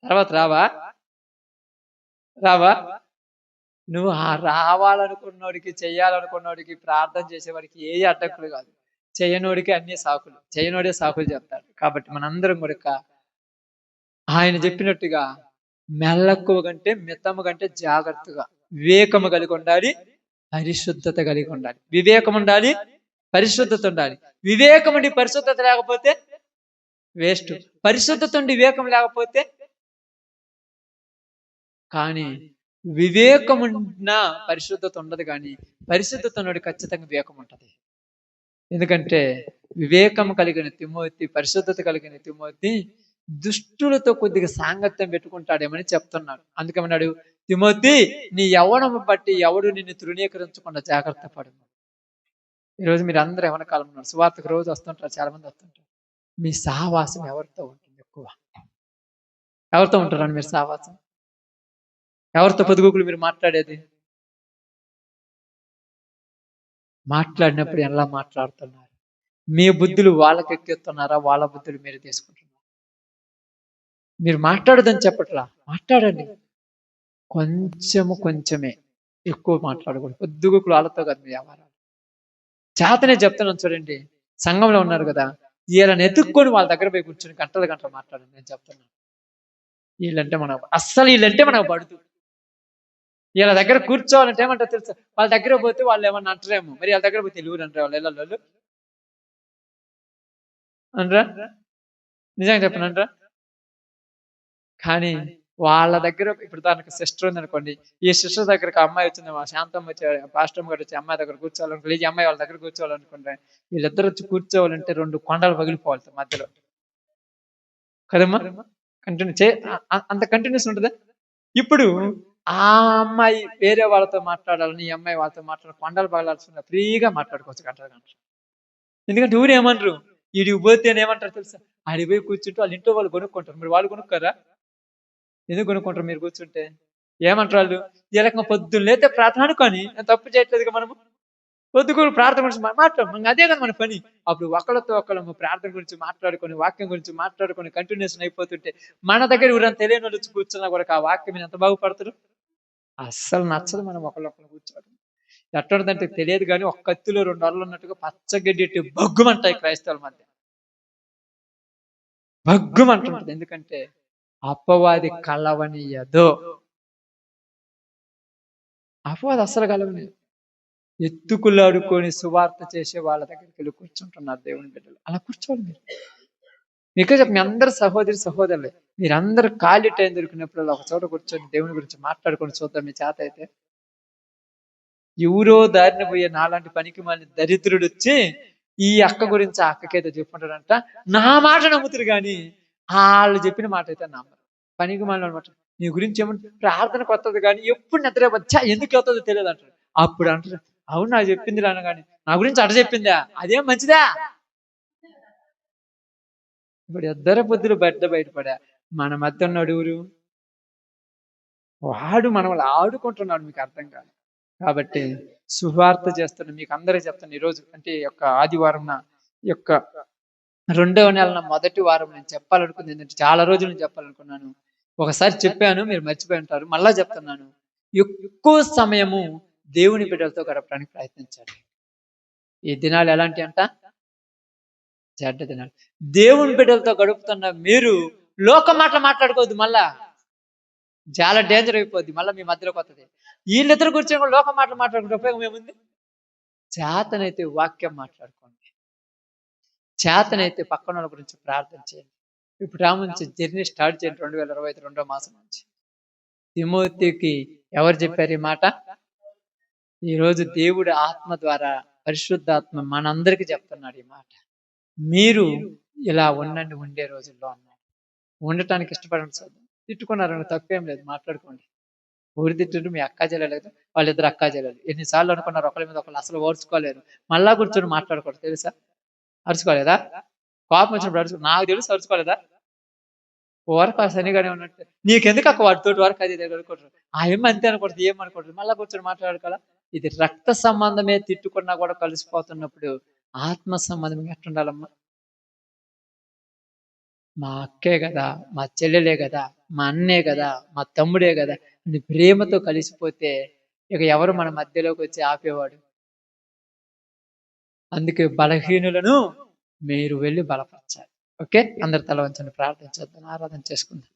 తర్వాత రావా నువ్వు రావాలనుకున్నోడికి, చెయ్యాలనుకున్నోడికి, ప్రార్థన చేసేవాడికి ఏ అడ్డంకులు కాదు. చేయనోడికి అన్ని సాకులు, చేయనోడే సాకులు చెప్తాడు. కాబట్టి మనందరం కూడా ఆయన చెప్పినట్టుగా మెల్లక్కువ కంటే మితము కంటే జాగ్రత్తగా వివేకము కలిగి ఉండాలి, పరిశుద్ధత కలిగి ఉండాలి. వివేకం ఉండాలి, పరిశుద్ధత ఉండాలి. వివేకం ఉండి పరిశుద్ధత లేకపోతే వేస్ట్. పరిశుద్ధత ఉండి వివేకం లేకపోతే. కానీ వివేకమున్న పరిశుద్ధత ఉండదు, కానీ పరిశుద్ధత ఉన్నది ఖచ్చితంగా వివేకం ఉంటుంది. ఎందుకంటే వివేకం కలిగిన తిమోతి, పరిశుద్ధత కలిగిన తిమోతి దుష్టులతో కొద్దిగా సాంగత్యం పెట్టుకుంటాడేమని చెప్తున్నాడు. అందుకేమన్నాడు? తిమోతి, నీ యవ్వనము బట్టి ఎవడు నిన్ను తృణీకరించకుండా జాగ్రత్త పడు. ఈరోజు మీరు అందరూ యవ్వన కాలం ఉన్నారు, సువార్తకు రోజు వస్తుంటారు, చాలా మంది వస్తుంటారు. మీ సహవాసం ఎవరితో ఉంటుంది? ఎక్కువ ఎవరితో ఉంటారని మీరు సహవాసం? ఎవరితో పొదుగుకులు మీరు మాట్లాడేది? మాట్లాడినప్పుడు ఎలా మాట్లాడుతున్నారు? మీ బుద్ధులు వాళ్ళకి ఎక్కిస్తున్నారా? వాళ్ళ బుద్ధులు మీరు తీసుకుంటున్నారు? మీరు మాట్లాడదని చెప్పట్లా, మాట్లాడండి. కొంచెమే, ఎక్కువ మాట్లాడకూడదు. పొద్దుగుకులు వాళ్ళతో కాదు మీ వ్యవహారాలు. చేతనే చెప్తున్నాను చూడండి. సంఘంలో ఉన్నారు కదా, వీళ్ళని ఎత్తుక్కొని వాళ్ళ దగ్గర పోయి కూర్చొని గంటలు మాట్లాడండి. నేను చెప్తున్నాను, వీళ్ళంటే మనకు పడుతూ. వీళ్ళ దగ్గర కూర్చోవాలంటే ఏమంటారు తెలుసా? వాళ్ళ దగ్గర పోతే వాళ్ళు ఏమన్నా అంటారేమో, మరి వాళ్ళ దగ్గర పోతే తెలుగురు అంటారు వాళ్ళు, వాళ్ళు అనరా? నిజంగా చెప్పనంటారా? కానీ వాళ్ళ దగ్గర ఇప్పుడు దానికి సిస్టర్ ఉంది అనుకోండి, ఈ సిస్టర్ దగ్గరకు అమ్మాయి వచ్చింది, మా శాంతం వచ్చి పాస్టమ్ గారు వచ్చి అమ్మాయి దగ్గర కూర్చోవాలనుకోండి, ఈ అమ్మాయి వాళ్ళ దగ్గర కూర్చోవాలనుకుంటే వీళ్ళిద్దరు వచ్చి కూర్చోవాలంటే 2 కొండలు పగిలిపోవాలి మధ్యలో కదమ్మా. అంత కంటిన్యూస్ ఉంటుందా? ఇప్పుడు ఆ అమ్మాయి వేరే వాళ్ళతో మాట్లాడాలని, ఈ అమ్మాయి వాళ్ళతో మాట్లాడాలి, కొండలు పగలాల్సిన ఫ్రీగా మాట్లాడుకోవచ్చు గంటలు. ఎందుకంటే ఊరు ఏమంటారు? వీడికి పోతే ఏమంటారు తెలుసా? ఆడికి పోయి కూర్చుంటే వాళ్ళ ఇంట్లో వాళ్ళు కొనుక్కుంటారు, మరి వాళ్ళు కొనుక్కోరా? ఎందుకు కొనుక్కుంటారు మీరు కూర్చుంటే? ఏమంటారు వాళ్ళు? ఈ రకంగా పొద్దున్న లేతే ప్రార్థన అనుకొని, తప్పు చేయట్లేదుగా మనము, పొద్దుగూరు ప్రార్థన గురించి మాట్లాడు, అదే కదా మన పని. అప్పుడు ఒకళ్ళతో ఒకళ్ళము ప్రార్థన గురించి మాట్లాడుకొని, వాక్యం గురించి మాట్లాడుకొని కంటిన్యూషన్ అయిపోతుంటే మన దగ్గర ఊరంతా తెలియని వాళ్ళు వచ్చి కూర్చున్నా కూడా ఆ వాక్యం ఎంత బాగుపడతారు? అస్సలు నచ్చదు మనం ఒకళ్ళొక్కరు కూర్చోవడం. ఎట్టంటే తెలియదు కానీ ఒక కత్తిలో 2 అరలు ఉన్నట్టుగా పచ్చగడ్డి బగ్గుమంటాయి క్రైస్తవుల మధ్య, బగ్గుమంటుంటది. ఎందుకంటే అపవాది కలవనీయదు. అపవాది అస్సలు కలవనీయదు. ఎత్తుకులాడుకొని సువార్త చేసే వాళ్ళ దగ్గరికి వెళ్ళి కూర్చుంటున్నారు దేవుని బిడ్డలు. అలా కూర్చోవాలి మీరు. మీకే చెప్పి మీ అందరు సహోదరులే, మీరందరూ ఖాళీ టైం దొరికినప్పుడు ఒక చోట కూర్చొని దేవుని గురించి మాట్లాడుకొని చూద్దాం. మీ చేత అయితే ఎవరో దారిన పోయే నాలాంటి పనికి మళ్ళీ దరిద్రుడు వచ్చి ఈ అక్క గురించి ఆ అక్కకైతే చెప్పుకుంటాడంట, నా మాట నమ్ముతారు కానీ వాళ్ళు చెప్పిన మాట అయితే నమ్మరు. పనికి మళ్ళీ అనమాట. నీ గురించి ఏమంటే ప్రార్థనకు వస్తుంది కానీ ఎప్పుడు నిద్ర వచ్చా, ఎందుకు వస్తుందో తెలియదు అంటారు. అప్పుడు అంటారు, అవును నాకు చెప్పింది రాను, కానీ నా గురించి అట చెప్పిందా, అదేం మంచిదా? ఇప్పుడు ఇద్దరు బుద్ధులు బయటపడా. మన మధ్య ఉన్న అడుగురు వాడు మనల్ని ఆడుకుంటున్నాడు, మీకు అర్థం కాదు. కాబట్టి సువార్త చేస్తున్న మీకు అందరికీ చెప్తాను ఈరోజు, అంటే ఈ యొక్క ఆదివారం ఈ యొక్క 2వ నెల మొదటి వారం నేను చెప్పాలనుకుంది ఏంటంటే, చాలా రోజులు నేను చెప్పాలనుకున్నాను. ఒకసారి చెప్పాను, మీరు మర్చిపోయి ఉంటారు. మళ్ళా చెప్తున్నాను. ఎక్కువ సమయము దేవుని బిడ్డలతో గడపడానికి ప్రయత్నించండి. ఈ దినాలు ఎలాంటి అంట? చెడ్డ దినాలు. దేవుని బిడ్డలతో గడుపుతున్న మీరు లోక మాట్లాడుకోవద్దు. మళ్ళా చాలా డేంజర్ అయిపోద్ది. మళ్ళీ మీ మధ్యలోకి వస్తుంది. వీళ్ళిద్దరు కూర్చొని కూడా లోక మాట్లాడుకుంటే ఉపయోగం ఏముంది? చేతనైతే వాక్యం మాట్లాడుకోండి. చేతనైతే పక్కన వాళ్ళ గురించి ప్రార్థన చేయండి. ఇప్పుడు రాముంచి జర్నీ స్టార్ట్ చేయండి 2025 2వ మాసం నుంచి. తిమోతికి ఎవరు చెప్పారు ఈ మాట? ఈరోజు దేవుడి ఆత్మ ద్వారా, పరిశుద్ధాత్మ మనందరికీ చెప్తున్నాడు ఈ మాట. మీరు ఇలా ఉండే రోజుల్లో అన్నాడు. ఉండటానికి ఇష్టపడండి. సార్ తిట్టుకున్నారని తప్పేం లేదు, మాట్లాడుకోండి. ఊరి తిట్టు మీ అక్కా చెల్లెలేదు, వాళ్ళిద్దరు అక్కా చెల్లెలు. ఎన్నిసార్లు అనుకున్నారు ఒకరి మీద ఒకరు, అసలు ఓర్చుకోలేరు. మళ్ళా కూర్చొని మాట్లాడకూడదు, తెలుసా? అరుచుకోలేదా? కోపం వచ్చినప్పుడు నాకు తెలుసు, అరుచుకోలేదా? వరకు ఆ శనిగానే ఉన్నట్టు నీకెందుకు అక్క వాటితోటి వరకు అది అనుకుంటారు. ఆ ఏం అంతే అనుకుంటుంది, ఏమనుకుంటుంది, మళ్ళా కూర్చొని మాట్లాడుకోవాలా? ఇది రక్త సంబంధమే తిట్టుకున్నా కూడా కలిసిపోతున్నప్పుడు ఆత్మ సంబంధం ఎట్టుండాలమ్మా? మా అక్కే కదా, మా చెల్లెలే కదా, మా అన్నే కదా, మా తమ్ముడే కదా అని ప్రేమతో కలిసిపోతే ఇక ఎవరు మన మధ్యలోకి వచ్చి ఆపేవాడు? అందుకే బలహీనులను మీరు వెళ్ళి బలపరచాలి. ఓకే, అందరి తల వంచండి, ప్రార్థన చేద్దాం, ఆరాధన చేసుకుందాం.